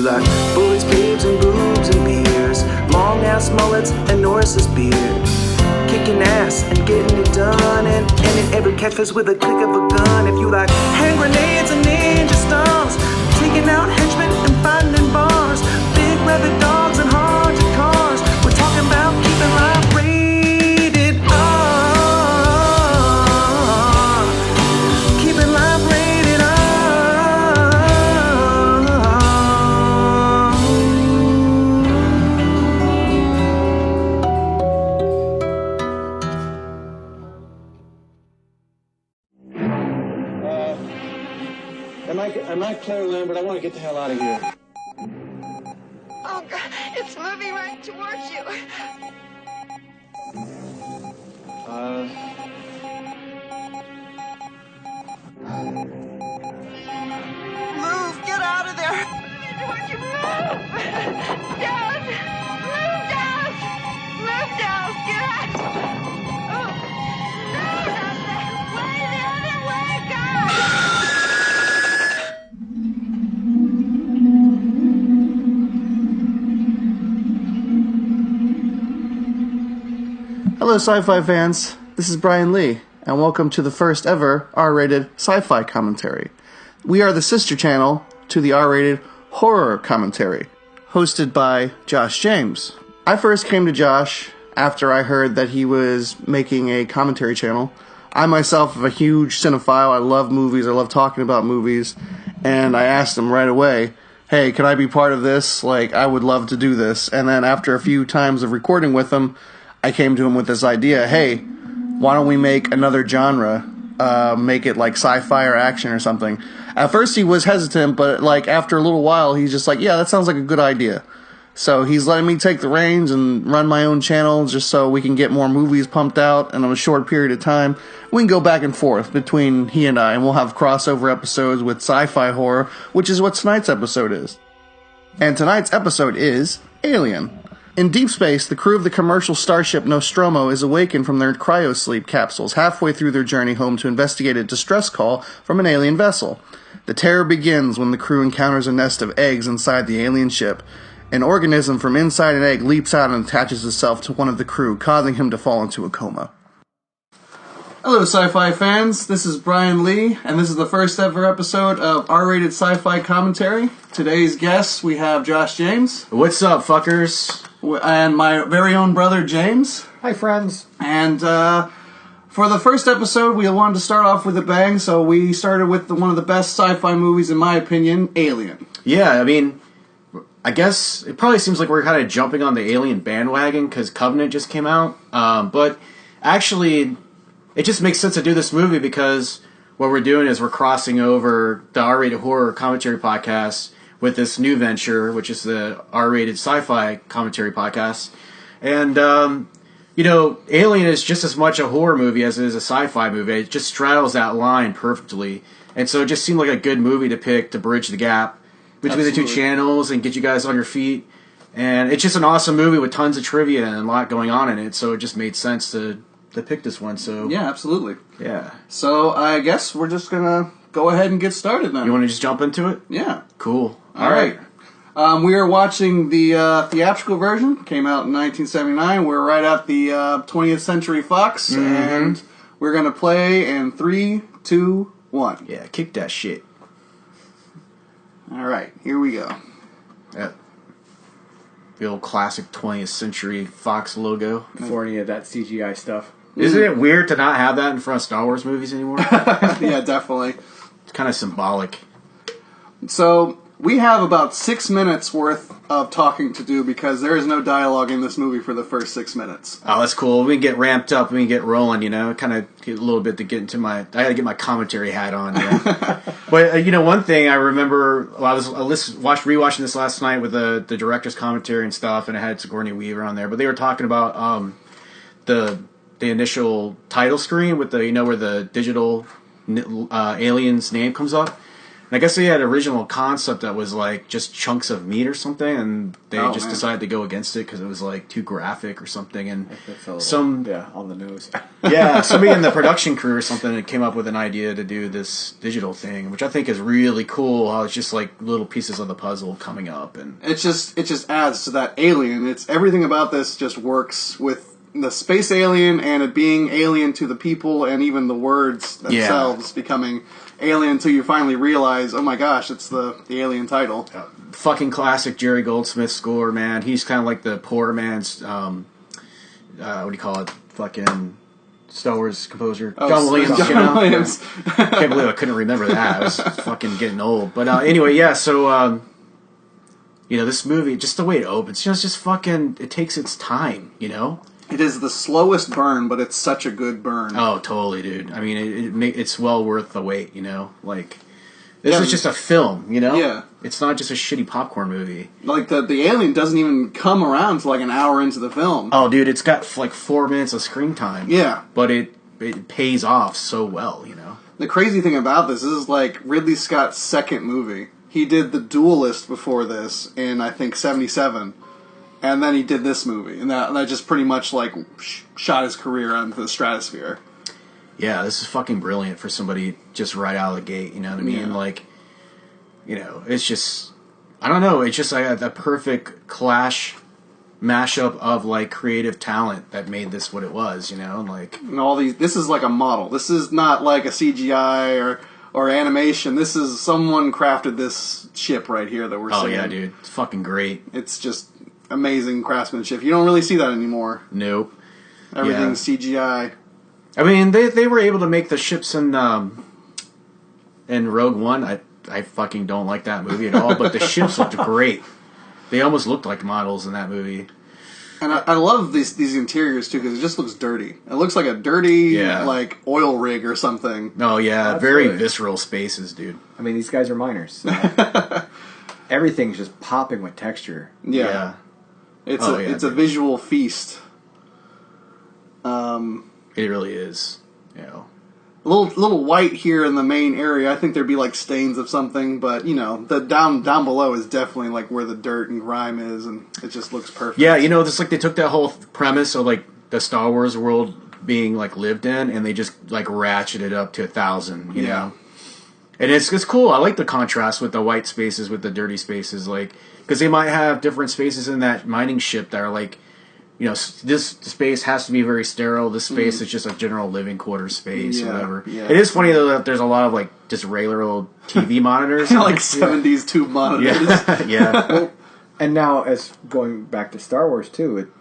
like bullets, babes, and boobs and beers, long ass mullets and Norris's beard. Kicking ass and getting it done, and ending every catchphrase with a click of a gun. If you like hand grenades and ninja stars, taking out henchmen and finding bars, big rabbit dogs and haunted cars, we're talking about keeping life rated R. Keeping life rated R. I'm not Claire Lambert. I want to get the hell out of here. Oh, God, it's moving right towards you. Move, get out of there. Moving towards you, move. Down, move down. Move down, get out. Oh, no, not that way, the other way, God. Hello sci-fi fans, this is Brian Lee, and welcome to the first ever R-rated sci-fi commentary. We are the sister channel to the R-rated horror commentary, hosted by Josh James. I first came to Josh after I heard that he was making a commentary channel. I myself am a huge cinephile. I love movies, I love talking about movies, and I asked him right away, hey, can I be part of this? Like, I would love to do this. And then after a few times of recording with him, I came to him with this idea, hey, why don't we make another genre, make it like sci-fi or action or something. At first he was hesitant, but like after a little while, he's just like, yeah, that sounds like a good idea. So he's letting me take the reins and run my own channel just so we can get more movies pumped out in a short period of time. We can go back and forth between he and I, and we'll have crossover episodes with sci-fi horror, which is what tonight's episode is. And tonight's episode is Alien. In deep space, the crew of the commercial starship Nostromo is awakened from their cryosleep capsules halfway through their journey home to investigate a distress call from an alien vessel. The terror begins when the crew encounters a nest of eggs inside the alien ship. An organism from inside an egg leaps out and attaches itself to one of the crew, causing him to fall into a coma. Hello sci-fi fans, this is Brian Lee, and this is the first ever episode of R-rated Sci-Fi Commentary. Today's guests, we have Josh James. What's up, fuckers? And my very own brother, James. Hi, friends. And for the first episode, we wanted to start off with a bang, so we started with one of the best sci-fi movies, in my opinion, Alien. Yeah, I mean, I guess it probably seems like we're kind of jumping on the Alien bandwagon because Covenant just came out. But actually, it just makes sense to do this movie because what we're doing is we're crossing over the R-rated horror commentary podcast with this new venture, which is the R-rated Sci-Fi commentary podcast. And, Alien is just as much a horror movie as it is a sci-fi movie. It just straddles that line perfectly. And so it just seemed like a good movie to pick to bridge the gap between the two channels and get you guys on your feet. And it's just an awesome movie with tons of trivia and a lot going on in it. So it just made sense to pick this one. So yeah, absolutely. Yeah. So I guess we're just going to go ahead and get started then. You want to just jump into it? Yeah. Cool. All right. We are watching the theatrical version. Came out in 1979. We're right at the 20th Century Fox. Mm-hmm. And we're going to play in 3, 2, 1. Yeah, kick that shit. All right. Here we go. Yeah. The old classic 20th Century Fox logo. Before any of that CGI stuff. Isn't it weird to not have that in front of Star Wars movies anymore? Yeah, definitely. It's kind of symbolic. So we have about 6 minutes worth of talking to do because there is no dialogue in this movie for the first 6 minutes. Oh, that's cool. We can get ramped up. We can get rolling, kind of get a little bit to get into my... I got to get my commentary hat on. Yeah. But, one thing I remember... I was rewatching this last night with the director's commentary and stuff, and it had Sigourney Weaver on there. But they were talking about the initial title screen with the, where the digital alien's name comes up. I guess they had original concept that was like just chunks of meat or something, and they just decided to go against it because it was like too graphic or something. And on the nose. Yeah, somebody in the production crew or something that came up with an idea to do this digital thing, which I think is really cool. How it's just like little pieces of the puzzle coming up, and it just adds to that alien. It's everything about this just works with the space alien and it being alien to the people, and even the words themselves becoming alien until you finally realize, oh my gosh, it's the alien title. Fucking classic Jerry Goldsmith score, man. He's kind of like the poor man's, what do you call it? Fucking Star Wars composer. John Williams. John Williams. Can't believe I couldn't remember that. I was fucking getting old. But anyway, yeah, so, this movie, just the way it opens, just fucking, it takes its time, you know? It is the slowest burn, but it's such a good burn. Oh, totally, dude. I mean, it's well worth the wait, you know? Like, this is just a film, you know? Yeah. It's not just a shitty popcorn movie. Like, the alien doesn't even come around till like an hour into the film. Oh, dude, it's got like 4 minutes of screen time. Yeah. But it pays off so well, you know? The crazy thing about this is like Ridley Scott's second movie. He did The Duelist before this in, I think, 1977. And then he did this movie, and that just pretty much like shot his career onto the stratosphere. Yeah, this is fucking brilliant for somebody just right out of the gate. You know what I mean? Yeah. Like, it's just, I don't know. It's just like the perfect mashup of like creative talent that made this what it was. You know, like, and all these. This is like a model. This is not like a CGI or animation. This is someone crafted this ship right here that we're seeing. Oh yeah, dude, it's fucking great. It's just amazing craftsmanship. You don't really see that anymore. Nope. Everything's CGI. I mean, they were able to make the ships in Rogue One. I fucking don't like that movie at all, but the ships looked great. They almost looked like models in that movie. And I love these interiors too, because it just looks dirty. It looks like a dirty like oil rig or something. Oh yeah, very visceral spaces, dude. I mean, these guys are miners. So everything's just popping with texture. Yeah. It's a visual feast. It really is. You know, a little white here in the main area. I think there'd be like stains of something, but the down below is definitely like where the dirt and grime is, and it just looks perfect. Yeah, it's like they took that whole premise of like the Star Wars world being like lived in, and they just like ratcheted it up to 1,000. You know, and it's cool. I like the contrast with the white spaces with the dirty spaces, like. Because they might have different spaces in that mining ship that are like, this space has to be very sterile. This space is just a general living quarter space or whatever. Yeah. It is funny, though, that there's a lot of like just regular old TV monitors. Like 70s tube monitors. Yeah. Well, and now, as going back to Star Wars, too,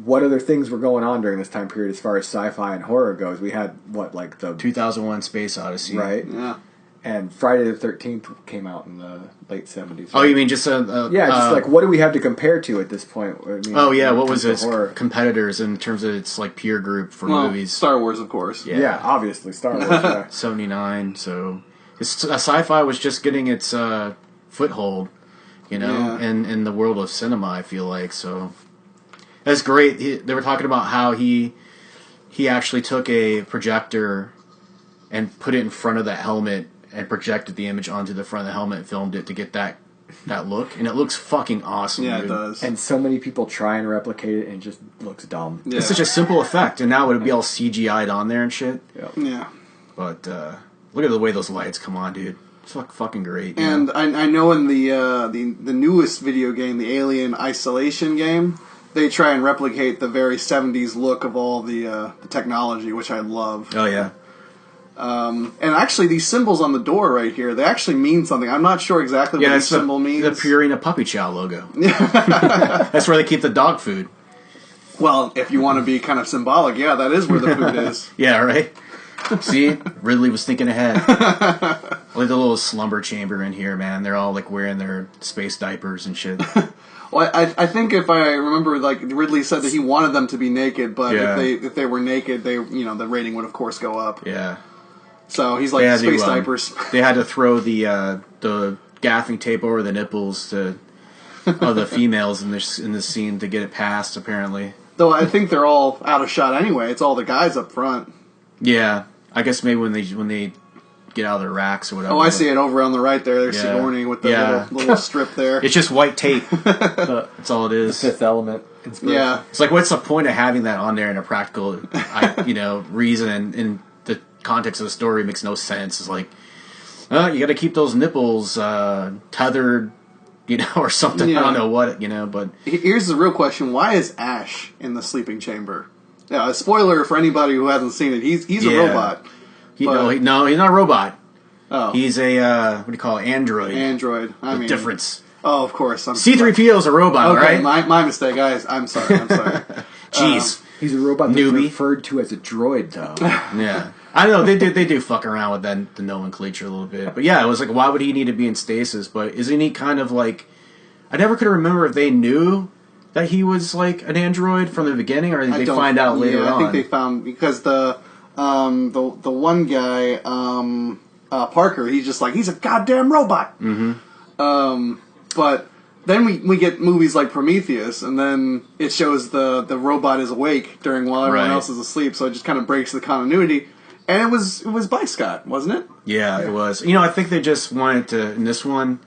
what other things were going on during this time period as far as sci-fi and horror goes? We had, the 2001 Space Odyssey. Right? Yeah. And Friday the 13th came out in the late 70s. Right? Oh, you mean just just like what do we have to compare to at this point? I mean, what was its competitors in terms of its like peer group for movies? Star Wars, of course. Yeah, obviously Star Wars. Yeah. 79. So sci-fi was just getting its foothold, in the world of cinema. I feel like so. That's great. They were talking about how he actually took a projector and put it in front of the helmet and projected the image onto the front of the helmet and filmed it to get that look. And it looks fucking awesome, Yeah, dude. it does. And so many people try and replicate it and it just looks dumb. Yeah. It's such a simple effect, and now it would be all CGI'd on there and shit. Yeah. But look at the way those lights come on, dude. It's fucking great. And I know in the newest video game, the Alien Isolation game, they try and replicate the very 70s look of all the technology, which I love. Oh, yeah. And actually, these symbols on the door right here, they actually mean something. I'm not sure exactly what this symbol means. The Purina Puppy Chow logo. That's where they keep the dog food. Well, if you want to be kind of symbolic, yeah, that is where the food is. Yeah, right? See? Ridley was thinking ahead. Like the little slumber chamber in here, man. They're all like wearing their space diapers and shit. Well, I think if I remember, like Ridley said that he wanted them to be naked, but if they were naked, the rating would of course go up. Yeah. So he's like space diapers. They had to throw the gaffing tape over the nipples of the females in this scene to get it passed. Apparently, though I think they're all out of shot anyway. It's all the guys up front. Yeah, I guess maybe when they get out of their racks or whatever. Oh, I see it over on the right there. There's Yeah. Sigourney with the Yeah. little strip there. It's just white tape. That's all it is. Fifth Element inspiration. Yeah. It's like, what's the point of having that on there in a practical, reason? And in the context of the story, it makes no sense. It's like, you got to keep those nipples tethered, or something. Yeah. I don't know what, but Here's the real question: why is Ash in the sleeping chamber? Yeah, a spoiler for anybody who hasn't seen it. He's a Yeah. robot. no, he's not a robot. Oh, He's a what do you call it? Android. Android. I mean, Difference. Oh, of course. C-3PO is a robot, Okay, right? my mistake, guys. I'm sorry. Jeez. He's a robot that's Newbie. referred to as a droid, though. Yeah. I know they do fuck around with that, the nomenclature a little bit, but yeah, it was like, why would he need to be in stasis? But isn't he kind of like? I never could remember if they knew that he was like an android from the beginning, or did they find out later on? I think they found because the one guy Parker, he's just like, he's a goddamn robot. Mm-hmm. But then we get movies like Prometheus, and then it shows the robot is awake while everyone Right. else is asleep, so it just kind of breaks the continuity. And it was by Scott, wasn't it? Yeah, it was. I think they just wanted to, in this one,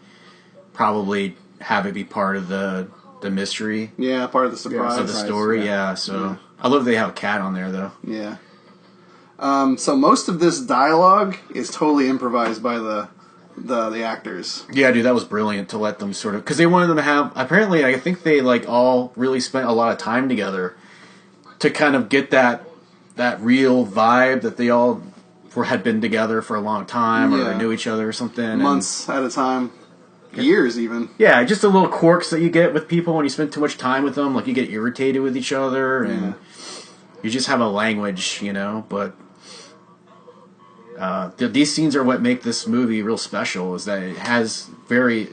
probably have it be part of the mystery Yeah, part of the surprise. of the story. Yeah, so I love they have a cat on there though. Yeah. So most of this dialogue is totally improvised by the actors. Yeah, dude, that was brilliant to let them sort of, because they wanted them to have. Apparently, I think they like all really spent a lot of time together to kind of get that real vibe that they all had been together for a long time or Yeah. knew each other or something. Months at a time. Years even. Yeah, just the little quirks that you get with people when you spend too much time with them. Like, you get irritated with each other, and you just have a language, But these scenes are what make this movie real special, is that it has very,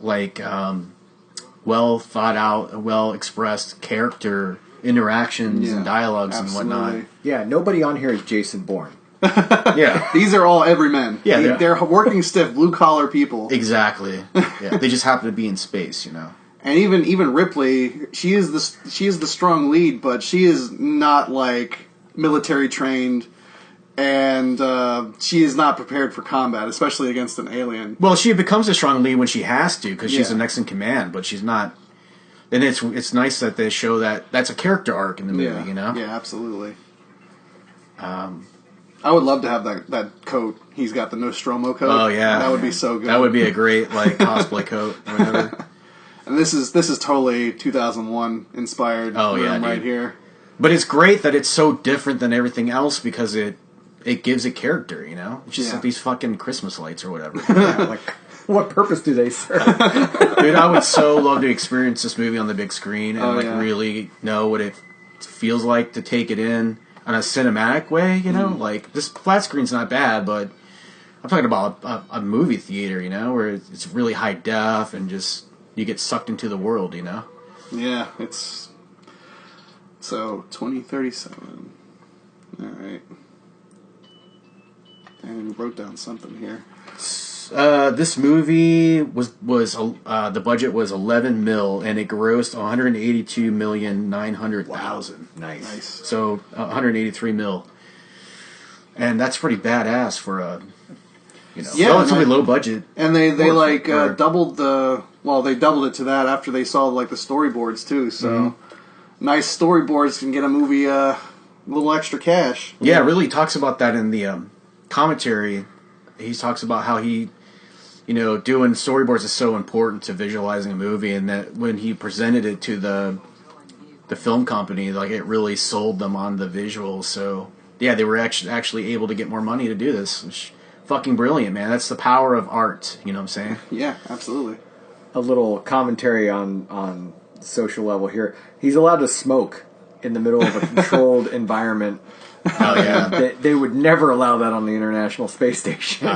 well thought out, well expressed character interactions and dialogues absolutely. and whatnot. Yeah, nobody on here is Jason Bourne. Yeah. These are all everymen. Yeah, they're working stiff, blue collar people. Exactly. Yeah, they just happen to be in space, And even Ripley, she is the strong lead, but she is not like military trained, and she is not prepared for combat, especially against an alien. Well, she becomes a strong lead when she has to, because she's Yeah. the next in command, but she's not. And it's nice that they show that that's a character arc in the movie, Yeah, absolutely. I would love to have that coat. He's got the Nostromo coat. Oh yeah, that would be so good. That would be a great cosplay coat or whatever. And this is totally 2001 inspired. Oh, yeah, room right dude. here. But it's great that it's so different than everything else because it gives it character. It's just Yeah. like these fucking Christmas lights or whatever. Yeah, like, what purpose do they serve? Dude, I would so love to experience this movie on the big screen and really know what it feels like to take it in a cinematic way. Like this flat screen's not bad, but I'm talking about a movie theater. Where it's really high def and just you get sucked into the world. Yeah, it's so 2037. All right, and we wrote down something here. This movie was the budget was 11 mil and it grossed 182,900,000. Nice. So 183 mil, and that's pretty badass for a relatively low budget. And they or- doubled they doubled it to that after they saw the storyboards too. So nice storyboards can get a movie a little extra cash. Yeah, it really talks about that in the commentary. He talks about how he, doing storyboards is so important to visualizing a movie, and that when he presented it to the film company, it really sold them on the visuals. So yeah, they were actually able to get more money to do this. Which, fucking brilliant, man. That's the power of art. You know what I'm saying? Yeah, absolutely. A little commentary on social level here. He's allowed to smoke in the middle of a controlled environment. Oh yeah. They would never allow that on the International Space Station.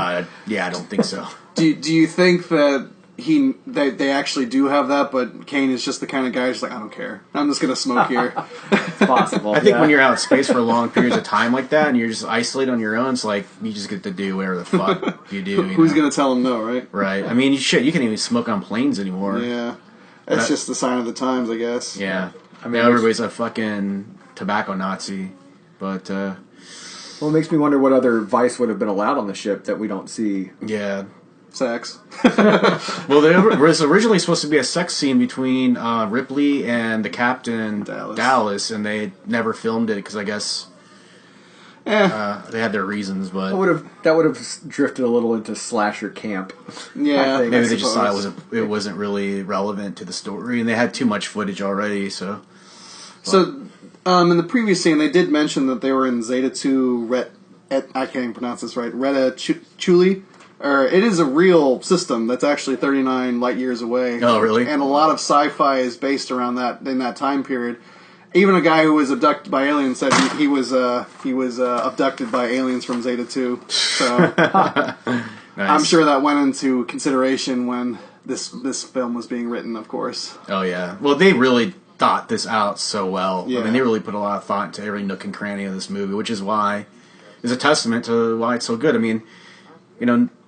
Yeah, I don't think so. Do you think that they actually do have that, but Kane is just the kind of guy who's like, I don't care. I'm just gonna smoke here. It's possible. I think when you're out in space for long periods of time like that, and you're just isolated on your own, it's like you just get to do whatever the fuck you do. Who's gonna tell him no, right? Right. I mean, you can't even smoke on planes anymore. Yeah, that's just the sign of the times, I guess. Yeah. I mean, everybody's a fucking tobacco Nazi, but Well, it makes me wonder what other vice would have been allowed on the ship that we don't see. Yeah. Sex. Well, there was originally supposed to be a sex scene between Ripley and the captain, Dallas, and they never filmed it because I guess they had their reasons. But That would have drifted a little into slasher camp. Yeah, maybe they just thought it wasn't really relevant to the story, and they had too much footage already. So in the previous scene, they did mention that they were in Zeta 2 I can't even pronounce this right. Reta Chuli. It is a real system that's actually 39 light years away. Oh, really? And a lot of sci-fi is based around that in that time period. Even a guy who was abducted by aliens said he was abducted by aliens from Zeta 2. So nice. I'm sure that went into consideration when this film was being written, of course. Oh yeah. Well, they really thought this out so well. Yeah. I mean, they really put a lot of thought into every nook and cranny of this movie, which is why it's a testament to why it's so good. I mean,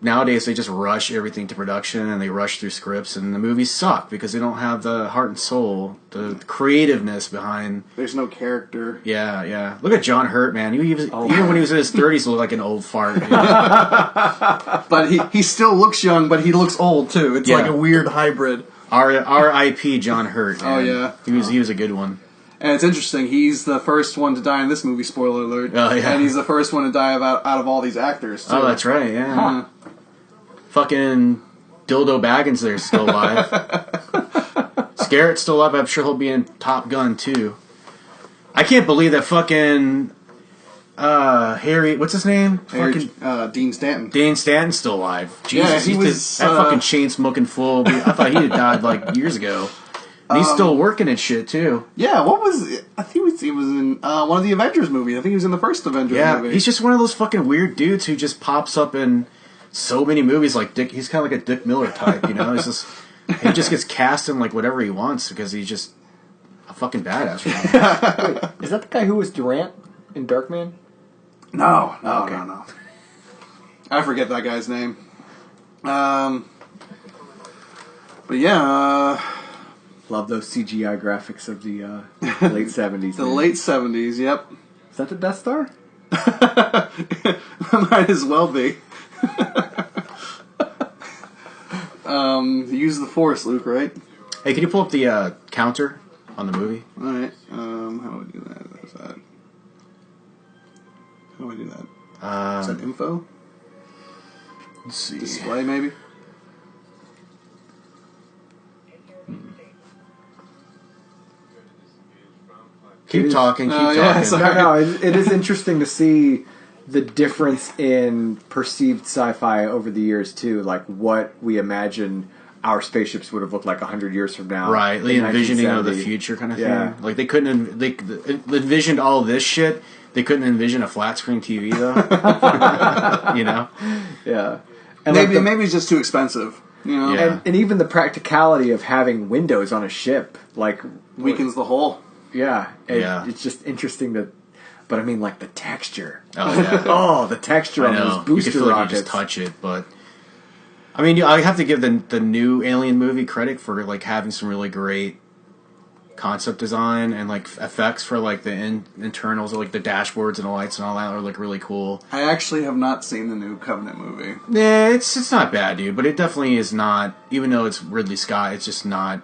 nowadays they just rush everything to production and they rush through scripts and the movies suck because they don't have the heart and soul, the creativeness behind. There's no character. Yeah. Look at John Hurt, man. Even when he was in his 30s, he looked like an old fart. But he still looks young, but he looks old too. It's like a weird hybrid. R.I.P. John Hurt. Man. Oh yeah, he was a good one. And it's interesting. He's the first one to die in this movie. Spoiler alert. Oh yeah. And he's the first one to die out of all these actors. Too. Oh, that's right. Yeah. Huh. Fucking Dildo Baggins there's still alive. Scarrett's still alive. I'm sure he'll be in Top Gun too. I can't believe that fucking Harry. What's his name? Dean Stanton. Dean Stanton's still alive. Jesus, Yeah, he was that fucking chain smoking fool. I thought he had died like years ago. And he's still working and shit too. Yeah, what was it? I think he was in one of the Avengers movies. I think he was in the first Avengers movie. Yeah, he's just one of those fucking weird dudes who just pops up in so many movies. Like Dick, he's kind of like a Dick Miller type, He's just he just gets cast in like whatever he wants because he's just a fucking badass. Wait, is that the guy who was Durant in Darkman? No. I forget that guy's name. But yeah. Love those CGI graphics of the late 70s. Late 70s, yep. Is that the Death Star? Might as well be. Use the Force, Luke, right? Hey, can you pull up the counter on the movie? Alright, how do we do that? How do I do that? Is that info? Let's see. Display, maybe? Keep talking. Yeah, No, it is interesting to see the difference in perceived sci-fi over the years too. Like what we imagine our spaceships would have looked like 100 years from now. Right, the envisioning of the 1970. future kind of Yeah. thing. Like they couldn't. They envisioned all this shit. They couldn't envision a flat screen TV though. Yeah. And Maybe it's just too expensive. Yeah. And even the practicality of having windows on a ship, like Weakens the whole. Yeah, Yeah. It's just interesting but I mean, like the texture. Oh yeah. Oh, the texture I on know. those booster You can feel like rockets. you just touch it, but I mean, I have to give the new Alien movie credit for like having some really great concept design and like effects for like the internals, or like the dashboards and the lights and all that are like really cool. I actually have not seen the new Covenant movie. Yeah, it's not bad, dude, but it definitely is not. Even though it's Ridley Scott, it's just not.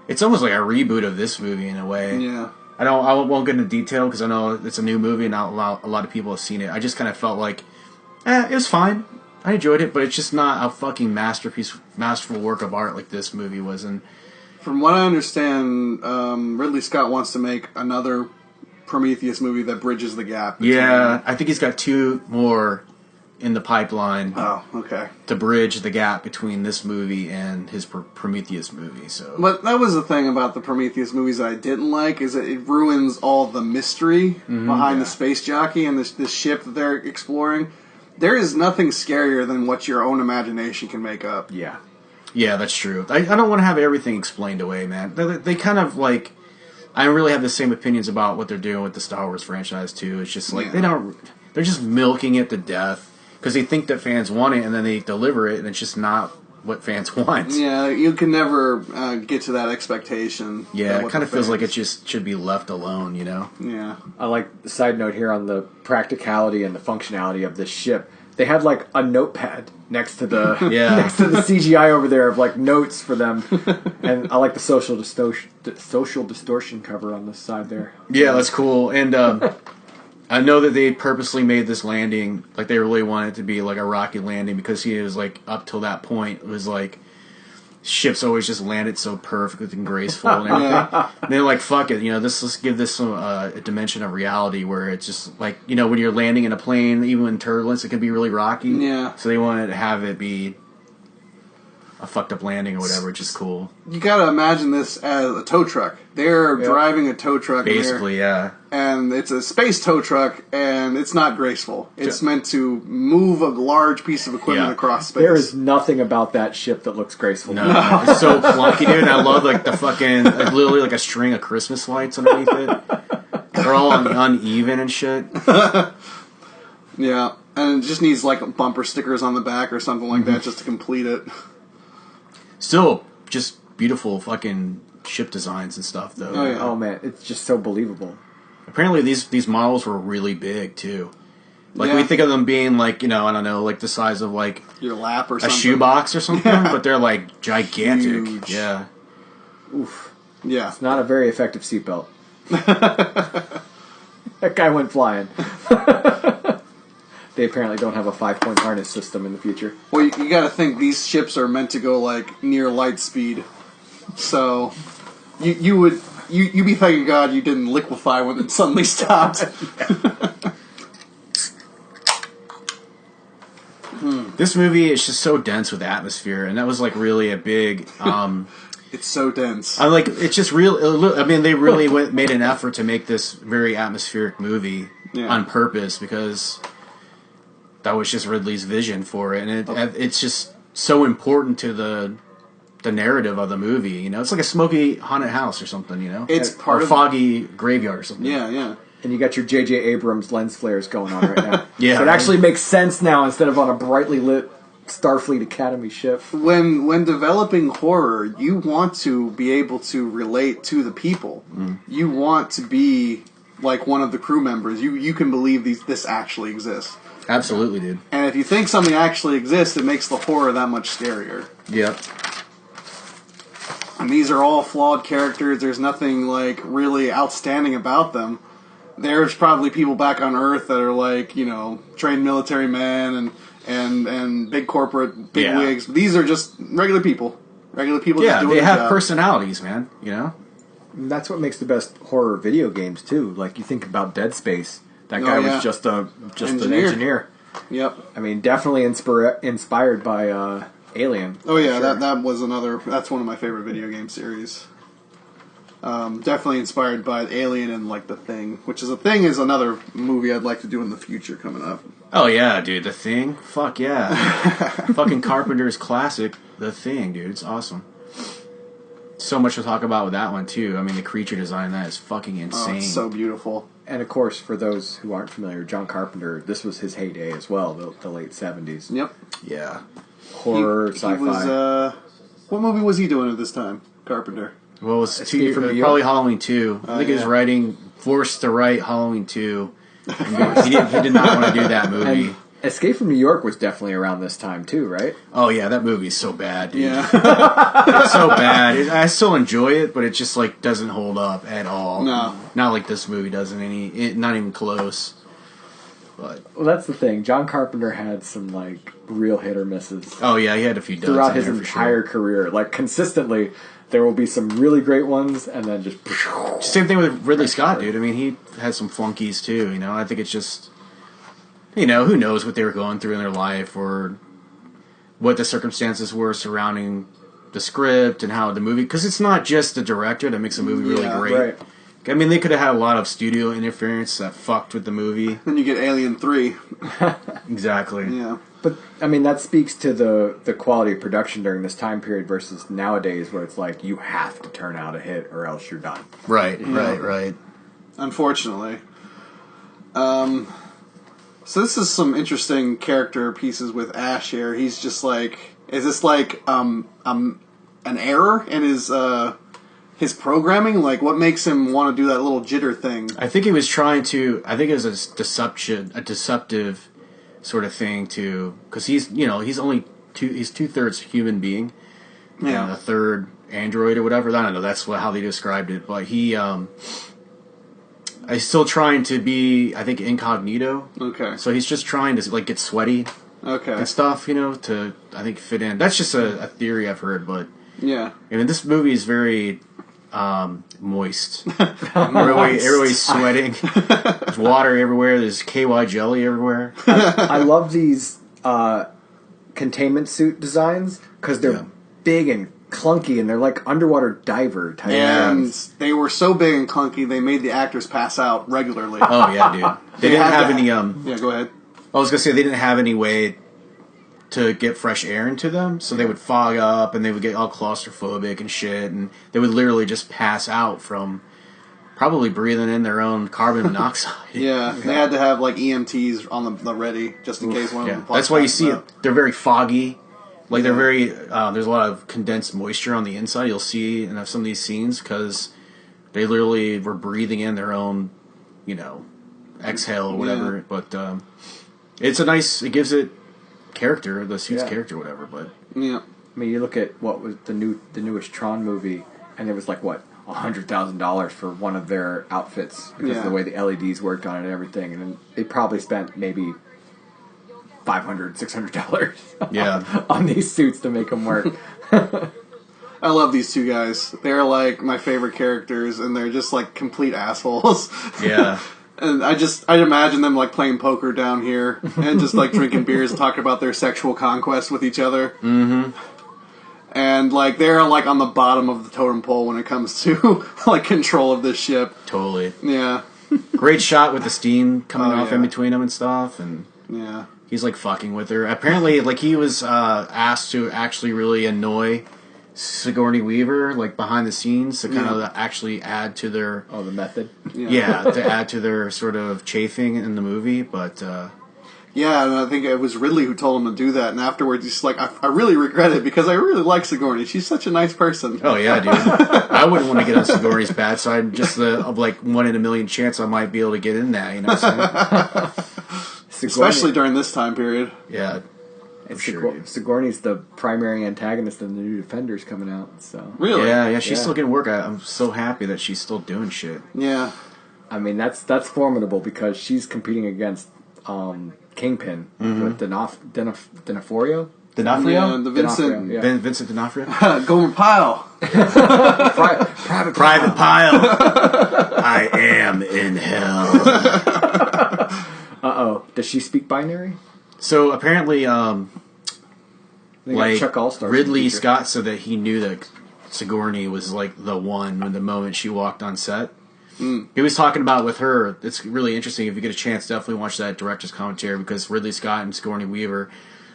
It's almost like a reboot of this movie in a way. Yeah. I won't get into detail because I know it's a new movie and not a lot of people have seen it. I just kind of felt like, it was fine. I enjoyed it, but it's just not a fucking masterful work of art like this movie was. And From what I understand, Ridley Scott wants to make another Prometheus movie that bridges the gap. yeah, I think he's got 2 more in the pipeline Oh, okay. to bridge the gap between this movie and his Prometheus movie. So, But that was the thing about the Prometheus movies that I didn't like, is that it ruins all the mystery behind the space jockey and this ship that they're exploring. There is nothing scarier than what your own imagination can make up. Yeah. yeah, that's true. I don't want to have everything explained away, man. They kind of like. I really have the same opinions about what they're doing with the Star Wars franchise too. It's just like they're just milking it to death because they think that fans want it and then they deliver it and it's just not what fans want. Yeah, you can never get to that expectation. Yeah, it kind of feels like it just should be left alone, you know? Yeah. I like the side note here on the practicality and the functionality of this ship. They had like a notepad next to the next to the CGI over there of like notes for them, and I like the social distortion cover on this side there. Yeah, that's cool. And I know that they purposely made this landing, like they really wanted it to be like a rocky landing, because he was like, up till that point, it was like, ships always just landed so perfect and graceful and everything. And they're like, fuck it, let's give this some a dimension of reality where it's just like, when you're landing in a plane, even in turbulence, it can be really rocky. Yeah. So they wanted to have it be a fucked up landing or whatever, which is cool. You gotta imagine this as a tow truck. They're driving a tow truck. Basically, yeah. And it's a space tow truck, and it's not graceful. It's meant to move a large piece of equipment across space. There is nothing about that ship that looks graceful. No. It's so clunky, dude. And I love like the fucking, like literally like a string of Christmas lights underneath it. They're all uneven and shit. Yeah, and it just needs like bumper stickers on the back or something like that just to complete it. Still, just beautiful fucking ship designs and stuff, though. Oh, yeah. Oh man, it's just so believable. Apparently, these models were really big too. Like we think of them being like, I don't know, like the size of like your lap or a something. shoebox or something, but they're like gigantic. Huge. Yeah. Oof. Yeah. It's not a very effective seatbelt. That guy went flying. They apparently don't have a 5-point harness system in the future. Well, you got to think these ships are meant to go like near light speed, so you'd be thanking God you didn't liquefy when it suddenly stopped. This movie is just so dense with atmosphere, and that was like really a big. It's so dense. I like it's just real. I mean, they really made an effort to make this very atmospheric movie on purpose, because that was just Ridley's vision for it, and it's just so important to the narrative of the movie. It's like a smoky haunted house or something. It's part or of foggy graveyard or something. Yeah. And you got your J.J. Abrams lens flares going on right now. Yeah, so it actually makes sense now instead of on a brightly lit Starfleet Academy ship. When developing horror, you want to be able to relate to the people. You want to be like one of the crew members. You can believe this actually exists. Absolutely, dude. And if you think something actually exists, it makes the horror that much scarier. Yep. And these are all flawed characters. There's nothing like really outstanding about them. There's probably people back on Earth that are like, trained military men and big corporate bigwigs. These are just regular people. Regular people. Yeah, just doing they their have job. personalities, man. And that's what makes the best horror video games too. Like you think about Dead Space. That guy was just an engineer. Yep. I mean, definitely inspired by Alien. Oh yeah, that was another. That's one of my favorite video game series. Definitely inspired by Alien and like The Thing, which is is another movie I'd like to do in the future coming up. Oh yeah, dude, The Thing. Fuck yeah. Fucking Carpenter's classic, The Thing, dude. It's awesome. So much to talk about with that one too. I mean, the creature design in that is fucking insane. Oh, it's so beautiful. And of course, for those who aren't familiar, John Carpenter, this was his heyday as well, the late 70s. Yep. Yeah. Horror, sci-fi. He was, what movie was he doing at this time? Carpenter. Well, it was Escape from New York? probably Halloween 2. I think he was forced to write Halloween 2. He did not want to do that movie. And Escape from New York was definitely around this time too, right? Oh yeah, that movie is so bad, dude. Yeah. It's so bad. I still enjoy it, but it just like doesn't hold up at all. No. Not like this movie doesn't not even close. But Well, that's the thing. John Carpenter had some like real hit or misses oh yeah, he had a few duds throughout in his there for entire sure. career. Like consistently, there will be some really great ones, and then just Same thing with Ridley Scott, dude. I mean, he had some flunkies too. I think it's just, who knows what they were going through in their life or what the circumstances were surrounding the script and how the movie. Because it's not just the director that makes a movie really great. right. I mean, they could have had a lot of studio interference that fucked with the movie. Then you get Alien 3. Exactly. Yeah. But I mean, that speaks to the quality of production during this time period versus nowadays, where it's like you have to turn out a hit or else you're done. Right. Right. Unfortunately. So this is some interesting character pieces with Ash here. He's just like Is this like an error in his programming? Like, what makes him want to do that little jitter thing? I think he was trying to. I think it was a deceptive sort of thing to, because he's only he's 2/3 human being, and a third android or whatever. I don't know. That's how they described it. But he is still trying to be, I think, incognito. Okay. So he's just trying to like get sweaty. Okay. And stuff, to I think fit in. That's just a theory I've heard, but yeah. I mean, this movie is very moist. Everybody's sweating. There's water everywhere. There's KY jelly everywhere. I love these containment suit designs because they're big and clunky, and they're like underwater diver type And things. they were so big and clunky, they made the actors pass out regularly. Oh yeah, dude. They didn't have any. Yeah, go ahead. I was gonna say they didn't have any way to get fresh air into them, so they would fog up and they would get all claustrophobic and shit, and they would literally just pass out from probably breathing in their own carbon monoxide. Yeah, they had to have like EMTs on the ready just in case one of them. That's why you see it. They're very foggy. Like they're very. There's a lot of condensed moisture on the inside. You'll see in some of these scenes because they literally were breathing in their own, exhale or whatever. Yeah. But it's a nice. It gives it character, the suit's character, or whatever. But yeah, I mean, you look at what was the newest Tron movie, and there was like $100,000 for one of their outfits because of the way the LEDs worked on it and everything, and then they probably spent maybe $500, $600 on these suits to make them work. I love these two guys. They're like my favorite characters, and they're just like complete assholes. Yeah. And I'd imagine them like playing poker down here and just like drinking beers and talking about their sexual conquest with each other. Mm-hmm. And like they're like on the bottom of the totem pole when it comes to like control of this ship. Totally. Yeah. Great shot with the steam coming off in between them and stuff, and yeah, he's like fucking with her. Apparently, like he was asked to actually really annoy Sigourney Weaver, like behind the scenes, to kind of actually add to their the method. Yeah, to add to their sort of chafing in the movie, but yeah, and I think it was Ridley who told him to do that, and afterwards he's like, I really regret it because I really like Sigourney. She's such a nice person. Oh yeah, dude. I wouldn't want to get on Sigourney's bad side. Just of like 1 in a million chance I might be able to get in that. You know what I'm saying? Especially during this time period. Yeah. And Sigourney's the primary antagonist in the new Defenders coming out. So really, yeah, she's still getting work. I'm so happy that she's still doing shit. Yeah, I mean that's formidable because she's competing against Kingpin with D'Onofrio. D'Onofrio? Yeah, the Vincent. D'Onofrio, yeah. Vincent D'Onofrio? Gomer Pyle. Private Pyle. I am in hell. Uh-oh. Does she speak binary? So apparently, Like Chuck All-Star Ridley Scott said that he knew that Sigourney was like the one when the moment she walked on set. He was talking about with her. It's really interesting. If you get a chance, definitely watch that director's commentary because Ridley Scott and Sigourney Weaver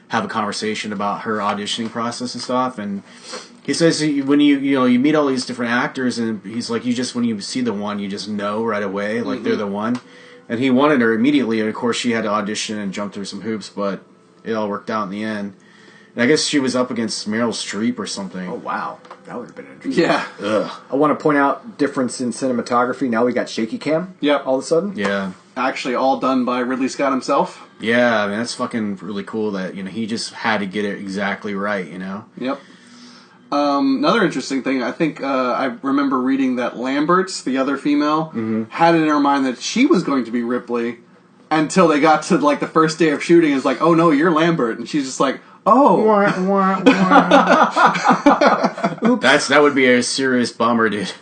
have a conversation about her auditioning process and stuff. And he says when you meet all these different actors, and he's like, when you see the one, you just know right away, like they're the one. And he wanted her immediately, and of course she had to audition and jump through some hoops, but it all worked out in the end. And I guess she was up against Meryl Streep or something. Oh, wow. That would have been interesting. Yeah. Ugh. I want to point out difference in cinematography. Now we got shaky cam. Yep. All of a sudden. Yeah. Actually, all done by Ridley Scott himself. Yeah, I mean, that's fucking really cool that, he just had to get it exactly right, Yep. Another interesting thing, I think I remember reading that Lambert's, the other female, had it in her mind that she was going to be Ripley until they got to, like, the first day of shooting. It's like, oh, no, you're Lambert. And she's just like, oh. That would be a serious bummer, dude.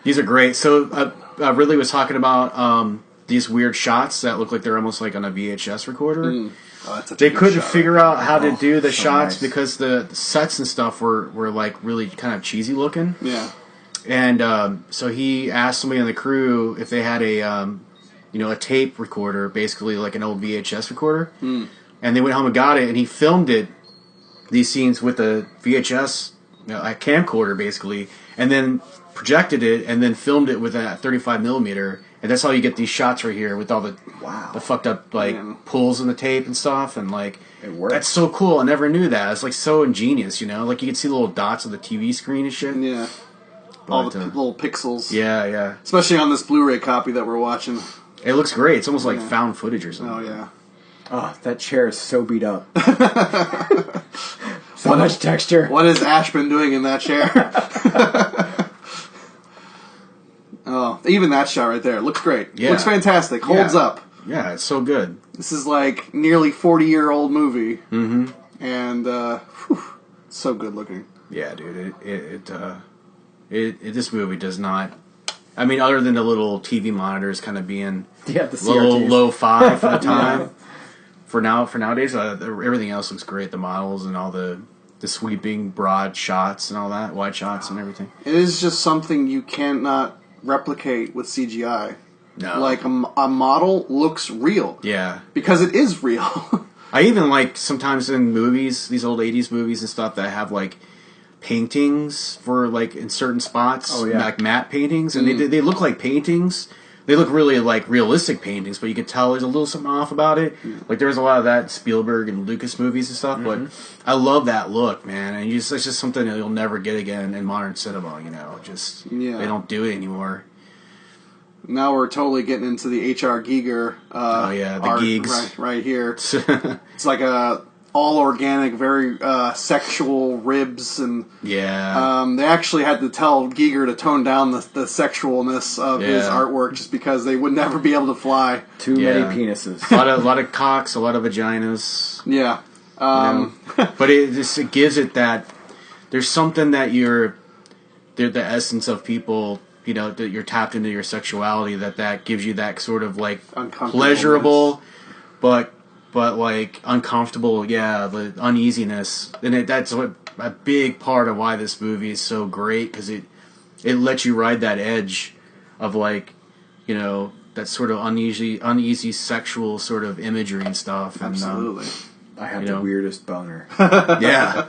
These are great. So, Ridley was talking about these weird shots that look like they're almost like on a VHS recorder. Oh, they couldn't figure out how to do the shots because the sets and stuff were like really kind of cheesy looking. Yeah. And so he asked somebody on the crew if they had a tape recorder, basically like an old VHS recorder. And they went home and got it, and he filmed these scenes with a VHS, a camcorder basically, and then projected it and then filmed it with that 35 millimeter, and that's how you get these shots right here with all the the fucked up pulls in the tape and stuff, and like it works. That's so cool. I never knew that. It's like so ingenious, you know. Like you can see the little dots of the TV screen and shit. Yeah. All the little pixels. Yeah. Especially on this Blu-ray copy that we're watching. It looks great. It's almost like found footage or something. Oh, yeah. Oh, that chair is so beat up. So much texture. What is Ash been doing in that chair? Oh, even that shot right there. Looks great. Yeah. Looks fantastic. Holds up. Yeah, it's so good. This is like nearly 40-year-old movie. Mm-hmm. And, it's so good looking. Yeah, dude. This movie does not... I mean, other than the little TV monitors kind of being the a little CRTs. low-fi for the time. For nowadays, everything else looks great. The models and all the sweeping broad shots and all that, wide shots and everything. It is just something you cannot replicate with CGI. No. Like, a model looks real. Yeah. Because it is real. I even like sometimes in movies, these old 80s movies and stuff that have like paintings for like in certain spots. Oh, yeah. Like matte paintings. And they look like paintings. They look really like realistic paintings, but you can tell there's a little something off about it. Like there's a lot of that in Spielberg and Lucas movies and stuff, but I love that look, man. And it's just something that you'll never get again in modern cinema, you know. They don't do it anymore. Now we're totally getting into the H.R.Giger the art gigs. right here. It's like a all organic, very sexual ribs, and they actually had to tell Giger to tone down the sexualness of his artwork just because they would never be able to fly. Too many penises. a lot of cocks, a lot of vaginas. Yeah, but it gives it that there's something that they're the essence of people. You know, that you're tapped into your sexuality. That gives you that sort of like pleasurable, but like uncomfortable, the uneasiness, and that's what a big part of why this movie is so great, because it lets you ride that edge of like, you know, that sort of uneasy sexual sort of imagery and stuff. Absolutely. And, I have the weirdest boner. Yeah,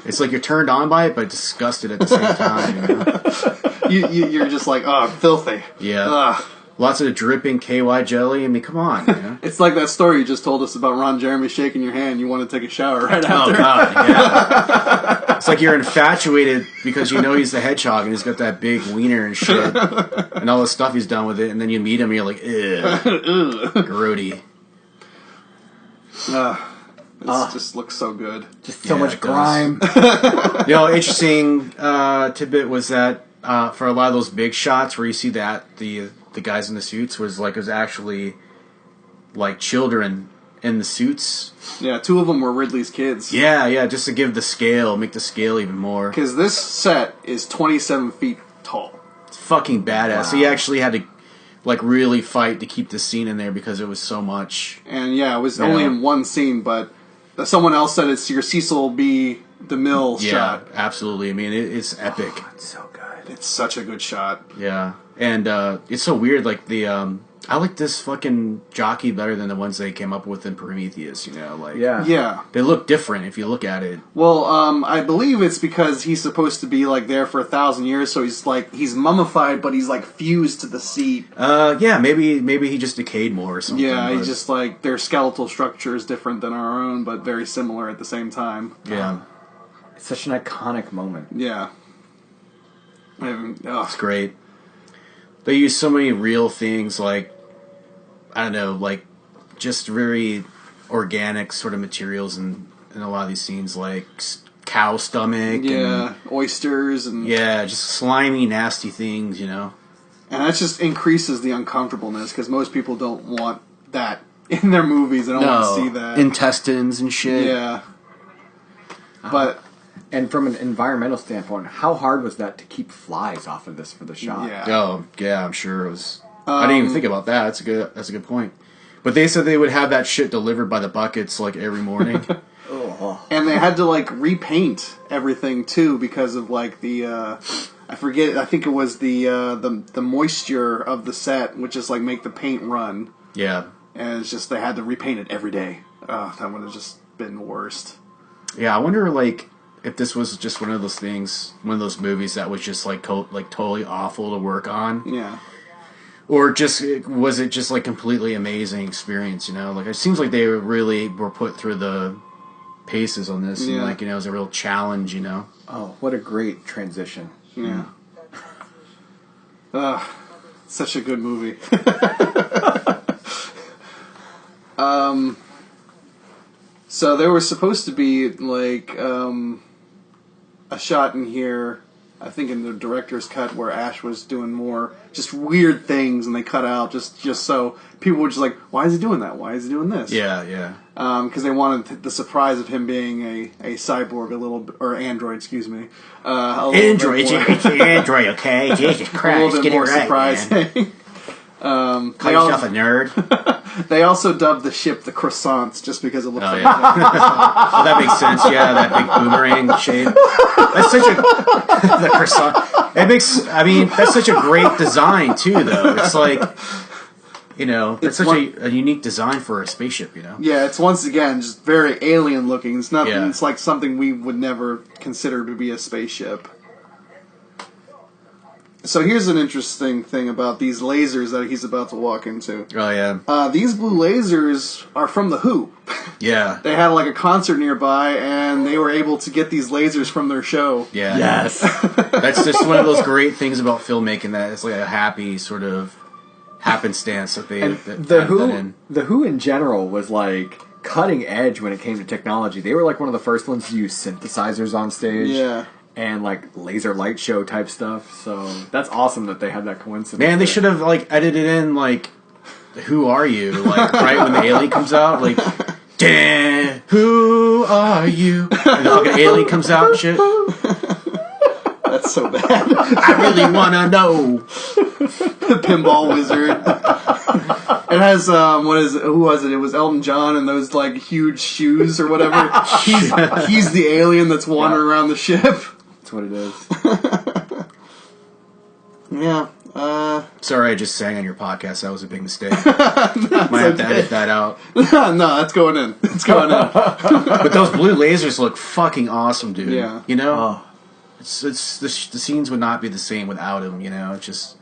it's like you're turned on by it, but disgusted at the same time. You know? You're just like, oh, filthy. Yeah. Ugh. Lots of dripping KY jelly. I mean, come on. You know? It's like that story you just told us about Ron Jeremy shaking your hand. You want to take a shower right after. Oh, God, yeah. It's like you're infatuated because you know he's the hedgehog and he's got that big wiener and shit. And all the stuff he's done with it. And then you meet him and you're like, ew. Grody. This just looks so good. Just so much it grime. You know, interesting tidbit was that for a lot of those big shots where you see that the guys in the suits was actually like children in the suits. Yeah, 2 of them were Ridley's kids. Yeah, just to make the scale even more. Because this set is 27 feet tall. It's fucking badass. Wow. So he actually had to like really fight to keep the scene in there because it was so much. And it was only in one scene, but someone else said it's your Cecil B. DeMille shot. Yeah, absolutely. I mean, it's epic. Oh, it's so good. It's such a good shot. Yeah, and it's so weird. Like I like this fucking jockey better than the ones they came up with in Prometheus. You know, like yeah, they look different if you look at it. Well, I believe it's because he's supposed to be like there for 1,000 years, so he's mummified, but he's like fused to the seat. Yeah, maybe he just decayed more or something. Yeah, he's just like their skeletal structure is different than our own, but very similar at the same time. Yeah, it's such an iconic moment. Yeah. It's great. They use so many real things, like, I don't know, like, just very organic sort of materials in a lot of these scenes, like cow stomach. Yeah, oysters and... Yeah, just slimy, nasty things, you know? And that just increases the uncomfortableness, because most people don't want that in their movies. They don't want to see that. Intestines and shit. Yeah. But... And from an environmental standpoint, how hard was that to keep flies off of this for the shot? Yeah. Oh, yeah, I'm sure it was. I didn't even think about that. That's a good point. But they said they would have that shit delivered by the buckets like every morning. And they had to like repaint everything too because of like the I forget. I think it was the moisture of the set, which is like make the paint run. Yeah. And it's just they had to repaint it every day. That would have just been the worst. Yeah, I wonder like if this was just one of those things, one of those movies that was just like totally awful to work on. Yeah. Or was it just like completely amazing experience? Like it seems like they really were put through the paces on this, and like it was a real challenge. Oh, what a great transition! Yeah. Such a good movie. So there was supposed to be like a shot in here, I think in the director's cut, where Ash was doing more just weird things, and they cut out just so people were just like, "Why is he doing that? Why is he doing this?" Yeah. Because they wanted the surprise of him being a cyborg, or android, excuse me. Android, Android, okay? Jesus Christ, get it right, surprising. man. Call yourself a nerd. They also dubbed the ship the Croissants just because it looks like Oh, that makes sense. Yeah, that big boomerang shape. That's such the croissant. That's such a great design too, though. It's like, it's such a unique design for a spaceship. Yeah, it's once again just very alien looking. It's nothing. Yeah. It's like something we would never consider to be a spaceship. So here's an interesting thing about these lasers that he's about to walk into. Oh yeah. These blue lasers are from the Who. Yeah. They had like a concert nearby, and they were able to get these lasers from their show. Yeah. Yes. That's just one of those great things about filmmaking, that it's like a happy sort of happenstance that they And that the added Who, that in. the Who in general was like cutting edge when it came to technology. They were like one of the first ones to use synthesizers on stage. Yeah. And like laser light show type stuff. So that's awesome that they had that coincidence. Man, they should have like edited in like, "Who are you?" Like right when the alien comes out, like, "Dan, who are you?" And the fucking alien comes out and shit. That's so bad. I really wanna know. The Pinball Wizard. It has who was it? It was Elton John and those like huge shoes or whatever. He's the alien that's wandering around the ship. That's what it is. Yeah. Sorry, I just sang on your podcast. That was a big mistake. Might have to edit that out. No, that's going in. It's going in. But those blue lasers look fucking awesome, dude. Yeah. Oh. It's the scenes would not be the same without him. It just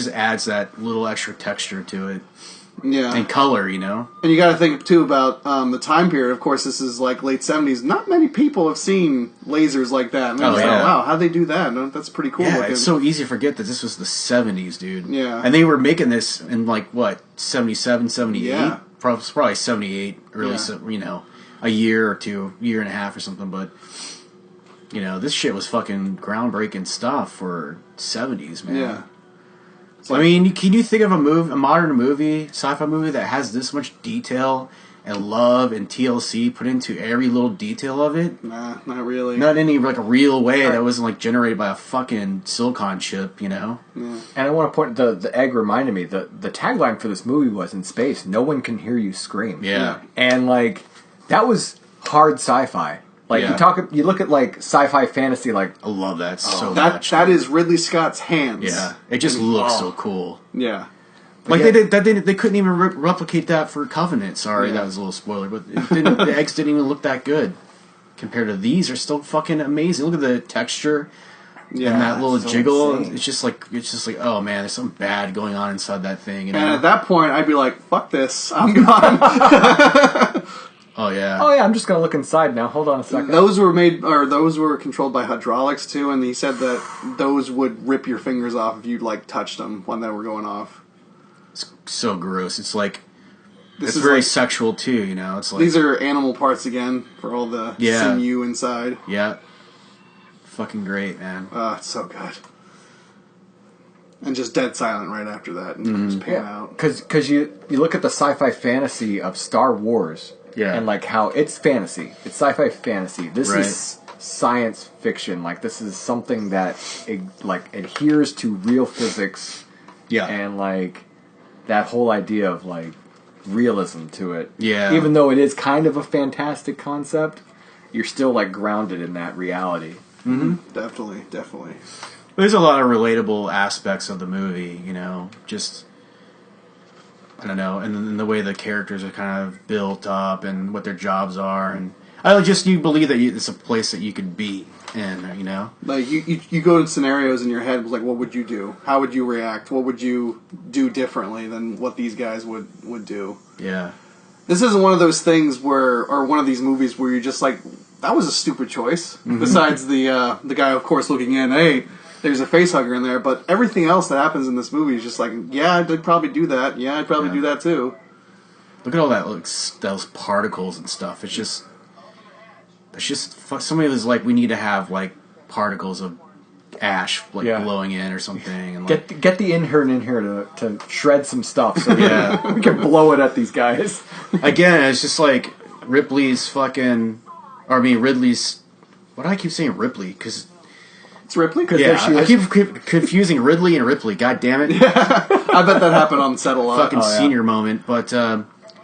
adds that little extra texture to it. Yeah. And color, And you got to think too about the time period. Of course, this is like late 70s. Not many people have seen lasers like that. And Oh, yeah. Wow, how'd they do that? That's pretty cool Yeah, looking. it's so easy to forget that this was the 70s, dude. Yeah. And they were making this in like, what, 77, 78? Yeah. Probably 78, early, a year or two, year and a half or something. But, this shit was fucking groundbreaking stuff for 70s, man. Yeah. Can you think of a modern movie, sci-fi movie that has this much detail and love and TLC put into every little detail of it? Nah, not really. Not in any like a real way that wasn't like generated by a fucking silicon chip, Yeah. And I want to point the egg reminded me the tagline for this movie was, "In space, no one can hear you scream." Yeah. And like that was hard sci-fi. Like Yeah. you look at like sci-fi fantasy, like I love that so That much. that is Ridley Scott's hands. Yeah, it just looks so cool. Yeah. Like yeah. they couldn't even replicate that for Covenant. Sorry, that was a little spoiler, but the eggs didn't even look that good compared to these. Are still fucking amazing. Look at the texture and that little so jiggle. insane. It's just like oh man, there's something bad going on inside that thing. And at that point, I'd be like, "Fuck this, I'm gone." Oh yeah. oh yeah, I'm just gonna look inside now. Hold on a second. Those were controlled by hydraulics too, and he said that those would rip your fingers off if you like touched them when they were going off. It's so gross. It's like This it's is very like- sexual too. It's like These are animal parts again for all the Yeah. sinew inside. yeah, fucking great, man. It's so good. And just dead silent right after that, and just pan out. Because you look at the sci-fi fantasy of Star Wars, Yeah. and like how it's fantasy, it's sci-fi fantasy. This Right. is science fiction. Like this is something that like adheres to real physics, Yeah. and like that whole idea of like realism to it. Yeah. Even though it is kind of a fantastic concept, you're still like grounded in that reality. Definitely. There's a lot of relatable aspects of the movie, just, I don't know, and then the way the characters are kind of built up and what their jobs are. And you believe that it's a place that you could be in, you know? Like, you go in scenarios in your head, like, what would you do? How would you react? What would you do differently than what these guys would do? Yeah. This isn't one of those things or one of these movies where you're just like, that was a stupid choice. Besides the guy, of course, looking in, hey, there's a facehugger in there, but everything else that happens in this movie is just like, yeah, I'd probably do that. Yeah, I'd probably do that too. Look at all that, those particles and stuff. It's just somebody was like, we need to have like particles of ash blowing in or something. And like, get the intern in here to shred some stuff so we can blow it at these guys. Again, it's just like Ridley's. Why do I keep saying Ripley? Because it's Ripley? I keep confusing Ridley and Ripley. God damn it. I bet that happened on set a lot. Fucking senior moment. But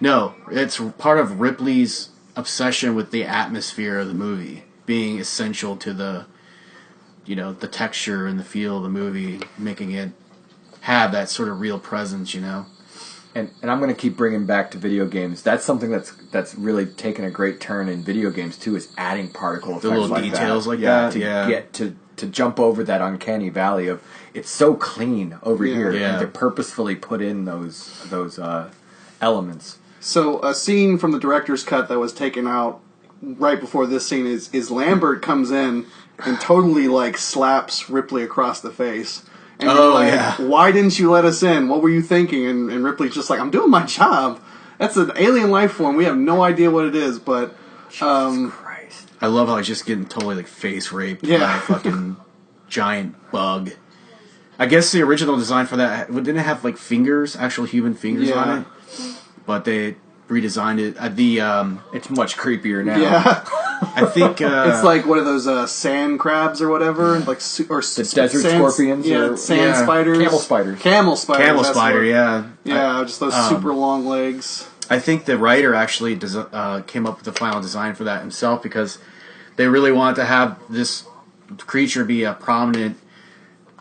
no, it's part of Ripley's obsession with the atmosphere of the movie being essential to the texture and the feel of the movie, making it have that sort of real presence, you know. And I'm going to keep bringing back to video games. That's something that's really taken a great turn in video games too, is adding particle effects, the little like details that. like that. Yeah, get to jump over that uncanny valley of it's so clean over here, and to purposefully put in those elements. So a scene from the director's cut that was taken out right before this scene is Lambert comes in and totally like slaps Ripley across the face. And you're like, why didn't you let us in? What were you thinking? And Ripley's just like, I'm doing my job. That's an alien life form. We have no idea what it is, but Jesus Christ. I love how he's just getting totally like face raped by a fucking giant bug. I guess the original design for that didn't it have like fingers, actual human fingers on it, but they redesigned it. It's much creepier now. Yeah. I think it's like one of those sand crabs or whatever, like the desert scorpions, sand spiders, camel spiders, just those super long legs. I think the writer actually came up with the final design for that himself because they really wanted to have this creature be a prominent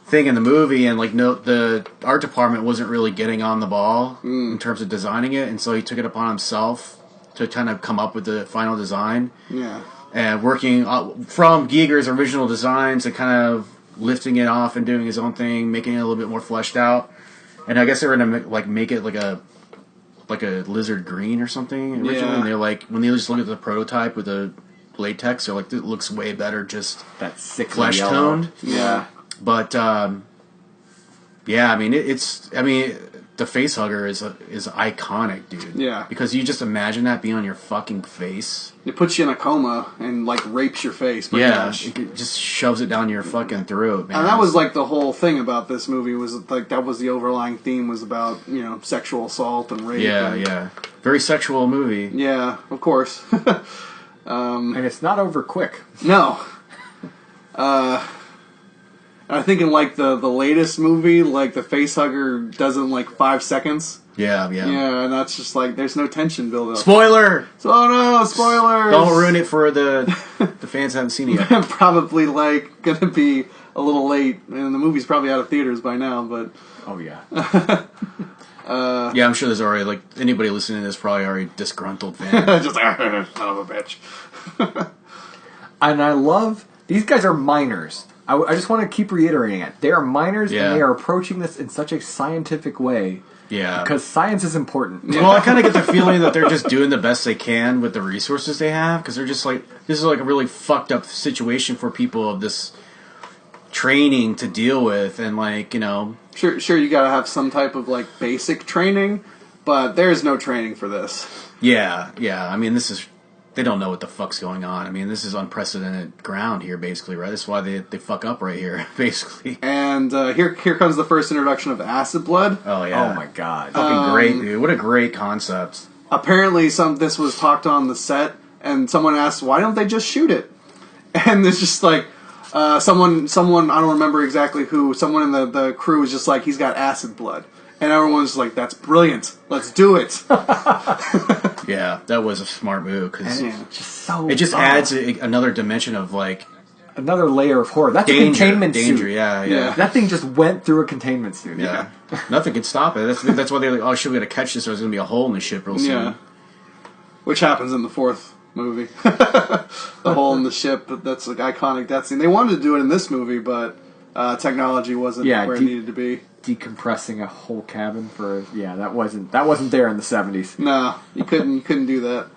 thing in the movie, and like the art department wasn't really getting on the ball in terms of designing it, and so he took it upon himself to kind of come up with the final design. Yeah. And working from Giger's original designs and kind of lifting it off and doing his own thing, making it a little bit more fleshed out. And I guess they were gonna make it like a lizard green or something originally. Yeah. And they're like, when they just look at the prototype with the latex, they're like, it looks way better just that sick flesh toned. Yeah. But I mean, the facehugger is iconic, dude. Yeah. Because you just imagine that being on your fucking face. It puts you in a coma and like rapes your face. Much. It just shoves it down your fucking throat, man. And that was like the whole thing about this movie was like that was the overlying theme was about sexual assault and rape. Yeah. Very sexual movie. Yeah, of course. And it's not over quick. No. I think in like the latest movie, like the facehugger does it in like 5 seconds. Yeah. Yeah, and that's just like there's no tension build up. Spoiler! Oh no, spoilers! Don't ruin it for the fans that haven't seen it yet. Probably like gonna be a little late, and the movie's probably out of theaters by now. But oh yeah, yeah, I'm sure there's already like anybody listening to this probably already disgruntled fan. Just like son of a bitch. And I love these guys are minors. I just want to keep reiterating it. They are minors, and they are approaching this in such a scientific way. Yeah. Because science is important. Well, I kind of get the feeling that they're just doing the best they can with the resources they have, because they're just like, this is like a really fucked up situation for people of this training to deal with, and like, Sure, you gotta have some type of like basic training, but there's no training for this. Yeah. I mean, they don't know what the fuck's going on. I mean, this is unprecedented ground here, basically, right? That's why they fuck up right here, basically. And here comes the first introduction of acid blood. Oh, yeah. Oh, my God. Fucking great, dude. What a great concept. Apparently, this was talked on the set, and someone asked, why don't they just shoot it? And it's just like, someone, I don't remember exactly who, someone in the crew was just like, he's got acid blood. And everyone's like, that's brilliant. Let's do it. Yeah, that was a smart move, because it just adds another dimension of, like... Another layer of horror. That's danger, a containment suit. Yeah. That thing just went through a containment suit. Yeah. Nothing can stop it. That's why they're like, oh shit, we gotta catch this or there's gonna be a hole in the ship real soon. Yeah. Which happens in the fourth movie. The hole in the ship, that's like iconic death scene. They wanted to do it in this movie, but technology wasn't where it needed to be. Decompressing a whole cabin for that wasn't there in the 70s. No, you couldn't do that.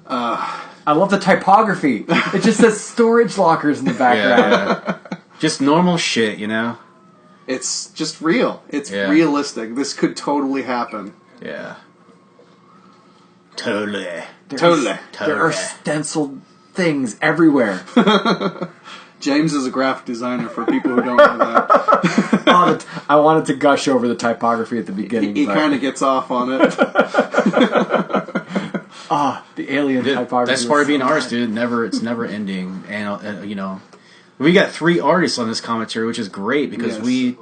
I love the typography. It just says storage lockers in the background. Yeah. Just normal shit, you know? It's just real. It's realistic. This could totally happen. Yeah. Totally. There are stenciled things everywhere. James is a graphic designer for people who don't know that. I wanted to gush over the typography at the beginning. He kind of gets off on it. The alien typography. That's part of being an artist, dude. It's never ending. And, you know, we got 3 artists on this commentary, which is great because we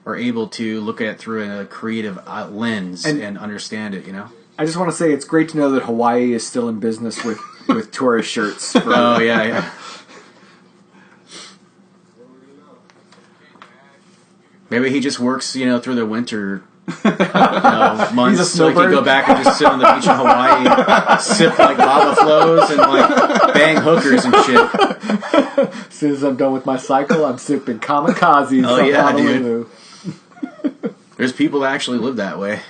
are able to look at it through a creative lens and understand it, you know? I just want to say it's great to know that Hawaii is still in business with tourist shirts. Oh, yeah. Maybe he just works, you know, through the winter months so he can go back and just sit on the beach in Hawaii, sip like lava flows and like bang hookers and shit. As soon as I'm done with my cycle, I'm sipping kamikazes. Oh yeah, Honolulu. dude. There's people that actually live that way.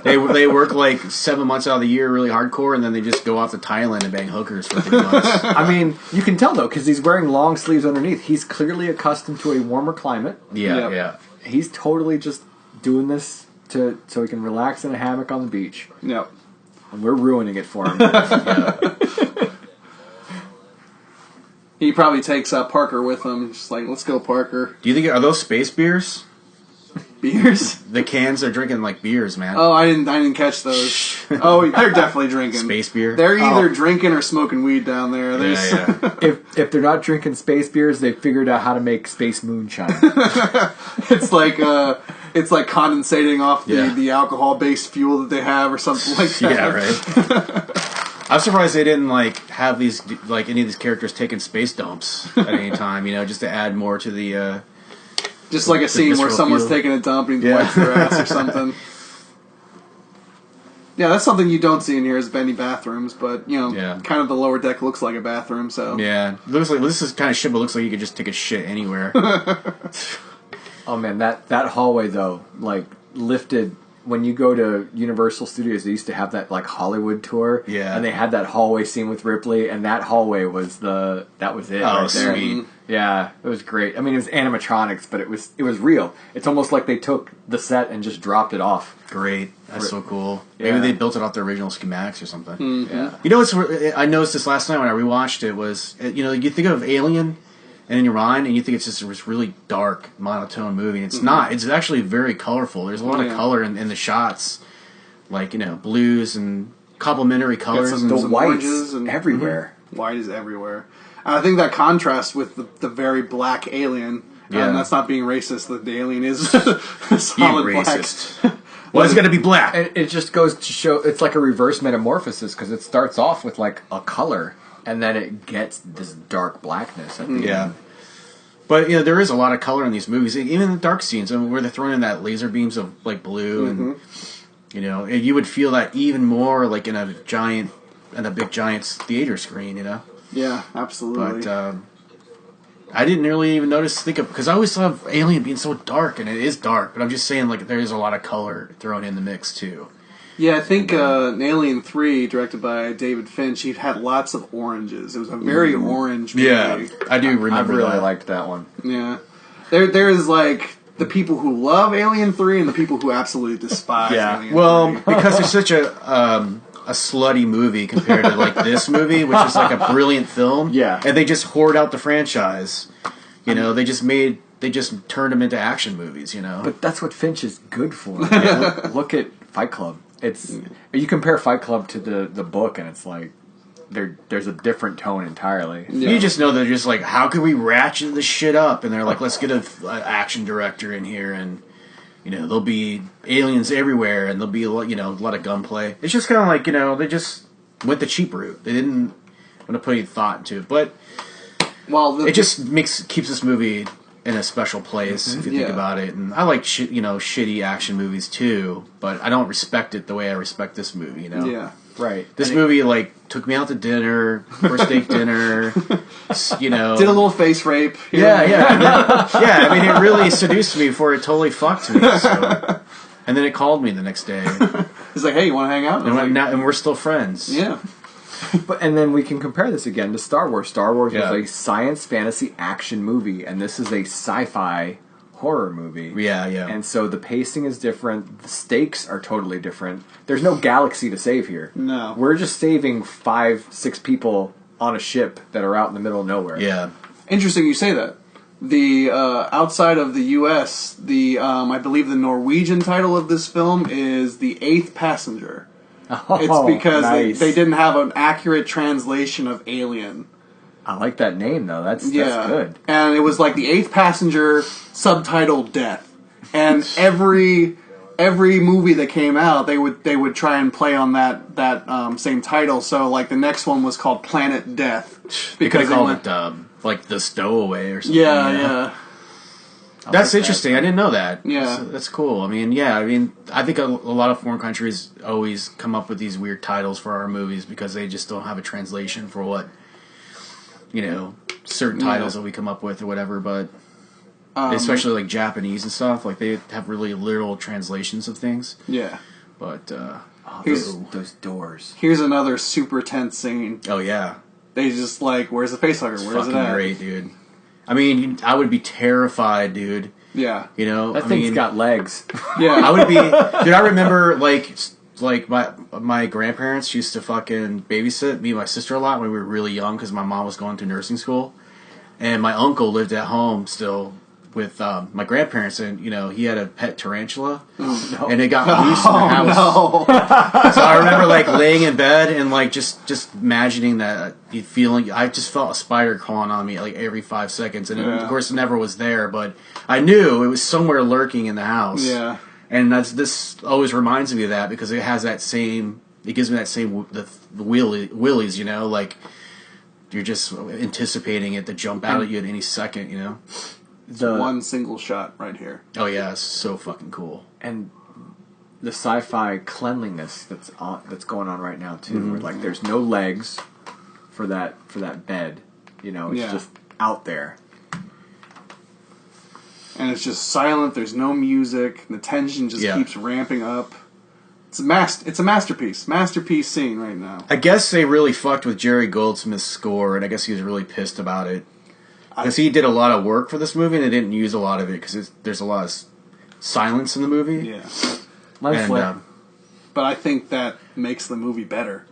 They work like 7 months out of the year really hardcore, and then they just go off to Thailand and bang hookers for 3 months. I mean, you can tell though because he's wearing long sleeves underneath. He's clearly accustomed to a warmer climate. Yeah. He's totally just doing this so he can relax in a hammock on the beach. Yep. And we're ruining it for him. He probably takes Parker with him. Just like, let's go, Parker. Do you think are those space beers? Beers? The cans are drinking like beers, man. Oh, I didn't catch those. Oh, they're definitely drinking Space beer. They're either drinking or smoking weed down there. Yeah. If they're not drinking space beers, they figured out how to make space moonshine. It's like condensating off the alcohol-based fuel that they have or something like that. Yeah, right. I'm surprised they didn't like have these like any of these characters taking space dumps at any time, you know, just to add more to the just like a scene where someone's fuel. taking a dump and he wipes their ass or something. Yeah, that's something you don't see in here is many bathrooms, but you know, kind of the lower deck looks like a bathroom, so yeah, looks like this is kind of shit, but looks like you could just take a shit anywhere. Oh man, that hallway though, like lifted. When you go to Universal Studios, they used to have that like Hollywood tour, and they had that hallway scene with Ripley, and that hallway was it. Oh, right there. sweet. Yeah, it was great. I mean, it was animatronics, but it was real. It's almost like they took the set and just dropped it off. Great, that's so cool. Yeah. Maybe they built it off the original schematics or something. Mm-hmm. Yeah, you know what's? I noticed this last night when I rewatched it was, you know, you think of Alien. And in your mind, and you think it's just this really dark, monotone movie. And it's not. It's actually very colorful. There's a lot of color in the shots, like, you know, blues and complementary colors. Some the whites oranges and everywhere. White is everywhere. I think that contrasts with the very black alien. And that's not being racist. The alien is solid black. Racist. Well, it's going to be black. It just goes to show it's like a reverse metamorphosis because it starts off with like a color. And then it gets this dark blackness at the end. But, you know, there is a lot of color in these movies. Even the dark scenes, I mean, where they're throwing in that laser beams of, like, blue. And, you know, you would feel that even more, like, in a big giant theater screen, you know? Yeah, absolutely. But I didn't really even because I always thought of Alien being so dark, and it is dark. But I'm just saying, like, there is a lot of color thrown in the mix, too. Yeah, I think in Alien 3, directed by David Finch, he had lots of oranges. It was a very orange movie. Yeah, I do remember I really that. liked that one. Yeah. There's, like, the people who love Alien 3 and the people who absolutely despise Alien 3. Well, because it's such a slutty movie compared to, like, this movie, which is, like, a brilliant film. Yeah. And they just hoard out the franchise. You know, they just turned them into action movies, you know? But that's what Finch is good for. Look at Fight Club. You compare Fight Club to the book, and it's like there's a different tone entirely. Yeah. You just know they're just like, how can we ratchet this shit up? And they're like, let's get an action director in here, and you know there'll be aliens everywhere, and there'll be a lot of gunplay. It's just kind of like they just went the cheap route. They didn't want to put any thought into it, but it just keeps this movie in a special place if you think about it. And I like shitty action movies too, but I don't respect it the way I respect this movie. You know? Yeah. Right. This movie like took me out to dinner, first date dinner. You know, Did a little face rape. yeah. I mean, it really seduced me before it totally fucked me. So. And then it called me the next day, He's like, "Hey, you want to hang out?" and we're still friends. Yeah. And then we can compare this again to Star Wars. Star Wars Yeah. was a science fantasy action movie, and this is a sci-fi horror movie. Yeah. And so the pacing is different. The stakes are totally different. There's no galaxy to save here. No. We're just saving 5-6 people on a ship that are out in the middle of nowhere. Yeah. Interesting you say that. The outside of the U.S., I believe the Norwegian title of this film is The Eighth Passenger. It's because nice. they didn't have an accurate translation of Alien. I like that name though. That's good. And it was like The Eighth Passenger, subtitled Death. And every movie that came out, they would try and play on that same title. So like the next one was called Planet Death Because they called went, it like The Stowaway or something. yeah. That's interesting. I didn't know that. Yeah. That's cool. I mean, I think a lot of foreign countries always come up with these weird titles for our movies because they just don't have a translation for what, certain titles that we come up with or whatever. But especially like Japanese and stuff, like they have really literal translations of things. Yeah. But Those doors. Here's another super tense scene. oh yeah, They just like, where's the facehugger? Where's fucking it at? great, dude. I mean, I would be terrified, dude. Yeah. That thing's got legs. Yeah. I would be, dude. I remember like my grandparents used to fucking babysit me and my sister a lot when we were really young because my mom was going through nursing school, and my uncle lived at home still with my grandparents, and he had a pet tarantula, and it got loose in the house. No. So I remember like laying in bed and like just imagining that feeling. I just felt a spider crawling on me like every 5 seconds, and of course it never was there, but I knew it was somewhere lurking in the house. Yeah. And this always reminds me of that because it has that same. It gives me that same the willies, like you're just anticipating it to jump out at you at any second, One single shot right here. Oh yeah, it's so fucking cool. And the sci-fi cleanliness that's going on right now too. Where like there's no legs for that bed. It's just out there. And it's just silent. There's no music. The tension just keeps ramping up. It's a masterpiece. Masterpiece scene right now. I guess they really fucked with Jerry Goldsmith's score, and I guess he was really pissed about it. Because he did a lot of work for this movie, and they didn't use a lot of it, because there's a lot of silence in the movie. Yeah. But I think that makes the movie better.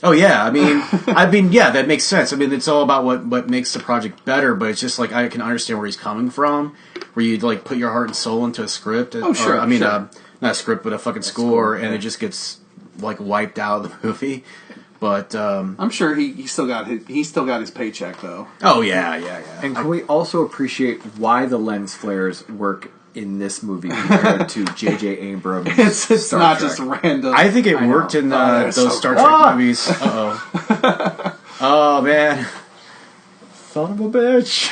Oh, yeah, I mean, yeah, that makes sense. I mean, it's all about what makes the project better, but it's just, like, I can understand where he's coming from, where you, like, put your heart and soul into a script. Oh, sure. Not a script, but a fucking score, and it just gets, like, wiped out of the movie. But I'm sure he still got his paycheck though. Oh yeah. And can we also appreciate why the lens flares work in this movie compared to J.J. Abrams? It's Star not Trek? just random. I think it worked in those so Star Trek movies. Oh man, Son of a bitch.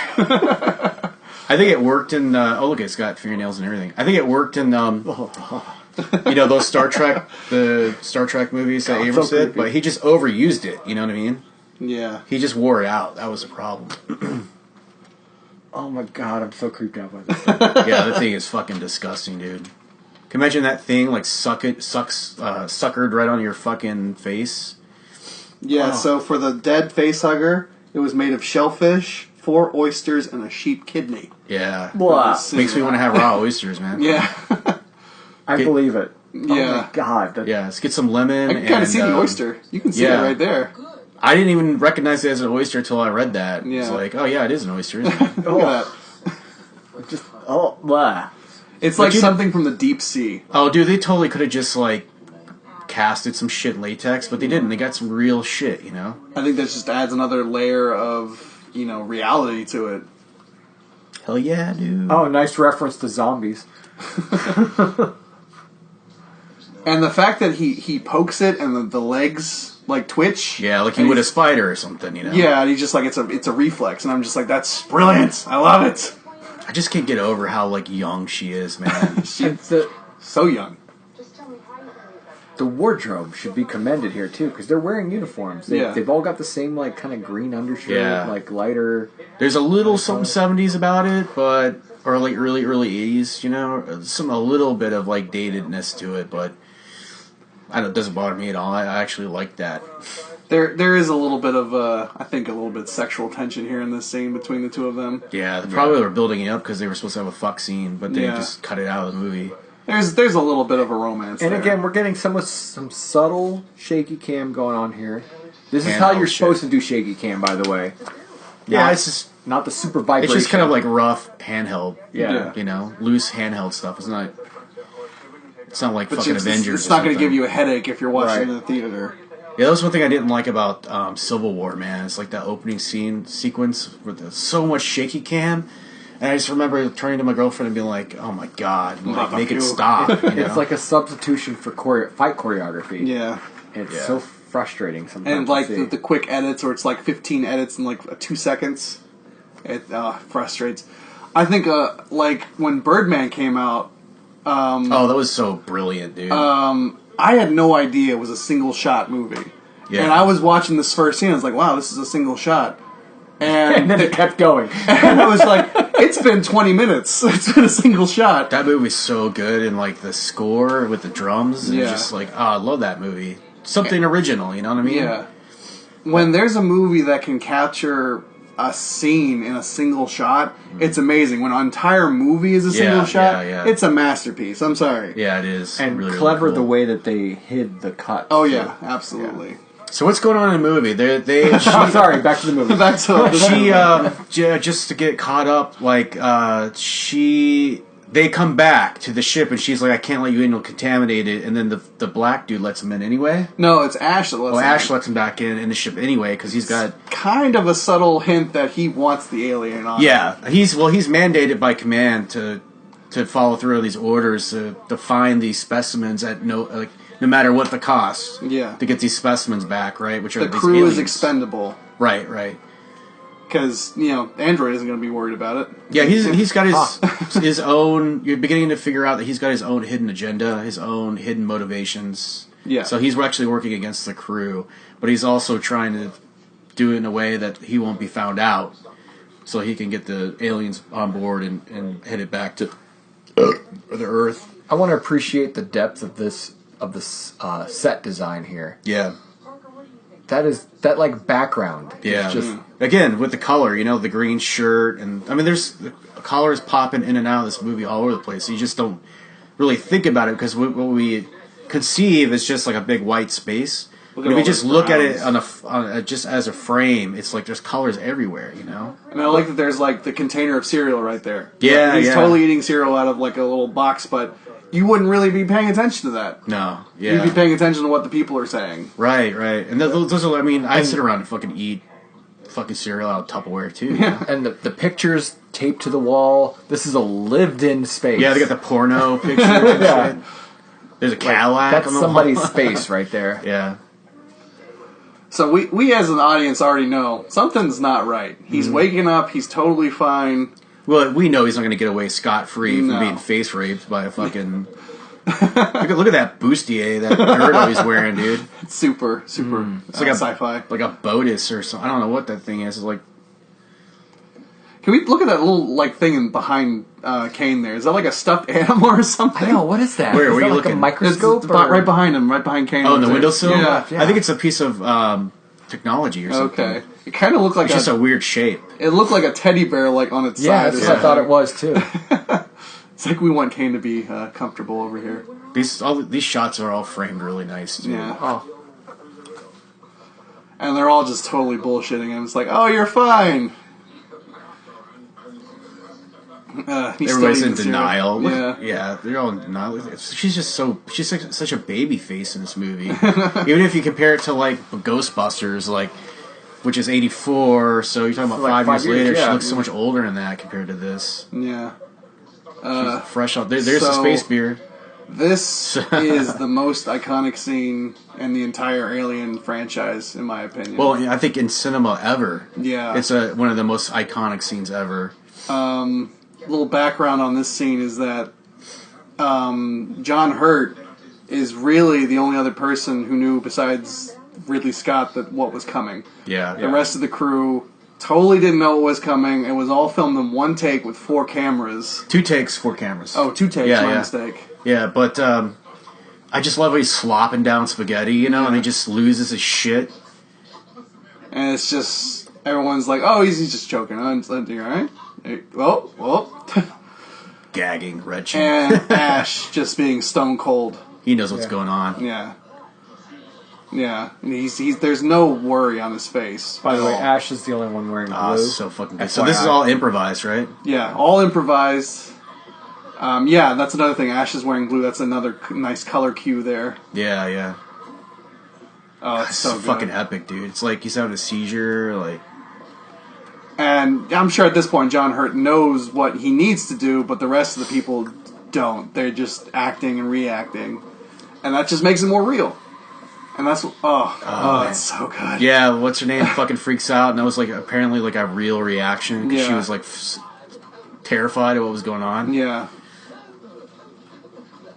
I think it worked in. Look, it's got fingernails and everything. I think it worked in. Those Star Trek movies that Abrams did, but he just overused it. You know what I mean? Yeah. He just wore it out. That was the problem. Oh my god, I'm so creeped out by this. Yeah, the thing is fucking disgusting, dude. Can you imagine that thing like suckered right on your fucking face? Yeah. So for the dead facehugger, it was made of shellfish, 4 oysters, and a sheep kidney. Yeah. Blah. Makes me want to have raw oysters, man. Yeah. I believe it. Yeah. Oh my god. Yeah, let's get some lemon. I can kind of see the oyster. You can see it right there. I didn't even recognize it as an oyster until I read that. Yeah. It's like, oh yeah, it is an oyster, isn't it? Look at that. Blah. It's like something from the deep sea. Oh, dude, they totally could have just like casted some shit in latex, but they didn't. They got some real shit, I think that just adds another layer of, reality to it. Hell yeah, dude. Oh, nice reference to zombies. And the fact that he pokes it and the legs like twitch. Yeah, like he would a spider or something, Yeah, and he's just like it's a reflex, and I'm just like, that's brilliant. I love it. I just can't get over how like young she is, man. She's so young. the wardrobe should be commended here too, because they're wearing uniforms. They've all got the same like kind of green undershirt, like lighter. There's a little something 70s about it, but or like early 80s, you know, a little bit of like datedness to it, but it doesn't bother me at all. I actually like that. There is a little bit of I think a little bit sexual tension here in this scene between the two of them. Yeah, they probably were building it up because they were supposed to have a fuck scene, but they just cut it out of the movie. There's a little bit of a romance. And there. again, we're getting some subtle shaky cam going on here. This is how you're supposed to do shaky cam, by the way. Yeah, it's just not the super vibration. It's just kind of like rough handheld. Yeah. You know, loose handheld stuff. It's not like fucking Avengers. It's not going to give you a headache if you're watching in the theater. Yeah, that was one thing I didn't like about Civil War, man. It's like that opening sequence with so much shaky cam. And I just remember turning to my girlfriend and being like, "Oh my god, like, make it stop!" You know? It's like a substitution for fight choreography. Yeah, it's so frustrating sometimes. And like the quick edits, or it's like 15 edits in like 2 seconds. It frustrates. I think like when Birdman came out. That was so brilliant, dude. I had no idea it was a single shot movie. Yeah. And I was watching this first scene. I was like, "Wow, this is a single shot." And then it kept going. And I was like, it's been 20 minutes. It's been a single shot. That movie was so good, and like the score with the drums, and just like, I love that movie. Something original, you know what I mean? Yeah. When there's a movie that can capture a scene in a single shot, it's amazing. When an entire movie is a single shot, it's a masterpiece. I'm sorry. Yeah, it is. And really, clever really cool. the way that they hid the cut. Oh, yeah, absolutely. Yeah. So what's going on in the movie? Sorry, back to the movie. Just to get caught up, like, they come back to the ship, and she's like, "I can't let you in, you'll contaminate it." And then the black dude lets him in anyway. No, it's Ash that lets him in. Ash lets him back in the ship anyway, because he's got kind of a subtle hint that he wants the alien on. Yeah, he's mandated by command to follow through on these orders to find these specimens at no matter what the cost. Yeah. To get these specimens back, right? Which are the these crew aliens. is expendable. Right. Because Android isn't going to be worried about it. Yeah, he's got his own. You're beginning to figure out that he's got his own hidden agenda, his own hidden motivations. Yeah. So he's actually working against the crew, but he's also trying to do it in a way that he won't be found out, so he can get the aliens on board and head it back to the Earth. I want to appreciate the depth of this set design here. Yeah. That like background. Yeah. Just again with the color, the green shirt, and I mean, there's the colors popping in and out of this movie all over the place. So you just don't really think about it because what we conceive is just like a big white space. But if you just look at it on just as a frame, it's like there's colors everywhere, And I like that there's like the container of cereal right there. Yeah, he's totally eating cereal out of like a little box, but you wouldn't really be paying attention to that. No, yeah. You'd be paying attention to what the people are saying. Right. And those are, I mean, I sit around and fucking eat fucking cereal out of Tupperware too. Yeah. And the pictures taped to the wall. This is a lived-in space. Yeah, they got the porno picture and shit. There's a Cadillac. That's on the somebody's wall. space right there. Yeah. So we as an audience already know something's not right. He's waking up. He's totally fine. Well, we know he's not going to get away scot-free from being face raped by a fucking... look at that bustier, that girdle he's wearing, dude. It's super It's like a sci-fi. Like a Botus or something. I don't know what that thing is. It's like... Can we look at that little thing behind Kane there? Is that like a stuffed animal or something? I know, what is that? Where is were that you like looking? a microscope? It's right behind him, right behind Kane. Oh, in the windowsill? Yeah. I think it's a piece of technology or something. Okay. It kind of looked like It's just a weird shape. It looked like a teddy bear, like on its Yeah, side. that's what I thought it was too. It's like we want Kane to be comfortable over here. These shots are all framed really nice, too. Yeah. Oh. And they're all just totally bullshitting him. It's like, oh, you're fine. Everybody's in denial. Yeah. Yeah, they're all in denial. She's like such a baby face in this movie. Even if you compare it to like Ghostbusters, which is 84, so you're talking about like 5 years later. yeah. She looks so much older than that compared to this. Yeah. She's fresh off. There's the space beard. This is the most iconic scene in the entire Alien franchise, in my opinion. Well, I think in cinema ever. Yeah. It's one of the most iconic scenes ever. Little background on this scene is that John Hurt is really the only other person who knew besides Ridley Scott that what was coming. Yeah. The rest of the crew totally didn't know what was coming. It was all filmed in one take with 4 cameras. 2 takes, 4 cameras. Oh, 2 takes, my mistake. Yeah, but I just love how he's slopping down spaghetti, and he just loses his shit. And it's just, everyone's like, oh, he's just choking. I'm alright? Well. Gagging, retching. And Ash just being stone cold. He knows what's going on. Yeah. Yeah. And he's there's no worry on his face. By the way, Ash is the only one wearing blue. So fucking good. So this is all improvised, right? Yeah, all improvised. Yeah, that's another thing. Ash is wearing blue. That's another nice color cue there. Yeah. Oh, it's so good. Fucking epic, dude. It's like he's having a seizure, like... And I'm sure at this point John Hurt knows what he needs to do, but the rest of the people don't. They're just acting and reacting. And that just makes it more real. And that's... Oh, that's so good. Yeah, what's her name fucking freaks out, and that was like apparently like a real reaction, because she was like terrified of what was going on. Yeah.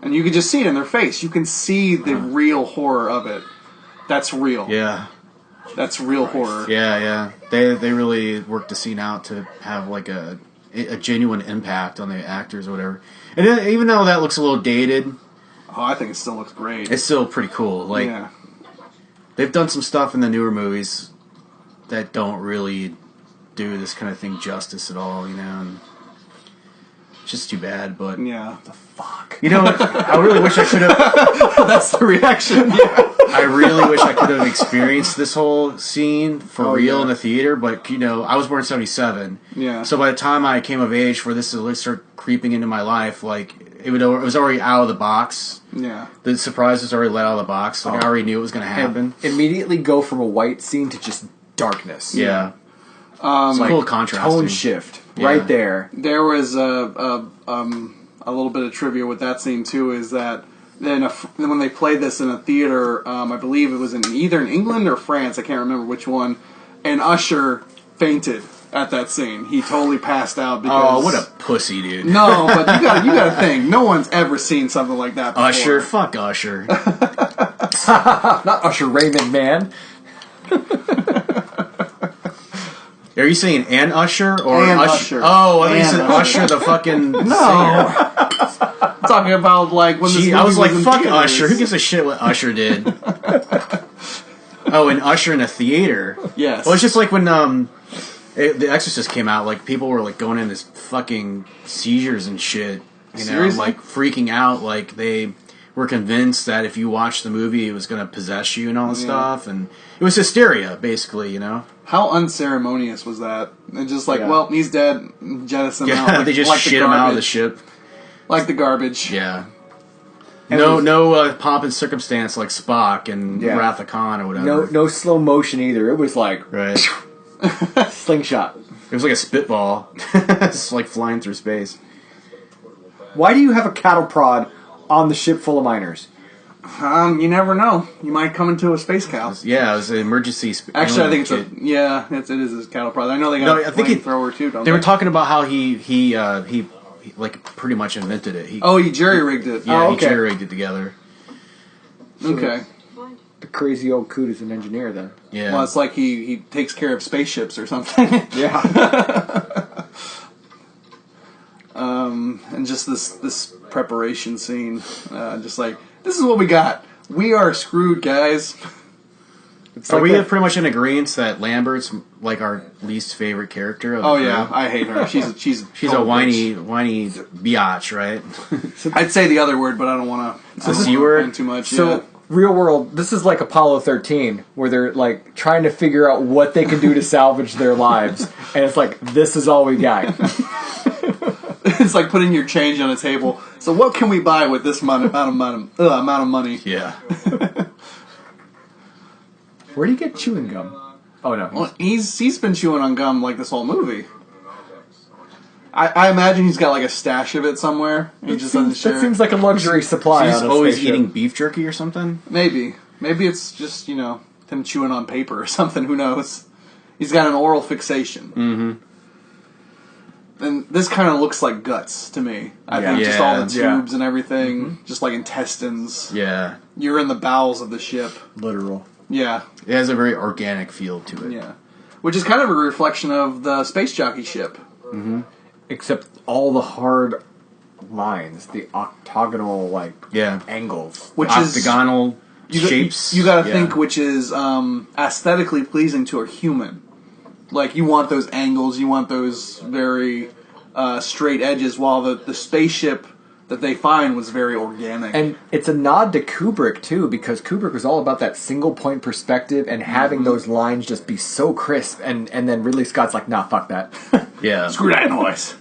And you can just see it in their face. You can see the real horror of it. That's real. Yeah. That's real horror. Yeah. They really worked the scene out to have like a genuine impact on the actors or whatever. And even though that looks a little dated... Oh, I think it still looks great. It's still pretty cool. Like, they've done some stuff in the newer movies that don't really do this kind of thing justice at all, and it's just too bad, but... Yeah. The fuck? I really wish I could have... That's the reaction. I really wish I could have experienced this whole scene for real in the theater, but, I was born in 1977. Yeah. So by the time I came of age for this to start creeping into my life, like, it was already out of the box. Yeah. The surprise was already let out of the box. Like, I already knew it was going to happen. And immediately go from a white scene to just darkness. Yeah. It's a cool contrast. Tone shift. Right there. There was a little bit of trivia with that scene, too, is that then when they played this in a theater, I believe it was either in England or France, I can't remember which one, and Usher fainted at that scene. He totally passed out because... Oh, what a pussy, dude. No, but you gotta think, no one's ever seen something like that before. Usher? Fuck Usher. Not Usher Raymond, man. Are you saying an Usher or Usher? Oh, I thought you said Usher the fucking singer. I'm talking about like when this movie I was like, fuck theaters. Usher. Who gives a shit what Usher did? Oh, and Usher in a theater. Yes. Well, it's just like when The Exorcist came out. Like people were like going in this fucking seizures and shit. Seriously? Like freaking out. Like they were convinced that if you watched the movie, it was going to possess you and all this stuff. And it was hysteria, basically. How unceremonious was that? And just like, well, he's dead. Jettison out. Yeah, they just shit him out of the ship. Like the garbage. Yeah. No pomp and circumstance like Spock and Wrath of Khan or whatever. No slow motion either. It was like slingshot. It was like a spitball. It's like flying through space. Why do you have a cattle prod on the ship full of miners? You never know. You might come into a space cow. Yeah, it was an emergency. Actually, I think it is a cattle prod. I know they got a flamethrower too. Don't they were talking about how he like pretty much invented it. He jerry-rigged it. Yeah, he jerry-rigged it together. Okay. The crazy old coot is an engineer then. Yeah. Well, it's like he takes care of spaceships or something. Yeah. And just this preparation scene, just like, this is what we got. We are screwed, guys. Are we pretty much in agreement that Lambert's like our least favorite character? Of the crew? I hate her. She's a whiny biatch, right? I'd say the other word, but I don't want to. C word too much. So real world, this is like Apollo 13, where they're like trying to figure out what they can do to salvage their lives, and it's like, this is all we got. It's like putting your change on a table. So what can we buy with this amount of money? Yeah. Where do you get chewing gum? Oh no, Well, he's been chewing on gum like this whole movie. I imagine he's got like a stash of it somewhere. He just doesn't share. That seems like a luxury supply. He's on a always spaceship. eating beef jerky or something. Maybe it's just him chewing on paper or something. Who knows? He's got an oral fixation. Mm-hmm. and this kind of looks like guts to me. I think just all the tubes and everything, just like intestines. Yeah. You're in the bowels of the ship. Literal. Yeah. It has a very organic feel to it. Yeah. Which is kind of a reflection of the space jockey ship. Mm-hmm. Except all the hard lines, the octagonal angles, which octagonal shapes. You got to think which is aesthetically pleasing to a human. Like you want those angles, you want those very straight edges. While the spaceship that they find was very organic. And it's a nod to Kubrick too, because Kubrick was all about that single point perspective and having those lines just be so crisp. And then Ridley Scott's like, nah, fuck that. Yeah, screw that noise.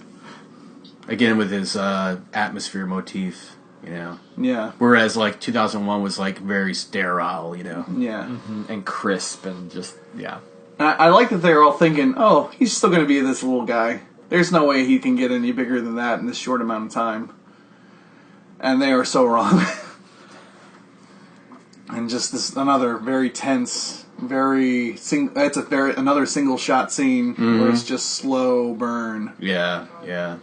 Again with his atmosphere motif, you know. Yeah. Whereas like 2001 was like very sterile, you know. Yeah. And crisp and just And I like that they're all thinking, oh, he's still going to be this little guy. There's no way he can get any bigger than that in this short amount of time. And they are so wrong. And just this another very tense, another single shot scene where it's just slow burn. Yeah, yeah.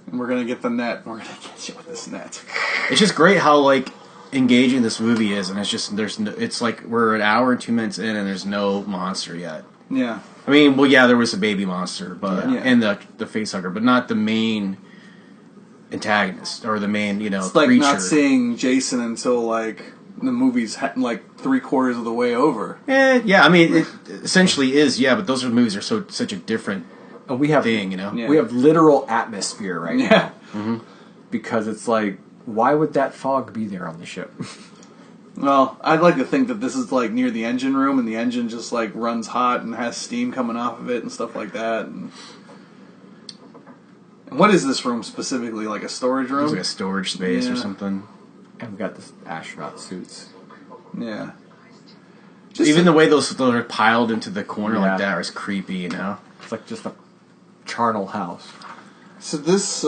And we're gonna get the net. We're gonna get you with this net. It's just great how like engaging this movie is, and it's like we're an hour and 2 minutes in, and there's no monster yet. Yeah. I mean, well, yeah, there was a baby monster, but Yeah. and the facehugger, but not the main antagonist or the main, It's like creature. not seeing Jason until like the movie's like 3/4 of the way over. Yeah, I mean, it essentially is, but those movies are such a different we have thing, you know. Yeah. We have literal atmosphere right Yeah. now. Because it's like, why would that fog be there on the ship? Well, I'd like to think that this is like near the engine room, and the engine just like runs hot and has steam coming off of it and stuff like that. And what is this room specifically? Like a storage room? It's like a storage space or Yeah. something. And we got this astronaut suits. Yeah. Even the way those are piled into the corner like Yeah. that is creepy, you know. It's like just a charnel house. So this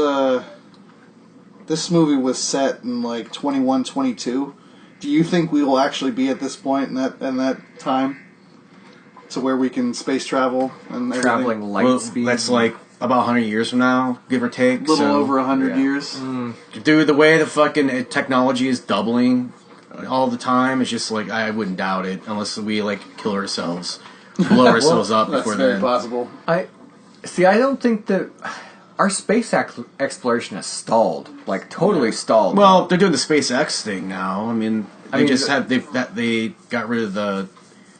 movie was set in like 21, 22. Do you think we will actually be at this point in that time to where we can space travel and everything? Traveling light Well, speed. that's like about 100 years from now, give or take. A little so, over 100 years. Dude, the way the fucking technology is doubling all the time, it's just like, I wouldn't doubt it unless we like kill ourselves, blow ourselves up That's before very then. possible. I don't think that our space exploration has stalled. Like, totally stalled. Well, they're doing the SpaceX thing now. I mean, they got rid of the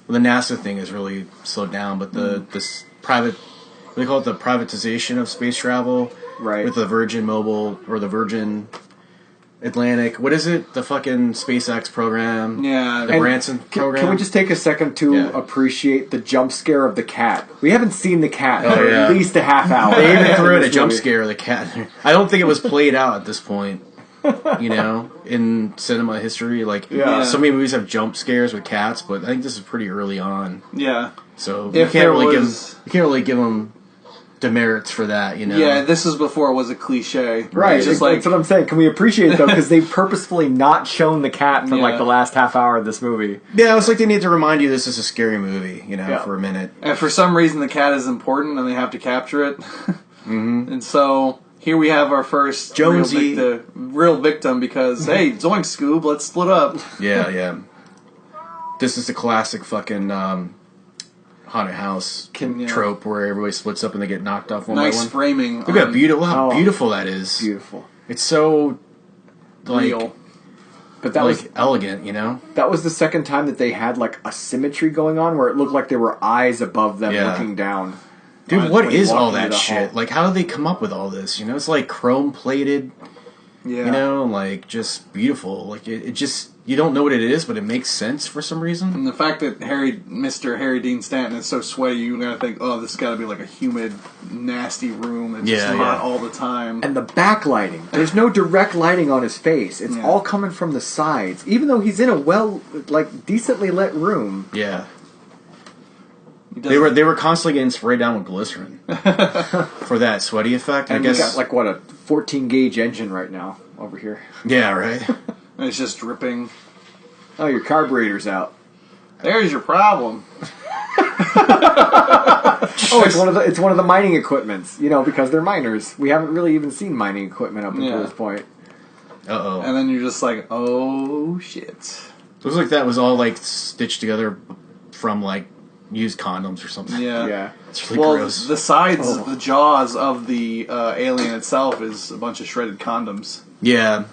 NASA thing has really slowed down, but this private, what do they call it, the privatization of space travel, Right. With the Virgin Mobile or the Virgin Atlantic. What is it? The fucking SpaceX program. Yeah. The And Branson program. Can we just take a second to appreciate the jump scare of the cat? We haven't seen the cat for yeah. at least a half hour. They even threw in a This jump movie. scare of the cat. I don't think it was played out at this point. You know, in cinema history, like Yeah. so many movies have jump scares with cats, but I think this is pretty early on. Yeah. So If there you was- can't really give them demerits for that. You know. Yeah, this is before it was a cliche. Right, Just like, that's what I'm saying. Can we appreciate it, though? Because they've purposefully not shown the cat for, like, Yeah. the last half hour of this movie. Yeah, it's like they need to remind you this is a scary movie. You know, Yeah. for a minute. and for some reason the cat is important and they have to capture it. And so here we have our first Jonesy. real victim because, hey, zoink, Scoob, let's split up. Yeah, yeah. This is the classic fucking haunted house trope where everybody splits up and they get knocked off one by Nice one. framing. Look how on beautiful that is. Beautiful. It's so like real. But that like was elegant, you know. that was the second time that they had, like, a symmetry going on where it looked like there were eyes above them Yeah. looking down. Dude, what when you is walk all into that the shit? hall. Like, how did they come up with all this? You know, it's like chrome plated. Yeah. You know, like just beautiful. Like it just you don't know what it is, but it makes sense for some reason. And the fact that Mr. Harry Dean Stanton is so sweaty, you gotta think, oh, this gotta be like a humid, nasty room. It's just Yeah, hot yeah. all the time. And the backlighting. There's no direct lighting on his face. It's Yeah. all coming from the sides. Even though he's in a decently lit room. Yeah. He They doesn't- were constantly getting sprayed down with glycerin for that sweaty effect. I And we guess. got, like, what, a 14 gauge engine right now over here. Yeah, right. and it's just dripping. Oh, your carburetor's out. There's your problem. Oh, it's one of the mining equipments. You know, because they're miners. We haven't really even seen mining equipment up until this point. Uh-oh. And then you're just like, oh shit. Looks like that was all like stitched together from like used condoms or something. Yeah. It's really gross. The sides, the jaws of the alien itself is a bunch of shredded condoms. Yeah.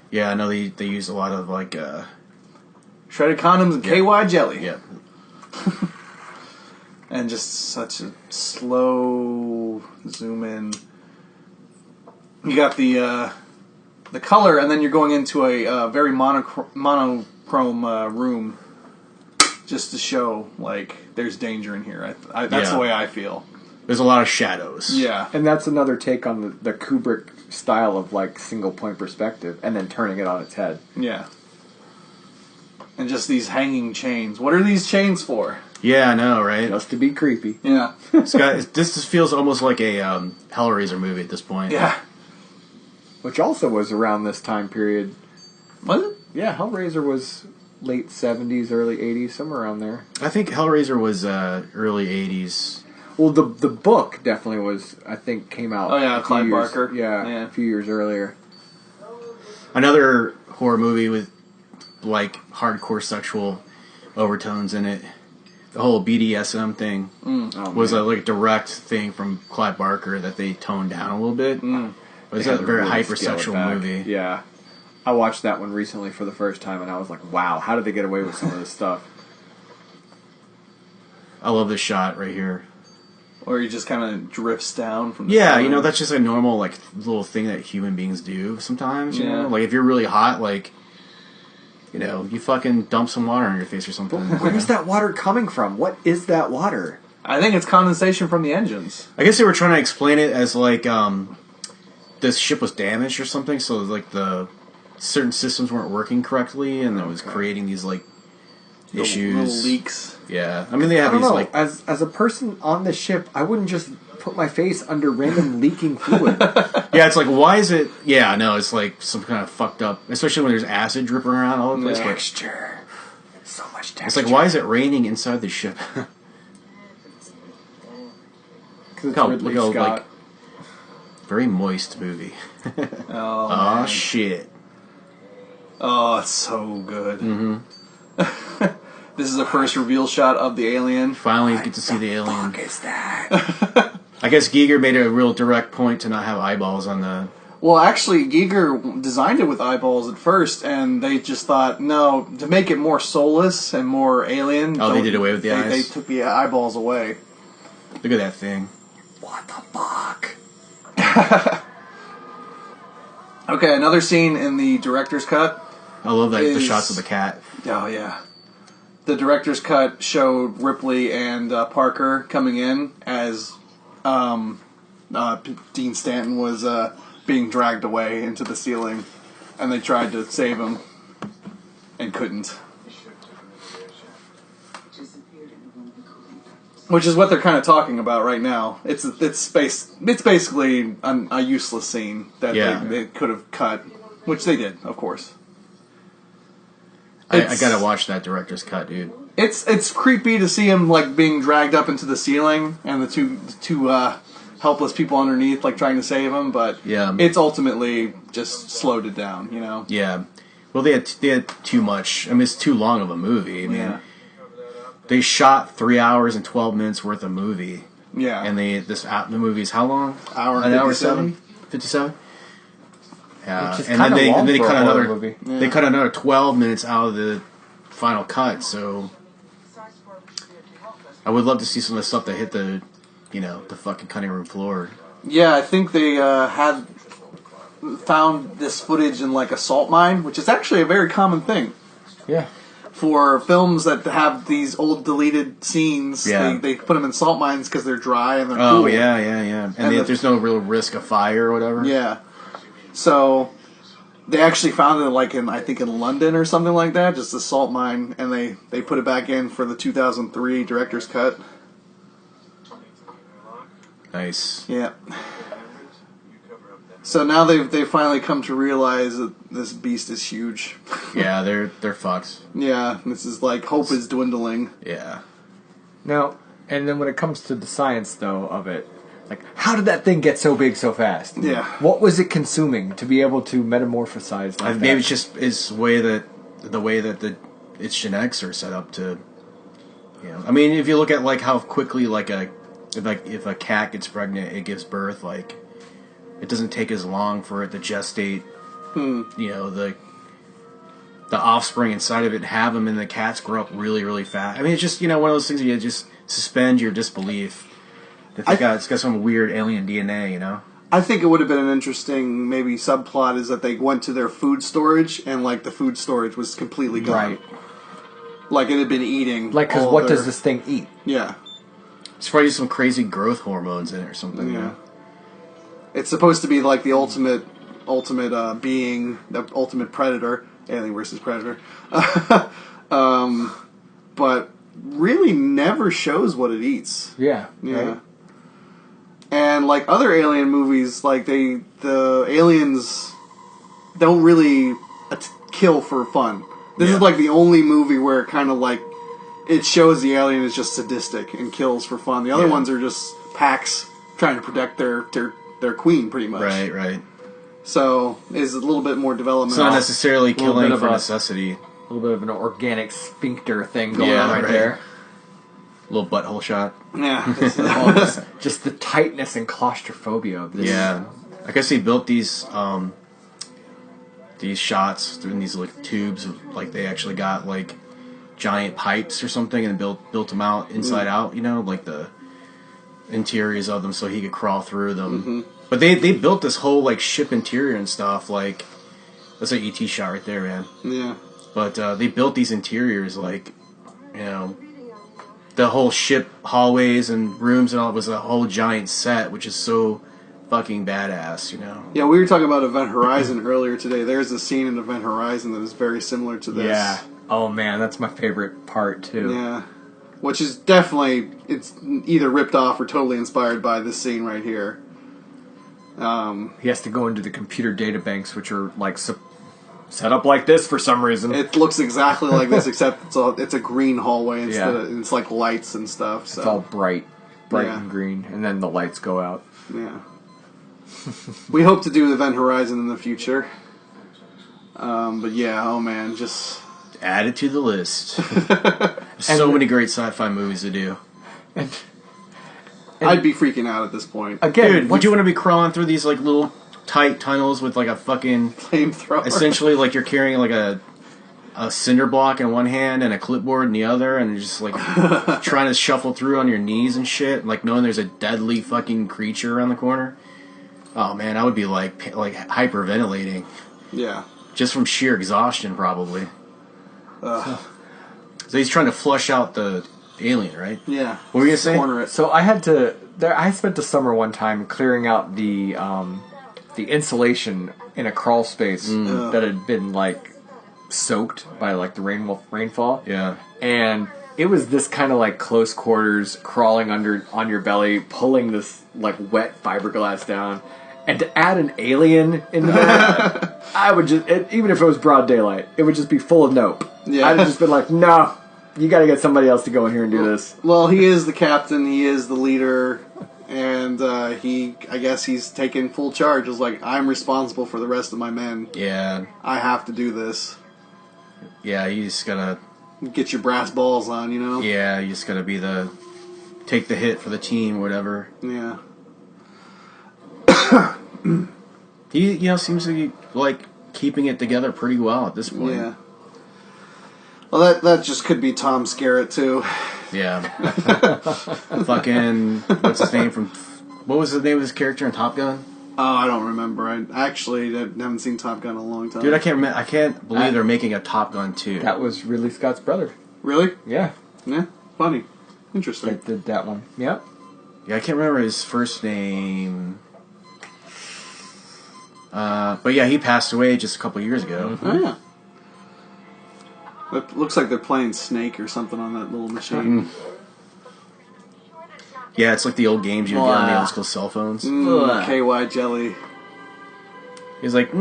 Yeah, I know they use a lot of like Shredded condoms and KY jelly. yeah. And just such a slow zoom in. You got the color, and then you're going into a very monochrome room, just to show like there's danger in here. That's the way I feel. There's a lot of shadows. Yeah, And that's another take on the Kubrick style of like single point perspective, and then turning it on its head. yeah. And just these hanging chains. What are these chains for? Yeah, I know, right? Just to be creepy. Yeah, This just feels almost like a Hellraiser movie at this point. yeah. Which also was around this time period. Was it? Yeah, Hellraiser was late 70s, early 80s, somewhere around there. I think Hellraiser was early 80s. Well, the book definitely was, I think, came out. Oh, yeah, a few Clive years- Barker. Yeah, Yeah. a few years earlier. Another horror movie with like hardcore sexual overtones in it. The whole BDSM thing Oh, was man. a like direct thing from Clive Barker that they toned down a little bit. But it's They a had to very really scale it hypersexual back. movie. Yeah. I watched that one recently for the first time, and I was like, wow, how did they get away with some of this stuff? I love this shot right here. Or he just kind of drifts down from the Yeah, ceiling. you know, that's just a normal like little thing that human beings do sometimes, you Yeah. know? Like if you're really hot, like you know, you fucking dump some water on your face or something. Where's that water coming from? What is that water? I think it's condensation from the engines. I guess they were trying to explain it as like this ship was damaged or something, so like the certain systems weren't working correctly, and it was creating these like issues, Little leaks. Yeah, I mean they I have don't these know. like As a person on the ship, I wouldn't just put my face under random leaking fluid. yeah, it's like why is it? Yeah, I know it's like some kind of fucked up, especially when there's acid dripping around all over the place. Yeah. Like, Texture. So much texture. it's like why is it raining inside the ship? Because Look how- Ridley look how, Scott. like, very moist movie. Oh, Oh man. shit! Oh, it's so good. Mm-hmm. This is the first reveal shot of the alien. Finally, get to see the alien. Fuck is that? I guess Giger made a real direct point to not have eyeballs on the. Well, actually, Giger designed it with eyeballs at first, and they just thought, no, to make it more soulless and more alien. Oh, they did away with the eyes? They took the eyeballs away. Look at that thing. What the fuck? Okay, another scene in the director's cut. I love that the Is- shots of the cat. Oh, yeah. The director's cut showed Ripley and Parker coming in as Dean Stanton was being dragged away into the ceiling, and they tried to save him and couldn't. Which is what they're kind of talking about right now. It's basically a useless scene that Yeah. they could have cut, which they did, of course. I It's- gotta watch that director's cut, dude. It's creepy to see him like being dragged up into the ceiling and the two helpless people underneath like trying to save him, but Yeah. it's ultimately just slowed it down, you know. Yeah. Well, they had too much. I mean, it's too long of a movie. I mean, Yeah. they shot 3 hours and 12 minutes worth of movie, Yeah. and the movie's how long? Hour and An hour 57. 57. Yeah, Which is and then kinda long they for a cut horror another movie. they cut another 12 minutes out of the final cut. So I would love to see some of the stuff that hit the fucking cutting room floor. Yeah, I think they had found this footage in like a salt mine, which is actually a very common thing. Yeah. For films that have these old deleted scenes, Yeah. they put them in salt mines because they're dry and they're Oh cool. yeah, and And there's no real risk of fire or whatever. Yeah. So they actually found it like in London or something like that, just a salt mine, and they put it back in for the 2003 director's cut. Nice. Yeah. So now they've finally come to realize that this beast is huge. Yeah, they're fucked. Yeah, this is like hope is dwindling. Yeah. Now, and then when it comes to the science, though, of it, like, how did that thing get so big so fast? Yeah. What was it consuming to be able to metamorphosize like that? Maybe it's just the way that its genetics are set up to, you know. I mean, if you look at like how quickly if a cat gets pregnant, it gives birth. Like, it doesn't take as long for it to gestate. You know, the offspring inside of it, have them, and the cats grow up really, really fast. I mean, it's just, you know, one of those things where you just suspend your disbelief. It's got some weird alien DNA, you know? I think it would have been an interesting maybe subplot is that they went to their food storage and like the food storage was completely gone. Right. Like it had been eating. Like, because what does this thing eat? Yeah. It's probably some crazy growth hormones in it or something. Yeah. You know? It's supposed to be like the ultimate being, the ultimate predator, alien versus predator. But really never shows what it eats. Yeah. Yeah. Right? And like other alien movies, like the aliens don't really kill for fun. This is like the only movie where it kind of like it shows the alien is just sadistic and kills for fun. The other ones are just packs trying to protect their queen, pretty much. Right. So is a little bit more development. It's not necessarily little killing bit for of a- necessity. A little bit of an organic sphincter thing going on right. there. Little butthole shot. Yeah. Just the tightness and claustrophobia of this. Yeah. I guess they built these shots in these like tubes of, like they actually got like giant pipes or something and built them out inside out, you know, like the interiors of them so he could crawl through them. But they built this whole like ship interior and stuff, like that's an ET shot right there, man. Yeah. But they built these interiors like, you know, the whole ship hallways and rooms and all was a whole giant set, which is so fucking badass, you know. Yeah, we were talking about Event Horizon earlier today. There's a scene in Event Horizon that is very similar to this. Yeah. Oh man, that's my favorite part too. Yeah. Which is definitely, it's either ripped off or totally inspired by this scene right here. He has to go into the computer data banks, which are like set up like this for some reason. It looks exactly like this, except it's a green hallway instead of, it's like lights and stuff. So. It's all bright Yeah. and green, and then the lights go out. Yeah. We hope to do Event Horizon in the future. But yeah, oh man, just... Add it to the list. So many great sci-fi movies to do. I'd be freaking out at this point. Again, Dude, would you want to be crawling through these like little tight tunnels with like a fucking... Flamethrower. Essentially like you're carrying like a cinder block in one hand and a clipboard in the other, and you're just like trying to shuffle through on your knees and shit, like knowing there's a deadly fucking creature around the corner. Oh man, I would be like hyperventilating. Yeah. Just from sheer exhaustion, probably. So he's trying to flush out the alien, right? Yeah. What were you gonna say? Corner it. So I spent the summer one time clearing out the insulation in a crawl space that had been like soaked by like the rainfall. Yeah. And it was this kind of like close quarters, crawling on your belly, pulling this like wet fiberglass down. And to add an alien into that, I would just, even if it was broad daylight, it would just be full of nope. Yeah. I'd have just been like, no, you got to get somebody else to go in here and do this. Well, he is the captain, he is the leader, and I guess he's taken full charge. It's like, I'm responsible for the rest of my men. Yeah. I have to do this. Yeah, you just gotta... Get your brass balls on, you know? Yeah, you just gotta be take the hit for the team, whatever. Yeah. He, seems to be, like, keeping it together pretty well at this point. Yeah. Well, that just could be Tom Skerritt, too. Yeah. Fucking, what's his name from... What was the name of his character in Top Gun? Oh, I don't remember. I actually haven't seen Top Gun in a long time. Dude, I can't believe they're making a Top Gun 2. That was Ridley Scott's brother. Really? Yeah. Yeah. Funny. Interesting. That did that one. Yep. Yeah, I can't remember his first name. But yeah, he passed away just a couple years ago. Oh, yeah. It looks like they're playing Snake or something on that little machine. Yeah, it's like the old games you would get on the old school cell phones. KY jelly. He's like,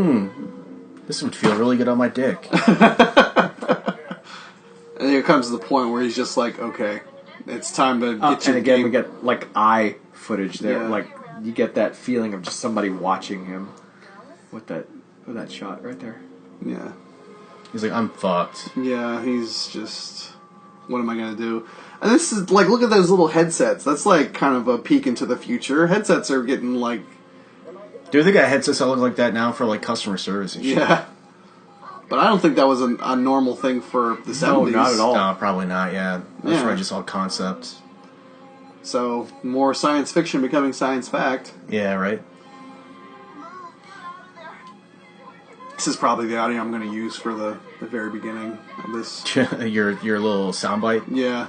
this would feel really good on my dick. And here comes the point where he's just like, okay, it's time to get And again, game. we get like eye footage there. Yeah. Like you get that feeling of just somebody watching him with that shot right there. Yeah. He's like, I'm fucked. Yeah, he's just, what am I going to do? And this is, like, look at those little headsets. That's, like, kind of a peek into the future. Headsets are getting, like... Dude, they got headsets that look like that now for, like, customer service and shit. Yeah. But I don't think that was a normal thing for the 70s. No, not at all. No, probably not, yeah. That's Yeah. probably just all concept. So, more science fiction becoming science fact. Yeah, right? This is probably the audio I'm going to use for the very beginning of this. your little soundbite. Yeah.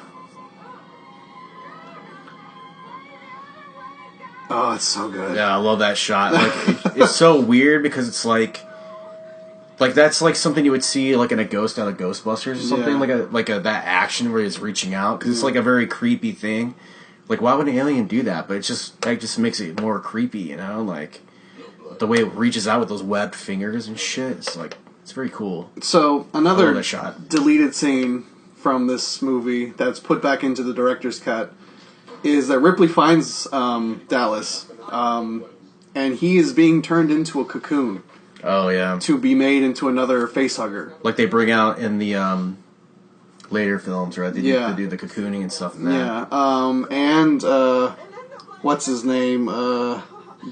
Oh, it's so good. Yeah, I love that shot. Like, it's so weird because it's like that's like something you would see like in a ghost out of Ghostbusters or something, Yeah. like a that action where he's reaching out because it's like a very creepy thing. Like, why would an alien do that? But that just makes it more creepy, you know? Like the way it reaches out with those webbed fingers and shit. It's like it's very cool. So, I love another that shot. deleted scene from this movie that's put back into the director's cut is that Ripley finds Dallas, and he is being turned into a cocoon Oh yeah, to be made into another facehugger. like they bring out in the later films, right? They Yeah. do the cocooning and stuff. In that. Yeah, and what's his name?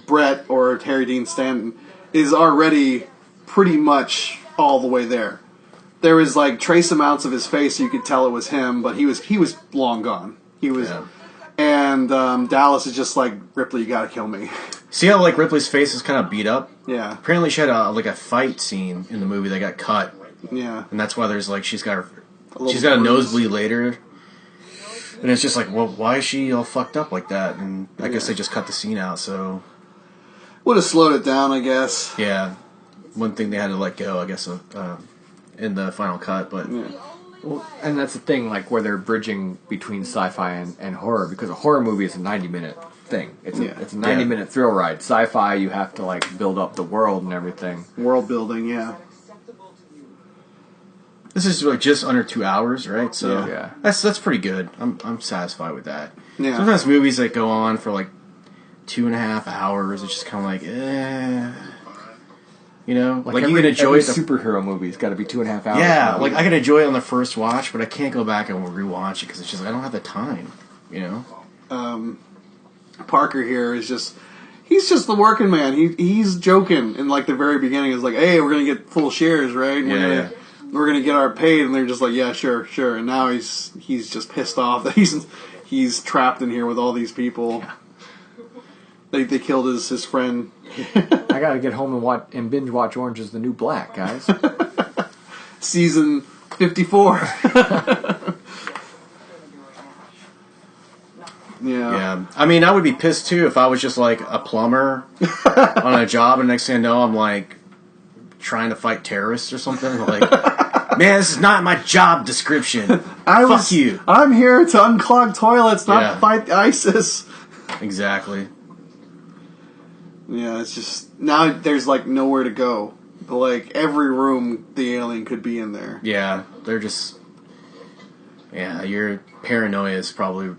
Brett, or Harry Dean Stanton, is already pretty much all the way there. There was like trace amounts of his face, so you could tell it was him, but he was long gone. He was, Yeah. and Dallas is just like, Ripley, you gotta kill me. See how like Ripley's face is kind of beat up? Yeah, Apparently she had a fight scene in the movie that got cut, yeah. and that's why there's like she's got little a bruise. nosebleed later, and it's just like, well, why is she all fucked up like that? And I guess they just cut the scene out. So Would have slowed it down, I guess. yeah, one thing they had to let go, I guess, in the final cut. But Well, and that's the thing, like where they're bridging between sci-fi and horror, because a horror movie is a 90-minute thing. It's a 90-minute thrill ride. Sci-fi, you have to like build up the world and everything. World building, yeah. this is like just under 2 hours, right? So Yeah. that's pretty good. I'm satisfied with that. Yeah. Sometimes movies that go on for like 2.5 hours, it's just kind of like, you know, like you can enjoy every the superhero movie. It's got to be 2.5 hours. yeah, like I can enjoy it on the first watch, but I can't go back and rewatch it because it's just I don't have the time, you know. Parker here is just, he's just the working man. He's joking in like the very beginning. It's like, hey, we're gonna get full shares, right? We're gonna get our paid, and they're just like, yeah, sure. And now he's just pissed off that he's trapped in here with all these people. They killed his friend. I got to get home and binge watch Orange Is the New Black, guys. Season 54. Yeah, I mean, I would be pissed too if I was just like a plumber on a job, and next thing I know, I'm like trying to fight terrorists or something. Like, man, this is not my job description. Fuck you. I'm here to unclog toilets, not Yeah. fight ISIS. Exactly. Yeah, it's just, now there's like nowhere to go. But like every room the alien could be in there. Yeah, they're just. Yeah, your paranoia is probably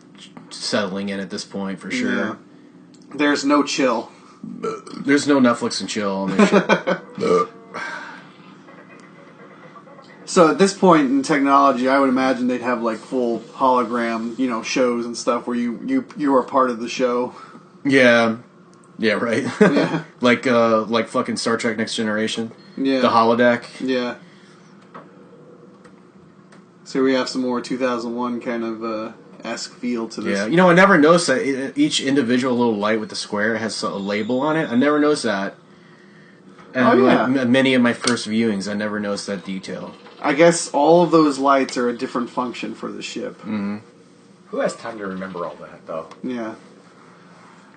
settling in at this point for sure. Yeah. There's no chill. There's no Netflix and chill on this shit. So at this point in technology, I would imagine they'd have like full hologram, shows and stuff where you are part of the show. Yeah. Yeah, right. Yeah. like fucking Star Trek Next Generation. Yeah. The holodeck. Yeah. So we have some more 2001 kind of esque feel to this. Yeah, I never noticed that each individual little light with the square has a label on it. I never noticed that. And many of my first viewings, I never noticed that detail. I guess all of those lights are a different function for the ship. Mm-hmm. Who has time to remember all that, though? Yeah.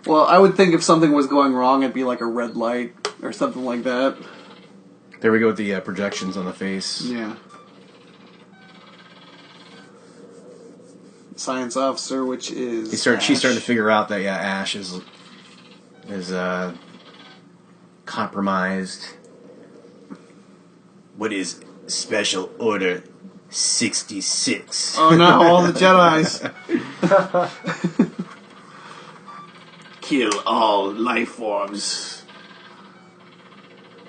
Well, I would think if something was going wrong, it'd be like a red light or something like that. There we go with the projections on the face. Yeah. Science officer, which is She's Ash. starting to figure out that Ash is compromised. What is Special Order 66? Oh no, all the Jedis. Kill all life forms.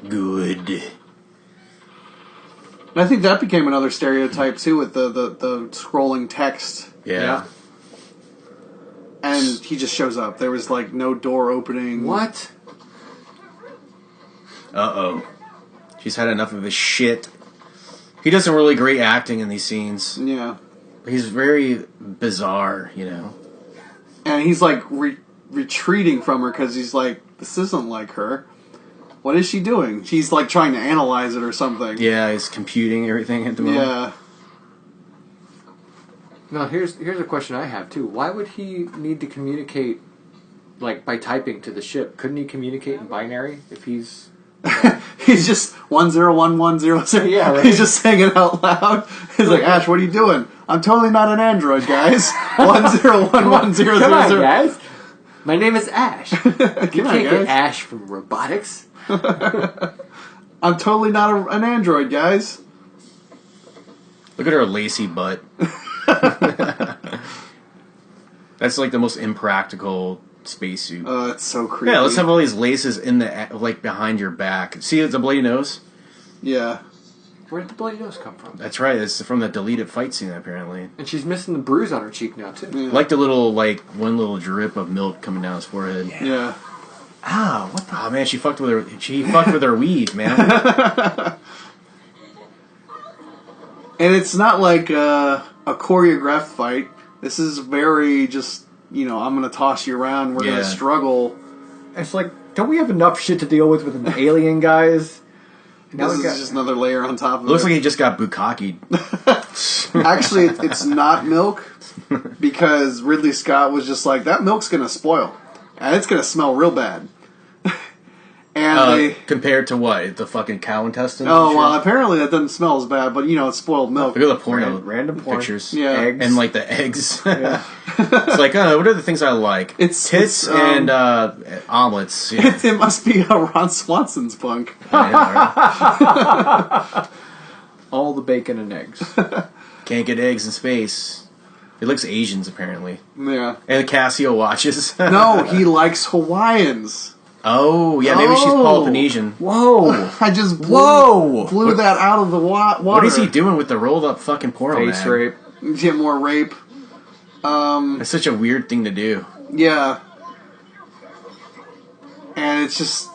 Good. And I think that became another stereotype too, with the scrolling text. Yeah. And he just shows up. There was like no door opening. What? Uh-oh. She's had enough of his shit. He does some really great acting in these scenes. Yeah. He's very bizarre, you know. And he's like retreating from her because he's like, this isn't like her. What is she doing? She's like trying to analyze it or something. Yeah, he's computing everything at the moment. Yeah. Now, here's a question I have, too. Why would he need to communicate, like, by typing to the ship? Couldn't he communicate in binary if he's... He's just 101100. Yeah, right. He's just saying it out loud. He's like, Ash, what are you doing? I'm totally not an android, guys. 101100. Come on, guys. My name is Ash. You on, can't guys. get Ash from robotics. I'm totally not an android, guys. Look at her lacy butt. That's like the most impractical spacesuit. It's so creepy. Yeah, let's have all these laces in the like behind your back. See, it's a bloody nose. Yeah. Where did the bloody nose come from? That's right. It's from the deleted fight scene, apparently. And she's missing the bruise on her cheek now, too. Yeah. Like the little, like one little drip of milk coming down his forehead. Yeah. Ah, what the... Oh man, she fucked with her. She fucked with her weave, man. And it's not like a choreographed fight. This is very just, I'm going to toss you around. We're going to struggle. It's like, don't we have enough shit to deal with an alien, guys? Now this is just another layer on top of it. Looks like he just got bukkaki'd. Actually, it's not milk, because Ridley Scott was just like, that milk's going to spoil. And it's going to smell real bad. And compared to what? The fucking cow intestines? Oh, and well, shit? apparently that doesn't smell as bad, but, it's spoiled milk. Look at the porno. Random porn. pictures. Yeah. Eggs. And like the eggs. Yeah. It's like, what are the things I like? It's tits and omelets. Yeah. It must be Ron Swanson's bunk. I know, right? All the bacon and eggs. Can't get eggs in space. It looks Asians, apparently. Yeah. And the Casio watches. No, he likes Hawaiians. Oh, yeah, maybe she's Polynesian. Whoa! I just blew Whoa! that out of the water. What is he doing with the rolled up fucking porno Face mag? rape. Get more rape. That's such a weird thing to do. Yeah. And it's just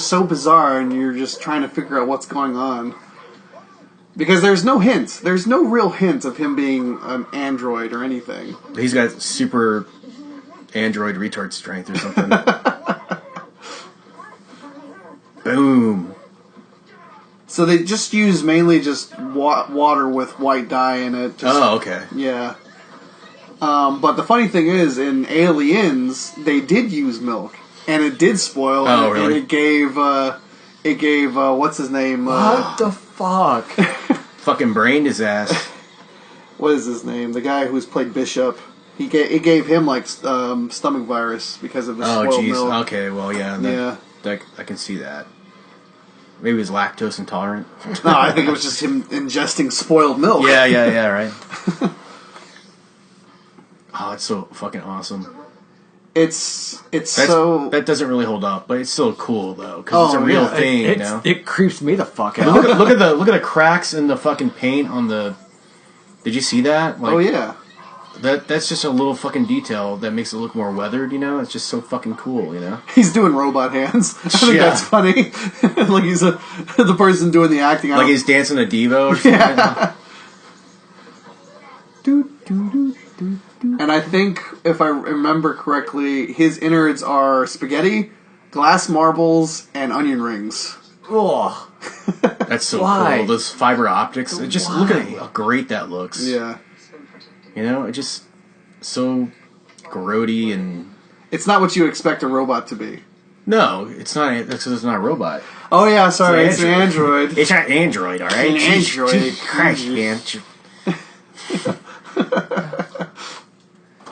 so bizarre, and you're just trying to figure out what's going on. Because there's no hint. There's no real hint of him being an android or anything. He's got super android retard strength or something. Boom. So they just use mainly just water with white dye in it. Oh, okay. Yeah. But the funny thing is, in Aliens, they did use milk, and it did spoil. Oh, really? And it gave what's his name? What the fuck? Fucking brained his ass. What is his name? The guy who's played Bishop. It gave him like stomach virus because of the Oh, spoiled jeez. milk. Okay, well, yeah. Yeah. I can see that. Maybe he was lactose intolerant. No, I think it was just him ingesting spoiled milk. Yeah, right. Oh, it's so fucking awesome. That doesn't really hold up, but it's still cool though because it's a real thing. It creeps me the fuck out. Look at the cracks in the fucking paint on the. Did you see that? Like, oh yeah. That's just a little fucking detail that makes it look more weathered. It's just so fucking cool. He's doing robot hands. I think that's funny. Like he's the person doing the acting. Like he's dancing a Devo or something. Yeah. And I think, if I remember correctly, his innards are spaghetti, glass marbles, and onion rings. Oh, That's so Why? cool. Those fiber optics. Just look at how great that looks. Yeah. It just so grody and. It's not what you expect a robot to be. No, it's not. That's because it's not a robot. Oh yeah, sorry, it's an Android. android. It's not Android, all right. It's an android. Jesus Christ, man.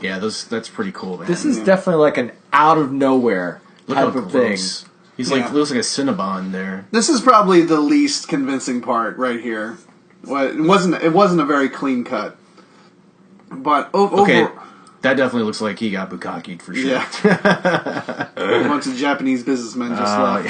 Yeah, that's pretty cool, man. this is definitely like an out of nowhere Look type how of thing. gross. He's like looks like a Cinnabon there. This is probably the least convincing part right here. Well, it wasn't a very clean cut. But Okay. That definitely looks like he got bukkakied for sure. Yeah. A bunch of Japanese businessmen just left.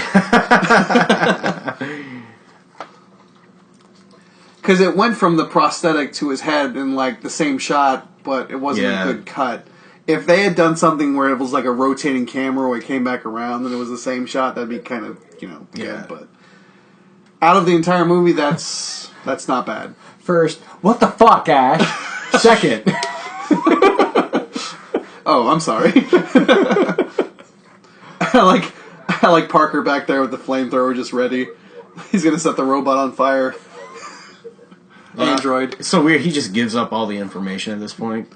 Because it went from the prosthetic to his head in like the same shot, but it wasn't a good cut. If they had done something where it was like a rotating camera where it came back around and it was the same shot, that'd be kind of, good. But out of the entire movie, that's not bad. First, what the fuck, Ash? Second. Oh, I'm sorry. I like Parker back there with the flamethrower just ready. He's gonna set the robot on fire. Android. It's so weird. He just gives up all the information at this point.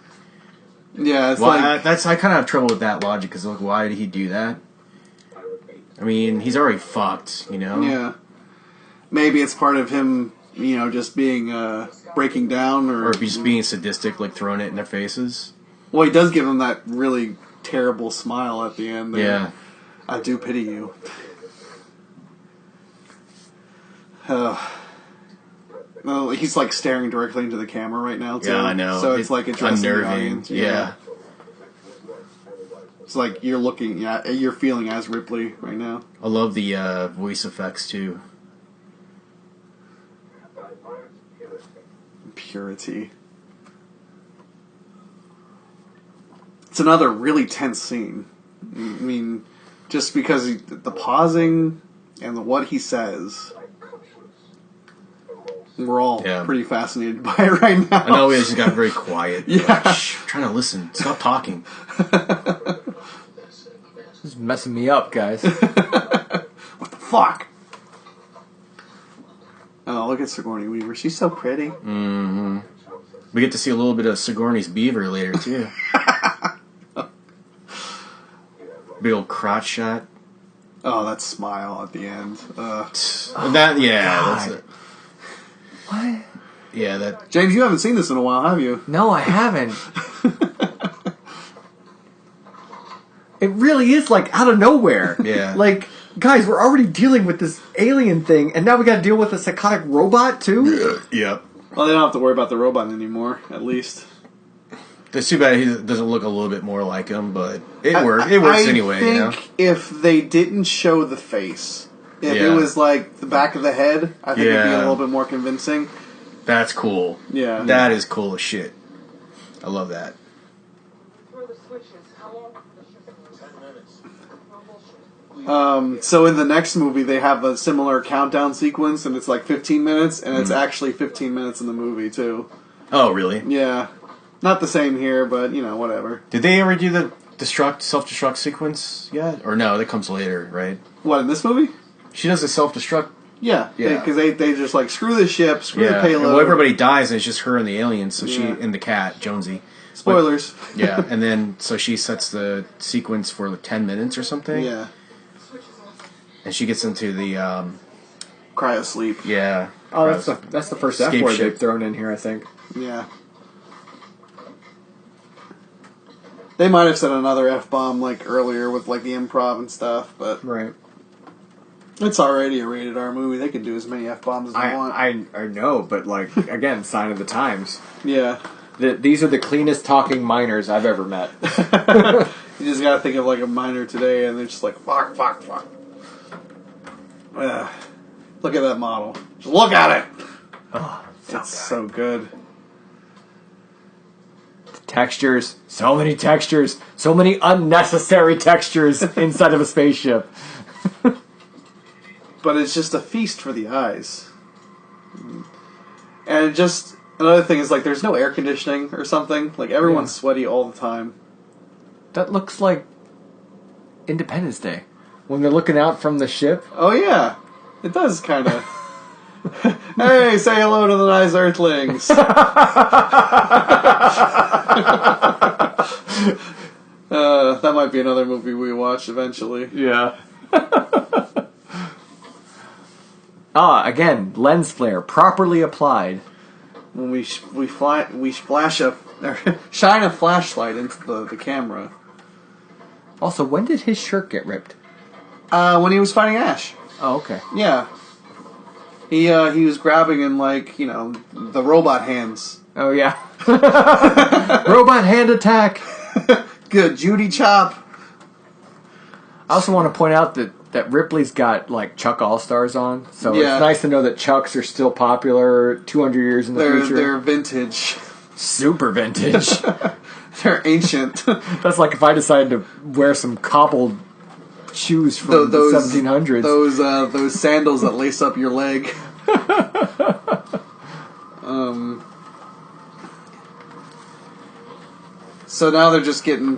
Yeah, it's I kind of have trouble with that logic because like, why did he do that? I mean, he's already fucked, Yeah. Maybe it's part of him, just being breaking down, or just being sadistic, like throwing it in their faces. Well, he does give him that really terrible smile at the end. There. Yeah. I do pity you. Well, he's like staring directly into the camera right now, too. Yeah, I know. So it's like addressing the unnerving. audience. Yeah. It's like you're feeling as Ripley right now. I love the voice effects, too. Purity. It's another really tense scene. I mean, just because the pausing and what he says, we're all pretty fascinated by it right now. I know we just got very quiet. Yeah. Like, shh, I'm trying to listen. Stop talking. This is messing me up, guys. What the fuck? Oh, look at Sigourney Weaver. She's so pretty. Mm-hmm. We get to see a little bit of Sigourney's beaver later, too. Big old crotch shot. Oh, that smile at the end. That's it. What? Yeah, that. James, you haven't seen this in a while, have you? No, I haven't. It really is like out of nowhere. Yeah. Like, guys, we're already dealing with this alien thing, and now we got to deal with a psychotic robot too. Yep. Well, they don't have to worry about the robot anymore, at least. It's too bad he doesn't look a little bit more like him, but it works. It works anyway. I think if they didn't show the face, if it was like the back of the head, I think it'd be a little bit more convincing. That's cool. Yeah. That is cool as shit. I love that. So in the next movie, they have a similar countdown sequence, and it's like 15 minutes, and it's actually 15 minutes in the movie, too. Oh, really? Yeah. Not the same here, but, whatever. Did they ever do the self-destruct sequence yet? Or no, that comes later, right? What, in this movie? She does the self-destruct. Yeah. Because they just, like, screw the ship, screw the And payload. well, everybody dies, and it's just her and the aliens, so she and the cat, Jonesy. Spoilers. Yeah, and then, so she sets the sequence for like 10 minutes or something. Yeah. And she gets into the, Cryosleep. yeah. Oh, that's the first F Escape word ship. they've thrown in here, I think. Yeah. They might have said another F-bomb, like, earlier with, like, the improv and stuff, but... Right. It's already a rated R movie. They can do as many F-bombs as they want. I know, but, like, again, sign of the times. Yeah. These are the cleanest talking miners I've ever met. You just gotta think of, like, a miner today, and they're just like, fuck. Look at that model. Just look at it! Oh, It's so good. Textures. So many textures. So many unnecessary textures inside of a spaceship. But it's just a feast for the eyes. And just... Another thing is, like, there's no air conditioning or something. Like, everyone's sweaty all the time. That looks like Independence Day. When they're looking out from the ship. Oh, yeah. It does, kind of. Hey, say hello to the nice Earthlings. That might be another movie we watch eventually. Yeah. Again, lens flare properly applied. When we flash a or shine a flashlight into the camera. Also, when did his shirt get ripped? When he was fighting Ash. Oh, okay. Yeah. He was grabbing in, like, the robot hands. Oh, yeah. Robot hand attack. Good Judy chop. I also want to point out that Ripley's got like Chuck All-Stars on, so Yeah. it's nice to know that Chucks are still popular 200 years in the future. They're vintage. Super vintage. They're ancient. That's like if I decided to wear some cobbled shoes from the 1700s. Those sandals that lace up your leg. So now they're just getting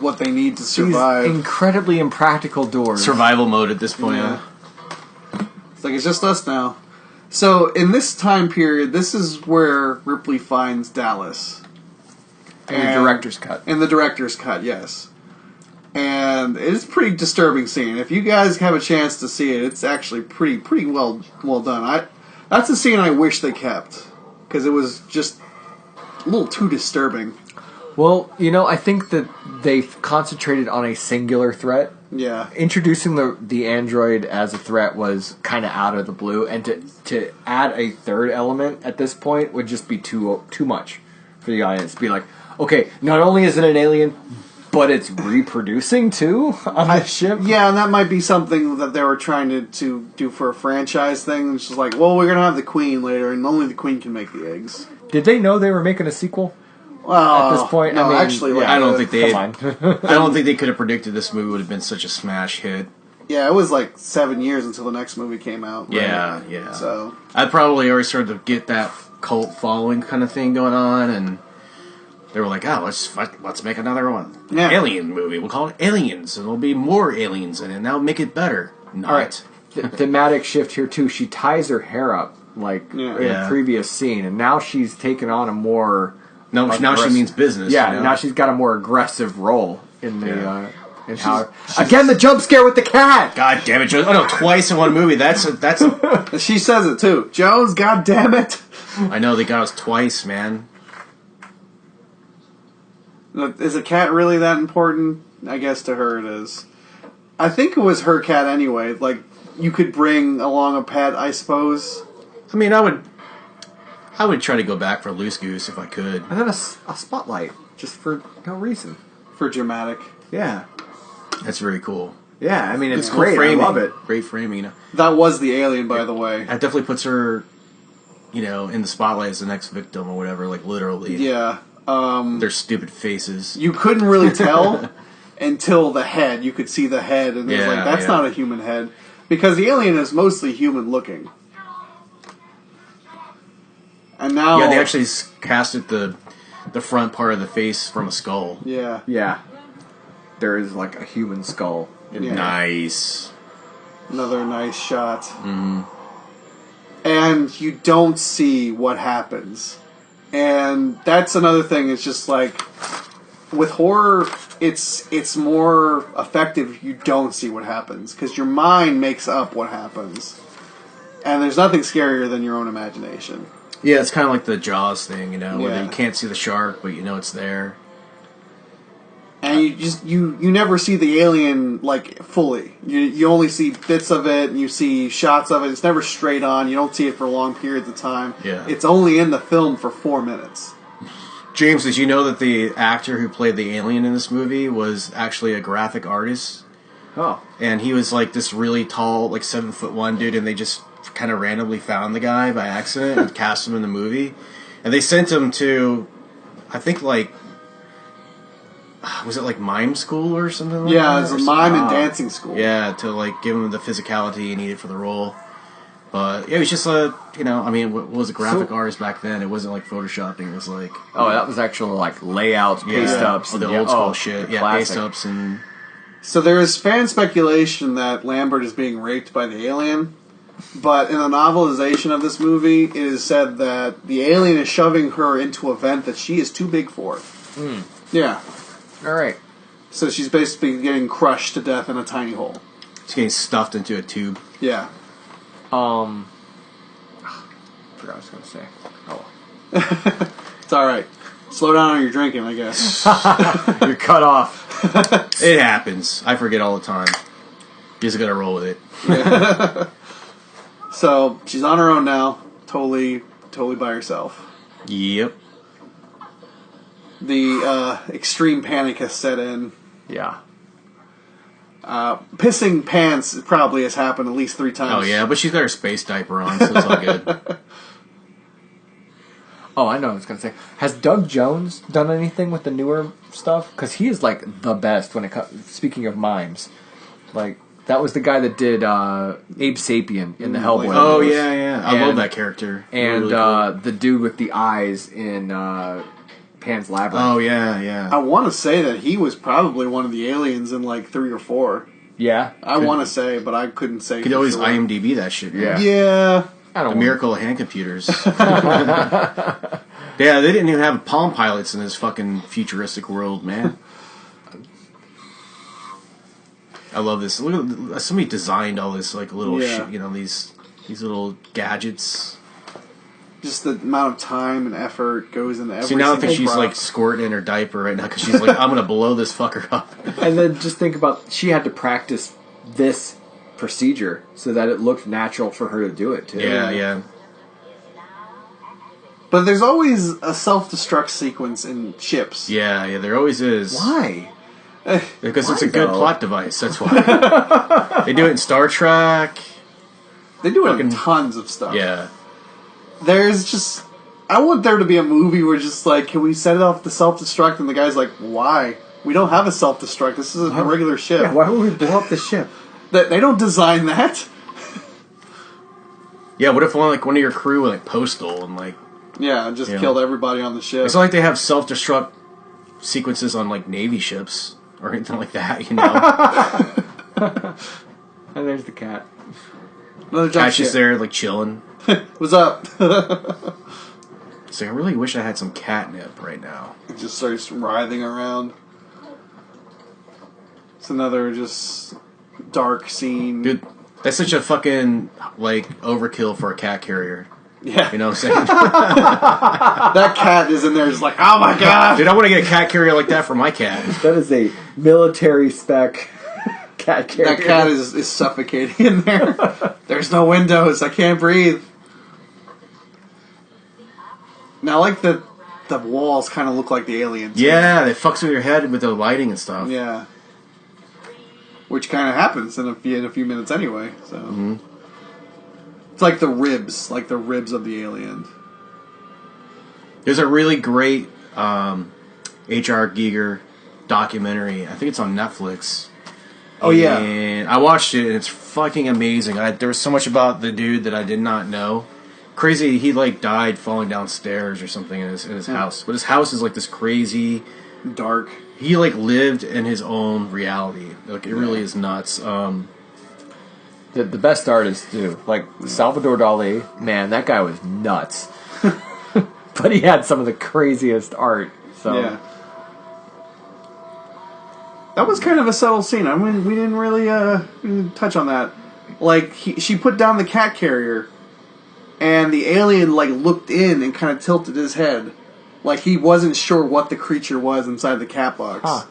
what they need to These survive. incredibly impractical doors. Survival mode at this point. Yeah. It's like, it's just us now. So in this time period, this is where Ripley finds Dallas. And the director's cut. In the director's cut, yes. And it's a pretty disturbing scene. If you guys have a chance to see it, it's actually pretty well done. That's a scene I wish they kept, because it was just a little too disturbing. Well, I think that they've concentrated on a singular threat. Yeah. Introducing the android as a threat was kind of out of the blue, and to add a third element at this point would just be too much for the audience to be like, okay, not only is it an alien, but it's reproducing too on the ship. Yeah, and that might be something that they were trying to do for a franchise thing. It's just like, well, we're gonna have the Queen later, and only the Queen can make the eggs. Did they know they were making a sequel? Well, At this point, no, I mean, actually, like, I don't think they. Come on. I don't think they could have predicted this movie would have been such a smash hit. Yeah, it was like 7 years until the next movie came out. Right? Yeah, yeah. So I probably already started to get that cult following kind of thing going on, and they were like, "Oh, let's make another one, Yeah. alien movie. We'll call it Aliens, and there'll be more aliens in it. And that'll make it better." Not. All right. Thematic shift here too. She ties her hair up like in Yeah. a previous scene, and now she's taken on a more No, now she aggressive- means business. Yeah, you know? now she's got a more aggressive role in the Yeah. in how. Again, the jump scare with the cat. God damn it, Joe! I know twice in one movie. That's a. she says it too. Jones, God damn it! I know they got us twice, man. Is a cat really that important? I guess to her it is. I think it was her cat anyway. Like, you could bring along a pet, I suppose. I mean, I would try to go back for Loose Goose if I could. And then a spotlight just for no reason. For dramatic. Yeah, That's very cool. yeah. I mean, it's Cool great. framing. I love it. Great framing. That was the alien, by the way. That definitely puts her, in the spotlight as the next victim or whatever. Like literally. Yeah. Their stupid faces. You couldn't really tell until the head. You could see the head, and it was Yeah, like, that's yeah. not a human head. Because the alien is mostly human looking. And now... Yeah, they actually casted the front part of the face from a skull. Yeah. Yeah, there is like a human skull in Yeah. there. Nice. Another nice shot. And you don't see what happens. And that's another thing. It's just like, with horror, it's more effective if you don't see what happens, because your mind makes up what happens. And there's nothing scarier than your own imagination. Yeah, it's kind of like the Jaws thing, where Yeah. you can't see the shark, but you know it's there. And you never see the alien like fully. You only see bits of it, and you see shots of it. It's never straight on. You don't see it for long periods of time. Yeah. It's only in the film for 4 minutes. James, did you know that the actor who played the alien in this movie was actually a graphic artist? Oh, And he was like this really tall, like 7'1" dude, and they just kind of randomly found the guy by accident and cast him in the movie. And they sent him to, I think, like, was it like mime school or something like Yeah, that? it's a Or mime and something? dancing school. Yeah, to like give him the physicality he needed for the role. But it was just a, what was a graphic So- artist back then? It wasn't like photoshopping. It was like that was actual like layouts, paste ups, the and old school shit. the Yeah, classic. paste ups and So there is fan speculation that Lambert is being raped by the alien, but in the novelization of this movie, it is said that the alien is shoving her into a vent that she is too big for. Yeah. All right. So she's basically getting crushed to death in a tiny hole. it's getting stuffed into a tube. Yeah. Forgot what I was going to say. Oh, well. It's alright. Slow down on your drinking, I guess. You're cut off. It happens. I forget all the time. You just gotta roll with it. So she's on her own now, totally by herself. Yep. the extreme panic has set in. Yeah. Pissing pants probably has happened at least 3 times. Oh yeah, but she's got her space diaper on, so it's all good. Oh, I know what I was going to say. Has Doug Jones done anything with the newer stuff? Because he is, like, the best when it comes... Speaking of mimes. Like, that was the guy that did Abe Sapien in the Hellboy. Oh, movies. yeah. I love that character. And really cool. the dude with the eyes in Pan's Labyrinth. Oh, yeah. I want to say that he was probably one of the aliens in like 3 or 4. Yeah? I want to say, but I couldn't say. You could always IMDb that shit. Man. Yeah. I don't The miracle of hand computers. Yeah, they didn't even have Palm Pilots in this fucking futuristic world, man. I love this. Look at somebody designed all this like little shit, you know, these little gadgets. Just the amount of time and effort goes into every See, now I think single she's prop. like squirting in her diaper right now because she's like, I'm gonna blow this fucker up. And then just think about, she had to practice this procedure so that it looked natural for her to do it, too. Yeah. But there's always a self-destruct sequence in ships. Yeah, there always is. Why? Because it's a Why, good though? plot device, that's why. They do it in Star Trek. They do it in tons of stuff. Yeah. There's just... I want there to be a movie where just like, can we set it off the self-destruct? And the guy's like, why? We don't have a self-destruct. This is a regular ship. Yeah, why would we blow up the ship? They don't design that. Yeah, what if one of your crew were like postal and like... Yeah, just killed everybody on the ship. It's not like they have self-destruct sequences on like Navy ships or anything like that, you know? And there's the cat. Another jump Cat's just ship. there like chilling. What's up? So I really wish I had some catnip right now. It just starts writhing around. It's another just dark scene. Dude, that's such a fucking like overkill for a cat carrier. Yeah. You know what I'm saying? That cat is in there just like, oh my god! Dude, I want to get a cat carrier like that for my cat. That is a military spec cat carrier. That cat is suffocating in there. There's no windows. I can't breathe. Now, I like the walls kind of look like the aliens. Yeah, it fucks with your head with the lighting and stuff. Yeah. Which kind of happens in a few minutes anyway. So it's like the ribs of the alien. There's a really great H.R.Giger documentary. I think it's on Netflix. Oh yeah. And I watched it, and it's fucking amazing. There was so much about the dude that I did not know. Crazy, he like died falling downstairs or something in his house. But his house is like this crazy Dark. He like lived in his own reality. Like it really is nuts. The best artists do. Like Salvador Dali, man, that guy was nuts. But he had some of the craziest art. So Yeah. That was kind of a subtle scene. I mean, we didn't really touch on that. Like, she put down the cat carrier, and the alien, like, looked in and kind of tilted his head. Like, he wasn't sure what the creature was inside the cat box. Huh.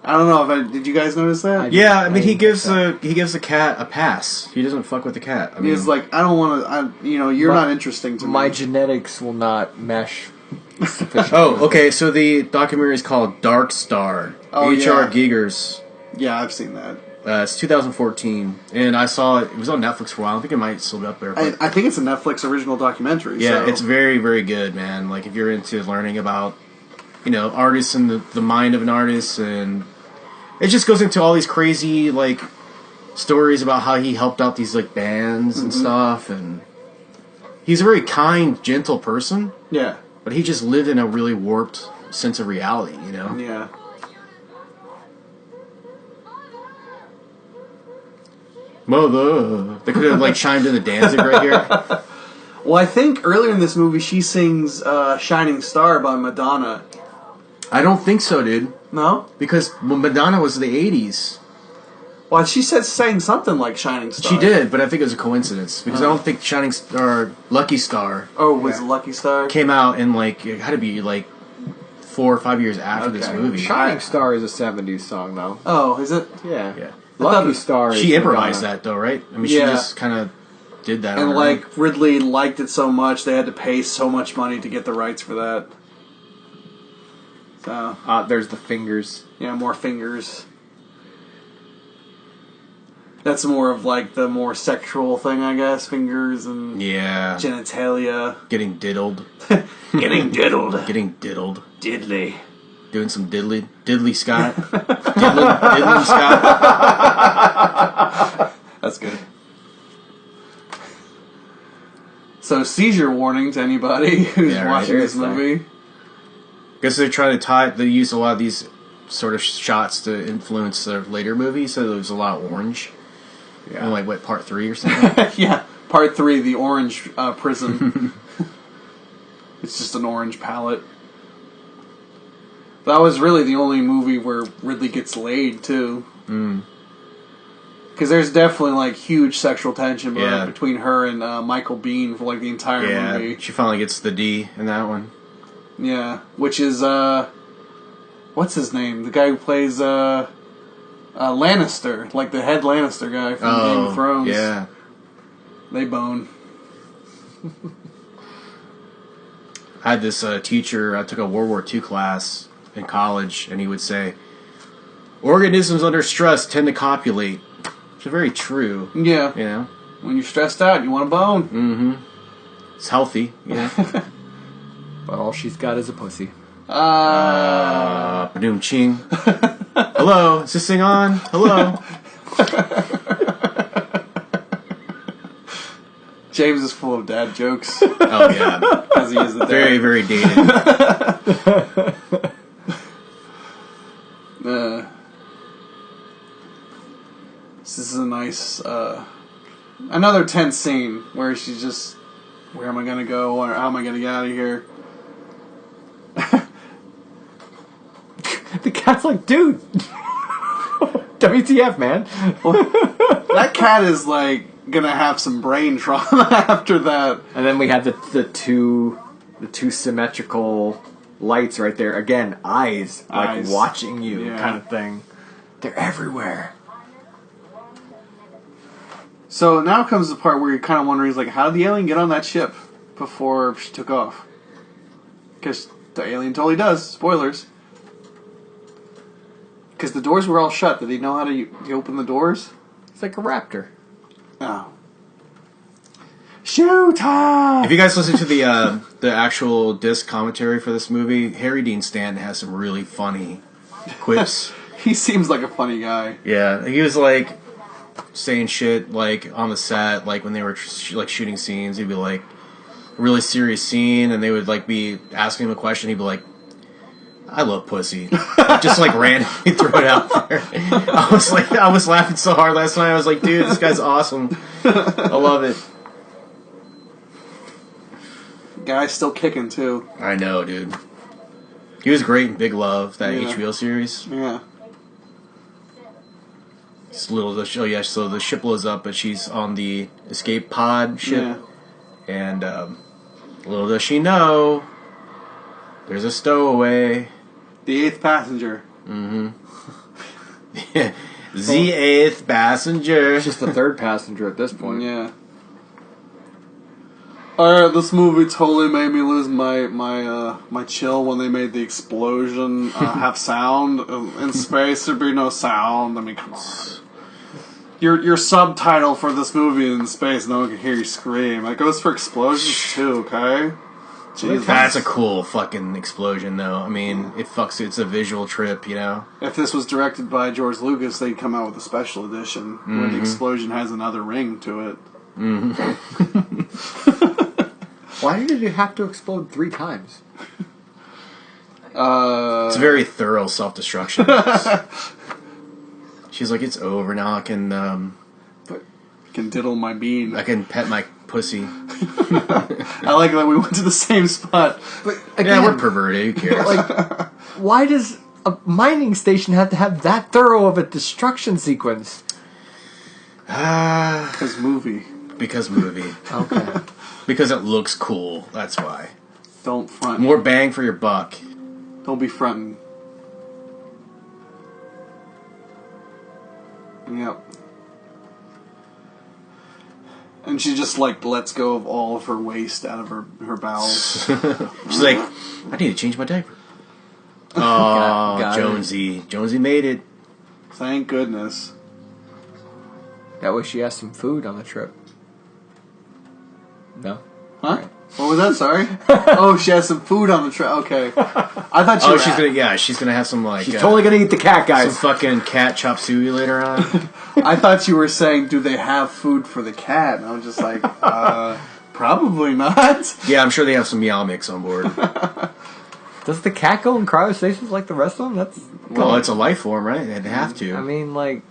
I don't know if did you guys notice that? Yeah, I mean he gives the cat a pass. He doesn't fuck with the cat. I mean, He's like, I don't want to. You're not interesting to me. my genetics will not mesh sufficiently. oh, okay. So the documentary is called Dark Star. Oh, H.R.Giger's. Yeah, I've seen that. It's 2014, and I saw it. It was on Netflix for a while. I think it might still be up there. But I think it's a Netflix original documentary. yeah, so. it's very, very good, man. Like if you're into learning about, artists and the mind of an artist, and it just goes into all these crazy like stories about how he helped out these like bands and stuff, and he's a very kind, gentle person. Yeah. But he just lived in a really warped sense of reality, Yeah. Mother. They could have like chimed in the Danzig right here. Well, I think earlier in this movie she sings "Shining Star" by Madonna. I don't think so, dude. No? Because Madonna was the 80s. Well, she sang something like "Shining Star." She did, but I think it was a coincidence. Because I don't think Shining Star, Lucky Star, Oh, was it Lucky Star? came out in like, it had to be like 4 or 5 years after this movie. Shining Star is a 70s song, though. Oh, is it? Yeah. Yeah. Lucky Star is She improvised Madonna. that though, right? I mean, Yeah. she just kind of did that. And on her own. like Ridley liked it so much, they had to pay so much money to get the rights for that. There's the fingers. Yeah, more fingers. That's more of like the more sexual thing, I guess. Fingers and genitalia. Getting diddled. Getting diddled. Getting diddled. Diddly. Doing some diddly Scott. diddly Scott. That's good. So, seizure warning to anybody who's watching this movie. Guess they're trying to they use a lot of these sort of shots to influence their later movies, so there's a lot of orange. Yeah. And like, what, part 3 or something? Yeah, part 3, the orange prison. It's just an orange palette. That was really the only movie where Ridley gets laid, too. Because there's definitely, like, huge sexual tension between her and Michael Biehn for, like, the entire movie. She finally gets the D in that one. Yeah, which is, what's his name? The guy who plays, Lannister. Like, the head Lannister guy from Game of Thrones. Yeah. They bone. I had this teacher, I took a World War II class in college, and he would say, organisms under stress tend to copulate. It's very true. Yeah. You know? When you're stressed out, you want a bone. Mm-hmm. It's healthy, you know? But all she's got is a pussy. Badoom ching. Hello, is this thing on? Hello. James is full of dad jokes. Oh, yeah. As he is the dad. Very, very dated. This is a nice, another tense scene where she's just, where am I going to go, or how am I going to get out of here? The cat's like, dude, WTF, man? That cat is like gonna have some brain trauma after that. And then we have the two symmetrical lights right there. Again, eyes. Like watching you kind of thing. They're everywhere. So now comes the part where you're kind of wondering, like, how did the alien get on that ship before she took off? Because the alien totally does. Spoilers. Because the doors were all shut. Did he know how to open the doors? It's like a raptor. Oh. Shoot! If you guys listen to the actual disc commentary for this movie, Harry Dean Stanton has some really funny quips. He seems like a funny guy. Yeah, he was like saying shit like on the set, like when they were like shooting scenes. He'd be like a really serious scene, and they would like be asking him a question. He'd be like, "I love pussy," just like randomly throw it out there. I was laughing so hard last night. I was like, "Dude, this guy's awesome. I love it." Guy's still kicking too. I know, dude. He was great in Big Love, that HBO series. Yeah. It's little the show, yeah. So the ship blows up, but she's on the escape pod ship, and little does she know, there's a stowaway. The 8th passenger. Mm-hmm. The 8th passenger. It's just the 3rd passenger at this point. Yeah. Alright, this movie totally made me lose my chill when they made the explosion have sound. In space, there'd be no sound. I mean, come on. Your subtitle for this movie in space, no one can hear you scream. It goes for explosions too, okay? Jesus. That's a cool fucking explosion, though. I mean, it's a visual trip, you know? If this was directed by George Lucas, they'd come out with a special edition where the explosion has another ring to it. Mm-hmm. Why did it have to explode 3 times? It's a very thorough self-destruction. She's like, it's over now. I can diddle my bean. I can pet my pussy. I like that we went to the same spot. But again, yeah, we're perverted. Who cares? Like, why does a mining station have to have that thorough of a destruction sequence? Because movie. Because movie. Okay. Because it looks cool. That's why. Don't front. More bang for your buck. Don't be fronting. Yep. And she just, like, lets go of all of her waste out of her bowels. She's like, I need to change my diaper. Oh, Got it. Jonesy made it. Thank goodness. That way she has some food on the trip. No? Huh? What was that? Sorry. Oh, she has some food on the trip. Okay. I thought you. Oh, she's gonna have some like. She's totally gonna eat the cat, some guys. fucking cat chop suey later on. I thought you were saying, do they have food for the cat? And I was just like, probably not. Yeah, I'm sure they have some Meow Mix on board. Does the cat go in cryostasis like the rest of them? That's Well, it's a life form, right? They'd have to. I mean, like,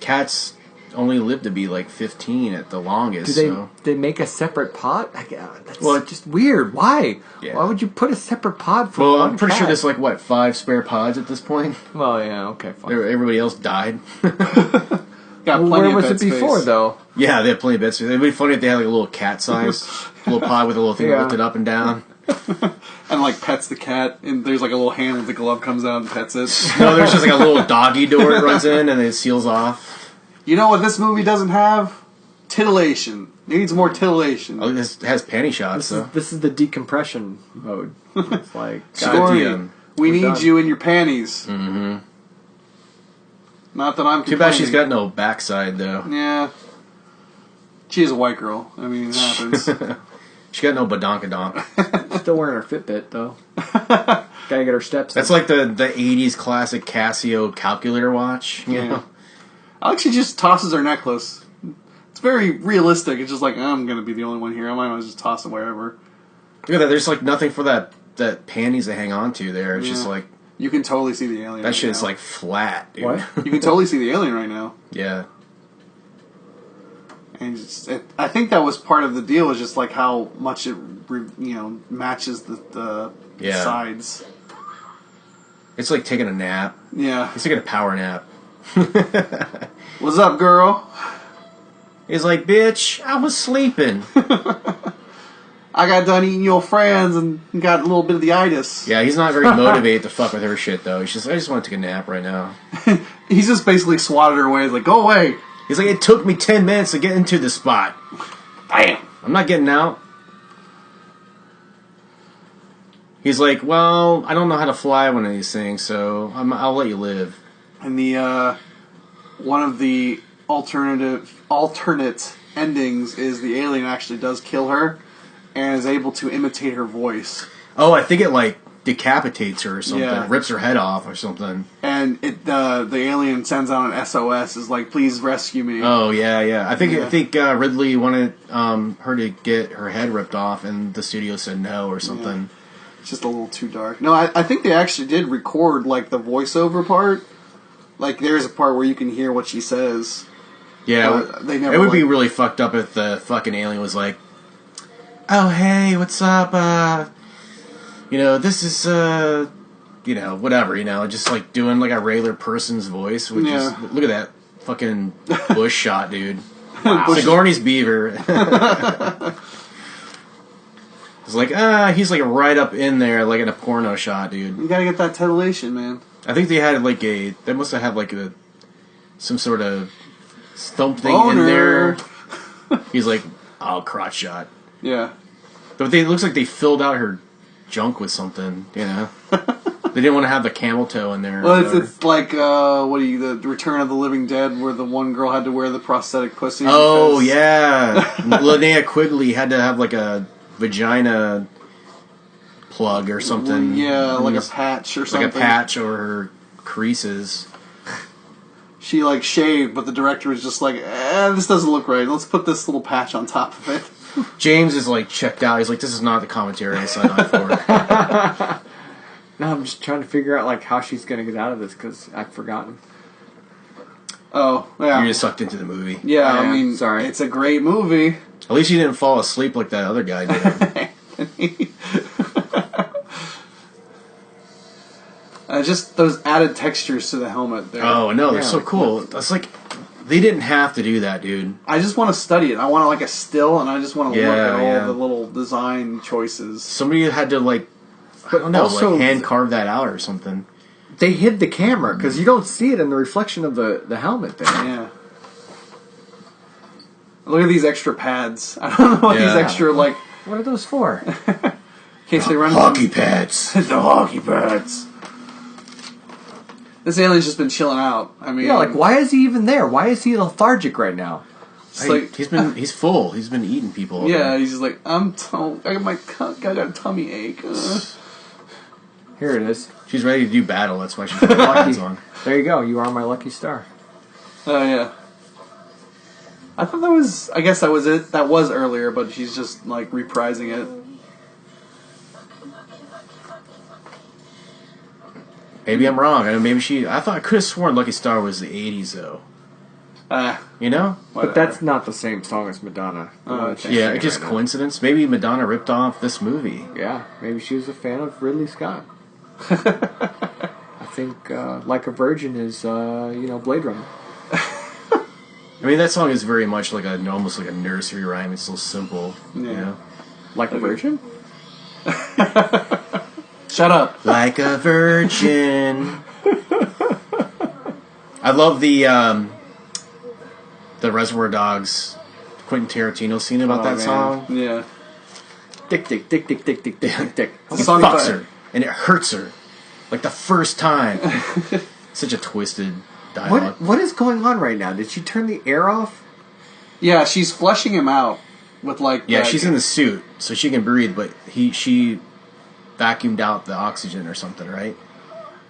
Cats only live to be like 15 at the longest. do they make a separate pod? That's Well, just weird. Why? Yeah. Why would you put a separate pod for Well, one I'm pretty sure cat? there's like, what, 5 spare pods at this point? Well, yeah, okay, fine. Everybody else died. Got Well, plenty where of was bed it before, space. though? Yeah, they have plenty of bed space. It'd be funny if they had like a little cat size little pod with a little thing Yeah. lifted up and down. And like pets the cat, and there's like a little hand with the glove comes out and pets it. No, there's just like a little doggy door that runs in and it seals off. You know what this movie doesn't have? Titillation. It needs more titillation. Oh, this has panty shots, so. This is the decompression mode. It's like, Sigourney, we need done. you in your panties. Mm-hmm. Not that I'm Too complaining. bad she's got no backside, though. Yeah. She is a white girl. I mean, it happens. She got no badonkadonk. still wearing her Fitbit, though. Gotta get her steps. That's like the 80s classic Casio calculator watch, you know? Alex, she just tosses her necklace. It's very realistic. It's just like, I'm going to be the only one here. I might as well just toss it wherever. Look at that. There's like nothing for that panties to hang on to there. It's just like, You can totally see the alien. that right shit is now. like flat, dude. What? You can totally see the alien right now. Yeah. And I think that was part of the deal, is just like how much it, matches the Yeah. sides. It's like taking a nap. Yeah. It's taking a power nap. What's up, girl? He's like, bitch, I was sleeping. I got done eating your friends and got a little bit of the itis. Yeah, he's not very motivated to fuck with her shit, though. He's just, I just want to take a nap right now. He's just basically swatted her away. He's like, go away. He's like, it took me 10 minutes to get into the spot. Bam. I'm not getting out. He's like, well, I don't know how to fly one of these things, so I'll let you live. And the one of the alternate endings is the alien actually does kill her and is able to imitate her voice. Oh, I think it, like, decapitates her or something. Yeah. Rips her head off or something. And the alien sends out an SOS, is like, please rescue me. Oh, yeah. I think Ridley wanted her to get her head ripped off, and the studio said no or something. It's just a little too dark. No, I think they actually did record, like, the voiceover part. Like, there's a part where you can hear what she says. Yeah, they never, it would be like- really fucked up if the fucking alien was like, oh, hey, what's up? This is, whatever, just like doing like a regular person's voice, which is, look at that fucking bush shot, dude. Wow. Sigourney's beaver. It's like, he's like right up in there, like in a porno shot, dude. You gotta get that titillation, man. I think they had like they must have had like some sort of stump thing Boner. in there. He's like, crotch shot. Yeah. But it looks like they filled out her junk with something, They didn't want to have the camel toe in there. Well, it's like, the Return of the Living Dead, where the one girl had to wear the prosthetic pussy. Oh, because- yeah. Linnea Quigley had to have like a vagina plug or something. Yeah, like a patch or something. Like a patch over her creases. She, like, shaved, but the director was just like, this doesn't look right. Let's put this little patch on top of it. James is like checked out. He's like, this is not the commentary I signed on for. No, I'm just trying to figure out, like, how she's gonna get out of this, because I've forgotten. Oh, yeah. You're just sucked into the movie. Yeah, I I am. mean, Sorry. it's a great movie. At least you didn't fall asleep like that other guy did. Just those added textures to the helmet there. Oh, no, they're Yeah, so like, cool. That's like, they didn't have to do that, dude. I just want to study it. I want like a still, and I just want to look Yeah, at all yeah. the little design choices. Somebody had to, like, I don't know, also- like hand carve that out or something. They hid the camera, because you don't see it in the reflection of the helmet there. Yeah. Look at these extra pads. I don't know what these Yeah. extra, like, What are those for? in case they run Hockey pads. the hockey pads. This alien's just been chilling out. I mean, Yeah, like why is he even there? Why is he lethargic right now? it's like, He's full. He's been eating people. yeah, he's just like, I got a tummy ache. Here it is. She's ready to do battle. That's why she's got buttons on. There you go. You are my lucky star. Oh yeah. I thought that was. I guess that was it. That was earlier, but she's just like reprising it. Maybe I'm wrong. I thought I could have sworn Lucky Star was the '80s though. You know? But that's not the same song as Madonna. Yeah, it's just coincidence. Maybe Madonna ripped off this movie. Yeah, maybe she was a fan of Ridley Scott. I think Like a Virgin is, Blade Runner. I mean, that song is very much like almost like a nursery rhyme. It's so simple. Yeah. You know? Like a Virgin? Shut up. Like a virgin. I love the Reservoir Dogs Quentin Tarantino scene about that song. Yeah. Dick, dick, dick, dick, dick, dick, dick, dick, dick. He fucks her, and it hurts her. Like the first time. Such a twisted dialogue. What is going on right now? Did she turn the air off? Yeah, she's flushing him out with like. Yeah, she's in the suit, so she can breathe, but she vacuumed out the oxygen or something, right?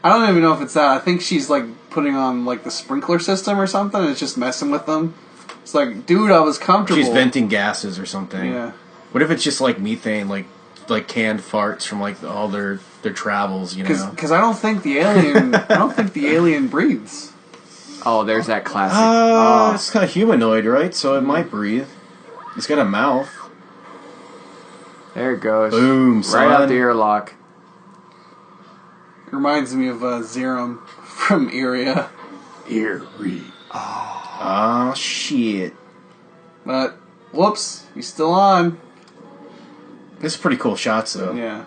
I don't even know if it's that. I think she's like putting on like the sprinkler system or something. And it's just messing with them. It's like, dude, I was comfortable. She's venting gases or something. Yeah. What if it's just like methane, like canned farts from like all their travels, you know? Because I don't think the alien. I don't think the alien breathes. Oh, there's that classic. It's kind of humanoid, right? So it might breathe. It's got a mouth. There it goes. Boom, Right son. out the airlock. It reminds me of Zerum from Iria. Eerie. Oh, shit. But whoops, he's still on. This is pretty cool shots, though. Yeah.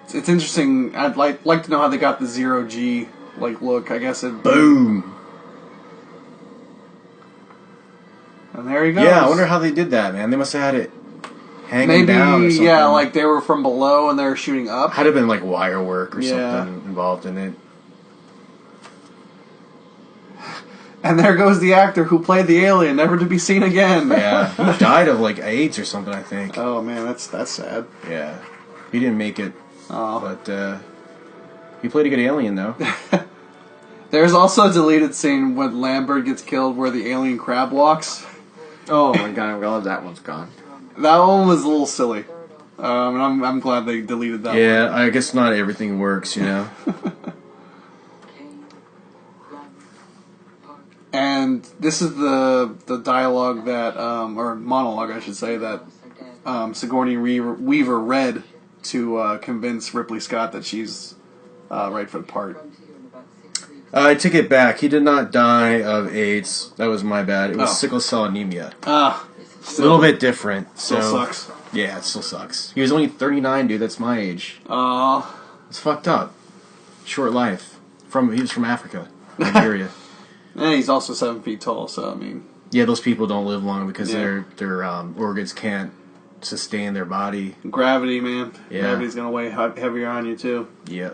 It's interesting. I'd like to know how they got the 0G look. I guess it. Boom. And there he goes. Yeah, I wonder how they did that, man. They must have had it hanging down or something. Yeah, like they were from below and they were shooting up. Had to have been like wire work or Yeah. something involved in it. And there goes the actor who played the alien, never to be seen again. Yeah, he died of like AIDS or something, I think. Oh man, that's sad. Yeah, he didn't make it, Oh. but he played a good alien though. There's also a deleted scene when Lambert gets killed where the alien crab walks. Oh my god, I'm glad that one's gone. That one was a little silly. And I'm glad they deleted that one. Yeah, I guess not everything works, you know. And this is the dialogue that, or monologue I should say, that Sigourney Weaver read to convince Ripley Scott that she's right for the part. I take it back. He did not die of AIDS. That was my bad. It was sickle cell anemia. Ah, A little bit different. still So sucks. yeah, it still sucks. He was only 39, dude. That's my age. It's fucked up. Short life. He was from Africa, Nigeria. And he's also 7 feet tall, so I mean, Yeah, those people don't live long because Yeah. their organs can't sustain their body. gravity, man. Yeah. Gravity's gonna weigh heavier on you too. Yeah.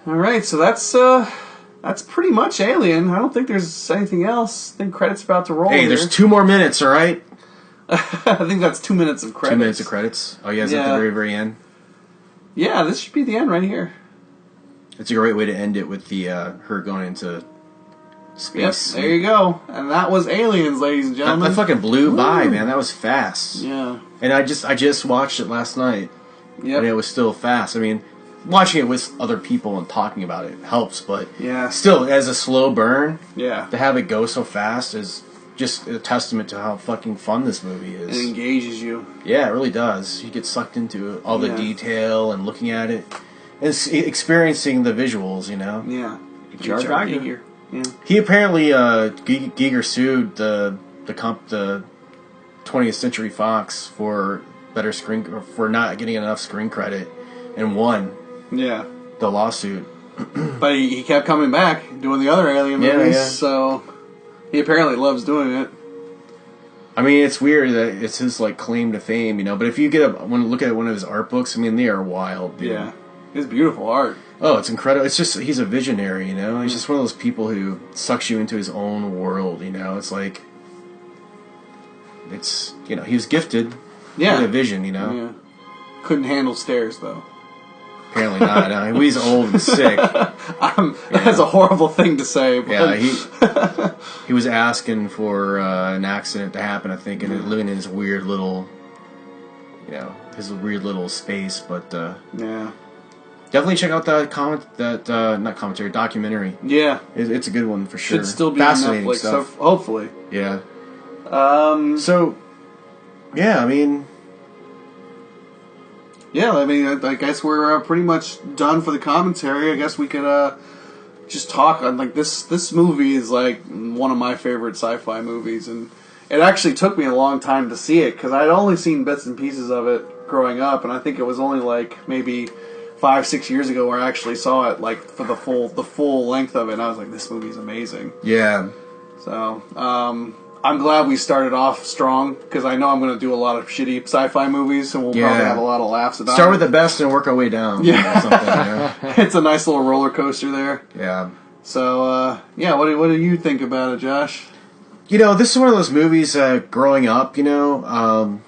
All right, so that's pretty much Alien. I don't think there's anything else. I think credits about to roll. Hey, here. there's 2 more minutes, all right? I think that's 2 minutes of credits. 2 minutes of credits. Oh, yeah, it's at the Yeah. very, very end. Yeah, this should be the end right here. It's a great way to end it with the her going into Yep, space. there you go. And that was Aliens, ladies and That, gentlemen. that fucking blew by, man. That was fast. Yeah. And I just watched it last night, Yep. and it was still fast. I mean, watching it with other people and talking about it helps, but Yeah. still, as a slow burn, Yeah. to have it go so fast is just a testament to how fucking fun this movie It is. engages you. Yeah, it really does. You get sucked into it, all the Yeah. detail and looking at it, and experiencing the visuals. You know, Yeah. H.R.Giger. Yeah. he apparently Giger sued the 20th Century Fox for for not getting enough screen credit, and won Yeah. the lawsuit. But he kept coming back, doing the other Alien Yeah, movies, yeah. so he apparently loves doing it. I mean, it's weird that it's his like claim to fame, you know. But if you look at one of his art books, I mean, they are wild, dude. Yeah. It's beautiful art. Oh, it's incredible. It's just, he's a visionary, you know? He's just one of those people who sucks you into his own world, you know? It's like, it's, you know, he was gifted with a vision, you know? Yeah. Couldn't handle stairs, though. Apparently not. No, he's old and sick. That's a horrible thing to say. But. Yeah, he was asking for an accident to happen, I think, and living in his weird little, you know, his weird little space, but... yeah. Definitely check out that documentary. Yeah, it's a good one for sure. Should still be fascinating on Netflix, stuff. so hopefully. Yeah. So, yeah, I mean, I guess we're pretty much done for the commentary. I guess we could just talk on like this movie is like one of my favorite sci-fi movies, and it actually took me a long time to see it because I'd only seen bits and pieces of it growing up, and I think it was only like maybe 5-6 years ago where I actually saw it like for the full length of it, and I was like, this movie's amazing. Yeah. So I'm glad we started off strong because I know I'm going to do a lot of shitty sci-fi movies, and we'll probably have a lot of laughs about it. Start with the best and work our way down. Yeah. Something, you know? It's a nice little roller coaster there. Yeah. So what do you think about it, Josh? You know, this is one of those movies growing up, you know,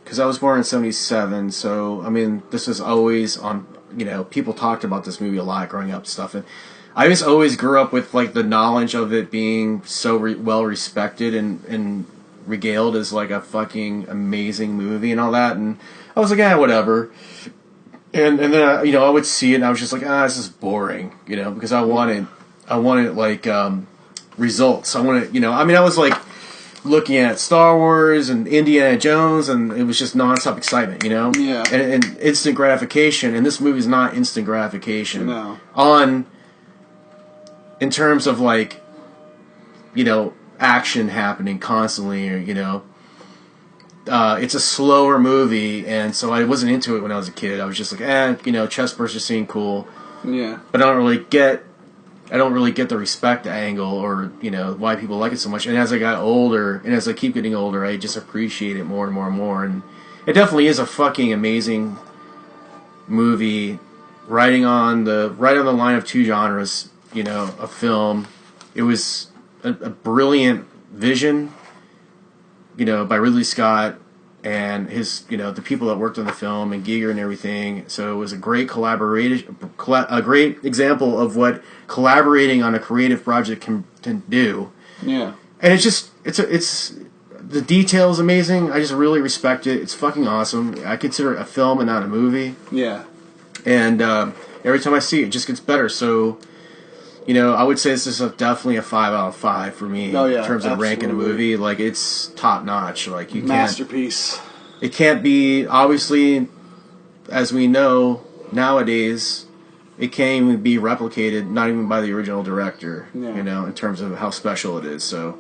because I was born in 1977, so, I mean, this was always on, you know, people talked about this movie a lot growing up and stuff, and I just always grew up with, like, the knowledge of it being so well respected and regaled as, like, a fucking amazing movie and all that, and I was like, whatever. And then, you know, I would see it, and I was just like, this is boring, you know, because I wanted, like, results. I wanted, you know, I mean, I was, like, looking at Star Wars and Indiana Jones, and it was just nonstop excitement, you know? Yeah. And instant gratification, and this movie's not instant gratification. No. In terms of, like, you know, action happening constantly, or, you know, it's a slower movie, and so I wasn't into it when I was a kid. I was just like, you know, chest bursters seem cool. Yeah. But I don't really get the respect angle, or, you know, why people like it so much. And as I got older, and as I keep getting older, I just appreciate it more and more and more. And it definitely is a fucking amazing movie, right on the line of two genres, you know, a film. It was a brilliant vision, you know, by Ridley Scott and his, you know, the people that worked on the film and Giger and everything. So it was a great collaboration, a great example of what collaborating on a creative project can do. Yeah. And it's just, it's the detail is amazing. I just really respect it. It's fucking awesome. I consider it a film and not a movie. Yeah. And every time I see it, it just gets better. So, you know, I would say this is definitely a 5 out of 5 for me in terms of ranking a movie. Like, it's top notch. Like, you masterpiece. It can't be, obviously, as we know nowadays, it can't even be replicated, not even by the original director. Yeah. You know, in terms of how special it is. So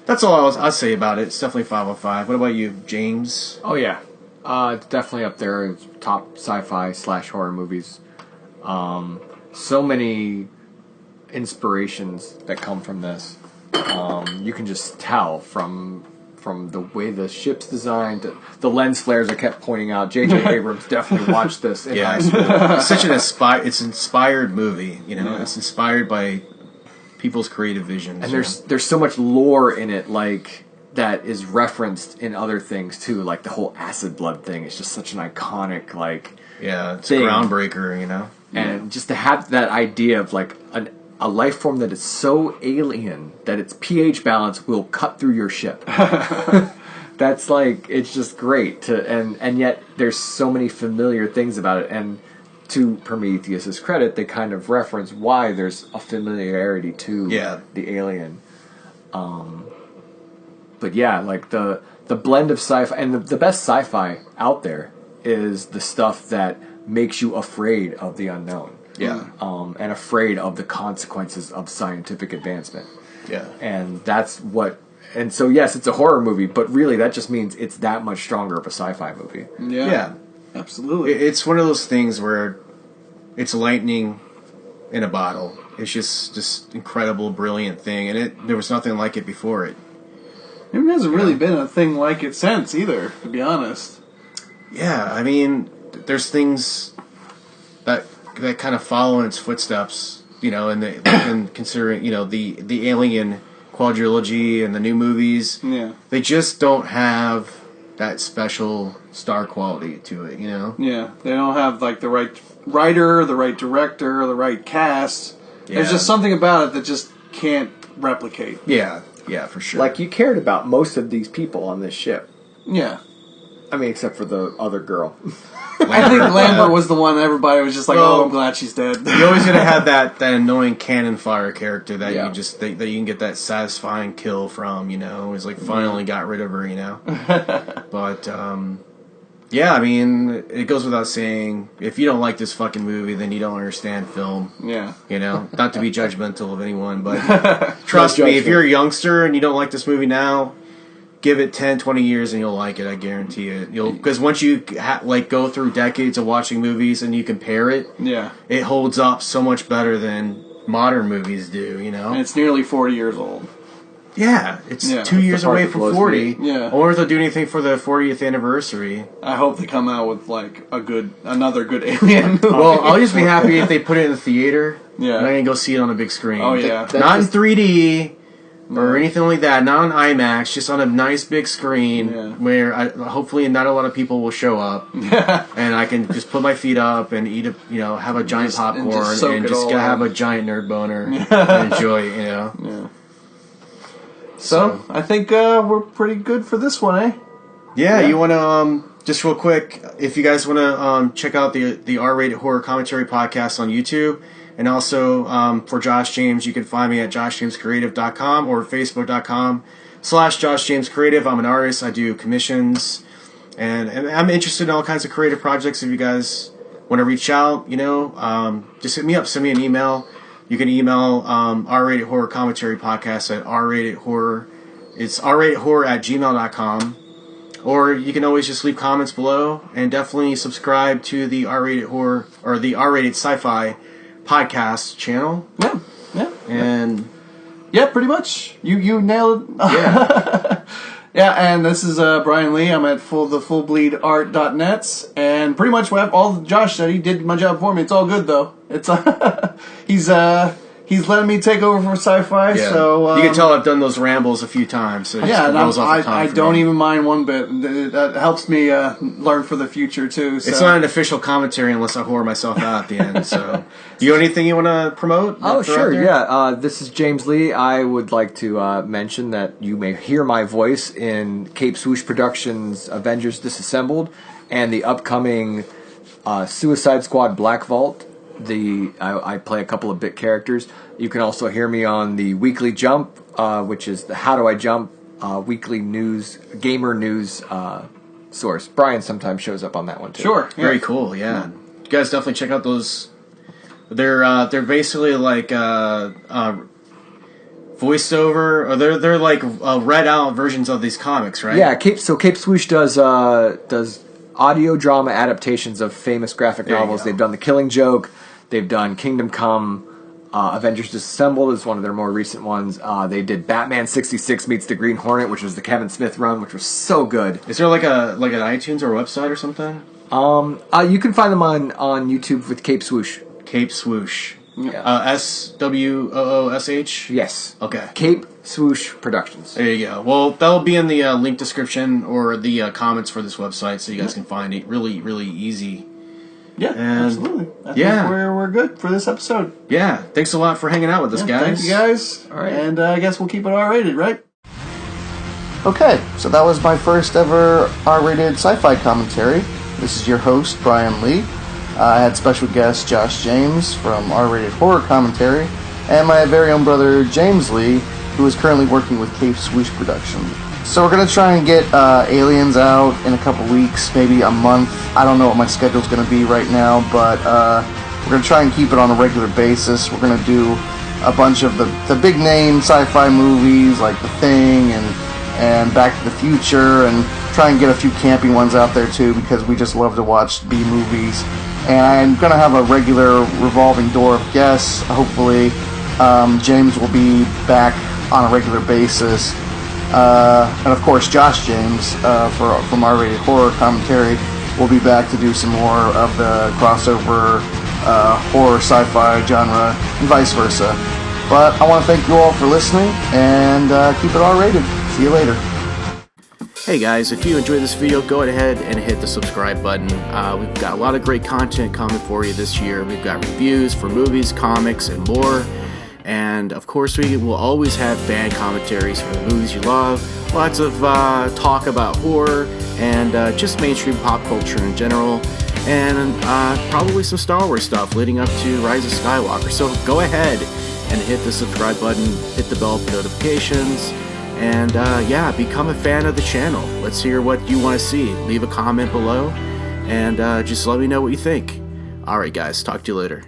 that's all I'll say about it. It's definitely 5 out of 5. What about you, James? Oh yeah, it's definitely up there in top sci-fi / horror movies. So many inspirations that come from this. You can just tell from the way the ship's designed, the lens flares I kept pointing out. J.J. Abrams definitely watched this in high school. It's such an inspired movie. You know, it's inspired by people's creative visions. And there's so much lore in it, like, that is referenced in other things too, like the whole acid blood thing. It's just such an iconic, like, it's thing. a groundbreaker, you know. And just to have that idea of like a life form that is so alien that its pH balance will cut through your ship. That's like, it's just great and yet there's so many familiar things about it, and to Prometheus's credit, they kind of reference why there's a familiarity to the alien. But yeah, like the blend of sci-fi, and the best sci-fi out there is the stuff that makes you afraid of the unknown. Yeah. And afraid of the consequences of scientific advancement. Yeah. And that's what... And so, yes, it's a horror movie, but really that just means it's that much stronger of a sci-fi movie. Yeah. Absolutely. It's one of those things where it's lightning in a bottle. It's just this incredible, brilliant thing, and there was nothing like it before it. There hasn't really been a thing like it since either, to be honest. Yeah, I mean, there's things that that kind of follow in its footsteps, you know, and considering, you know, the Alien quadrilogy and the new movies, they just don't have that special star quality to it, you know? Yeah, they don't have, like, the right writer, the right director, the right cast. Yeah. There's just something about it that just can't replicate. Yeah, for sure. Like, you cared about most of these people on this ship. Yeah. I mean, except for the other girl. I think Lambert was the one everybody was just like, oh, I'm glad she's dead. You always gonna have that annoying cannon fire character that Yeah. you just that you can get that satisfying kill from, you know. It's like finally got rid of her, you know. But yeah, I mean, it goes without saying, if you don't like this fucking movie, then you don't understand film. Yeah. You know, not to be judgmental of anyone, but trust me, if you're a youngster and you don't like this movie now, give it 10, 20 years and you'll like it, I guarantee it. Because once you go through decades of watching movies and you compare it, it holds up so much better than modern movies do, you know? And it's nearly 40 years old. Yeah, it's 2 years away from 40. Yeah. I wonder if they'll do anything for the 40th anniversary. I hope they come out with, like, another good Alien movie. Well, I'll just be happy if they put it in the theater. Yeah. And I can go see it on a big screen. Oh, yeah. Not in 3D or anything like that. Not on IMAX. Just on a nice big screen where hopefully not a lot of people will show up. And I can just put my feet up and eat have a giant popcorn and just have a giant nerd boner and enjoy it, you know. Yeah. So I think we're pretty good for this one, eh? Yeah. You want to just real quick, if you guys want to check out the R-rated horror commentary podcast on YouTube, and also for Josh James, you can find me at joshjamescreative.com or facebook.com/joshjamescreative. I'm an artist. I do commissions, and I'm interested in all kinds of creative projects. If you guys want to reach out, just hit me up. Send me an email. You can email R-rated horror commentary podcast at R-rated It's rratedhorror@gmail.com. Or you can always just leave comments below, and definitely subscribe to the R-rated horror or the R-rated Sci-Fi podcast channel. Yeah. And pretty much. You nailed it. Yeah. Yeah, and this is Brian Lee. I'm at thefullbleedart.net, and pretty much all Josh said, he did my job for me. It's all good though. It's he's letting me take over for Sci-Fi. Yeah. So you can tell I've done those rambles a few times. So and I don't even mind one bit. That helps me learn for the future too. So. It's not an official commentary unless I whore myself out at the end. So, you got anything you want to promote? Oh, sure. Yeah. This is James Lee. I would like to mention that you may hear my voice in Cape Swoosh Productions' Avengers Disassembled and the upcoming Suicide Squad Black Vault. I play a couple of bit characters. You can also hear me on the Weekly Jump, which is the How Do I Jump weekly gamer news source. Brian sometimes shows up on that one too. Sure, very cool. Yeah, you guys definitely check out those. They're basically like voiceover, or they're like read out versions of these comics, right? Yeah, Cape Swoosh does audio drama adaptations of famous graphic novels. They've done The Killing Joke. They've done Kingdom Come. Avengers Disassembled is one of their more recent ones. They did Batman 66 Meets the Green Hornet, which was the Kevin Smith run, which was so good. Is there like an iTunes or website or something? You can find them on YouTube with Cape Swoosh. Cape Swoosh. SWOOSH? Yes. Okay. Cape Swoosh Productions. There you go. Well, that'll be in the link description or the comments for this website, so you guys can find it really, really easy. Yeah, absolutely. I think we're good for this episode. Yeah. Thanks a lot for hanging out with us, guys. Thank you, guys. All right. And I guess we'll keep it R-rated, right? Okay, so that was my first ever R-rated sci-fi commentary. This is your host, Brian Lee. I had special guest Josh James from R-rated horror commentary, and my very own brother James Lee, who is currently working with Cape Swoosh Production. So we're going to try and get Aliens out in a couple weeks, maybe a month. I don't know what my schedule's going to be right now, but we're going to try and keep it on a regular basis. We're going to do a bunch of the big name sci-fi movies like The Thing and Back to the Future, and try and get a few campy ones out there too, because we just love to watch B movies. And I'm going to have a regular revolving door of guests. Hopefully James will be back on a regular basis. And of course Josh James from R-rated horror commentary will be back to do some more of the crossover horror, sci-fi genre, and vice versa. But I want to thank you all for listening, and keep it R-rated. See you later. Hey guys, if you enjoyed this video, go ahead and hit the subscribe button. We've got a lot of great content coming for you this year. We've got reviews for movies, comics, and more. And of course, we will always have fan commentaries for the movies you love. Lots of talk about horror and just mainstream pop culture in general. And probably some Star Wars stuff leading up to Rise of Skywalker. So go ahead and hit the subscribe button, hit the bell for notifications. And yeah, become a fan of the channel. Let's hear what you want to see. Leave a comment below and just let me know what you think. Alright guys, talk to you later.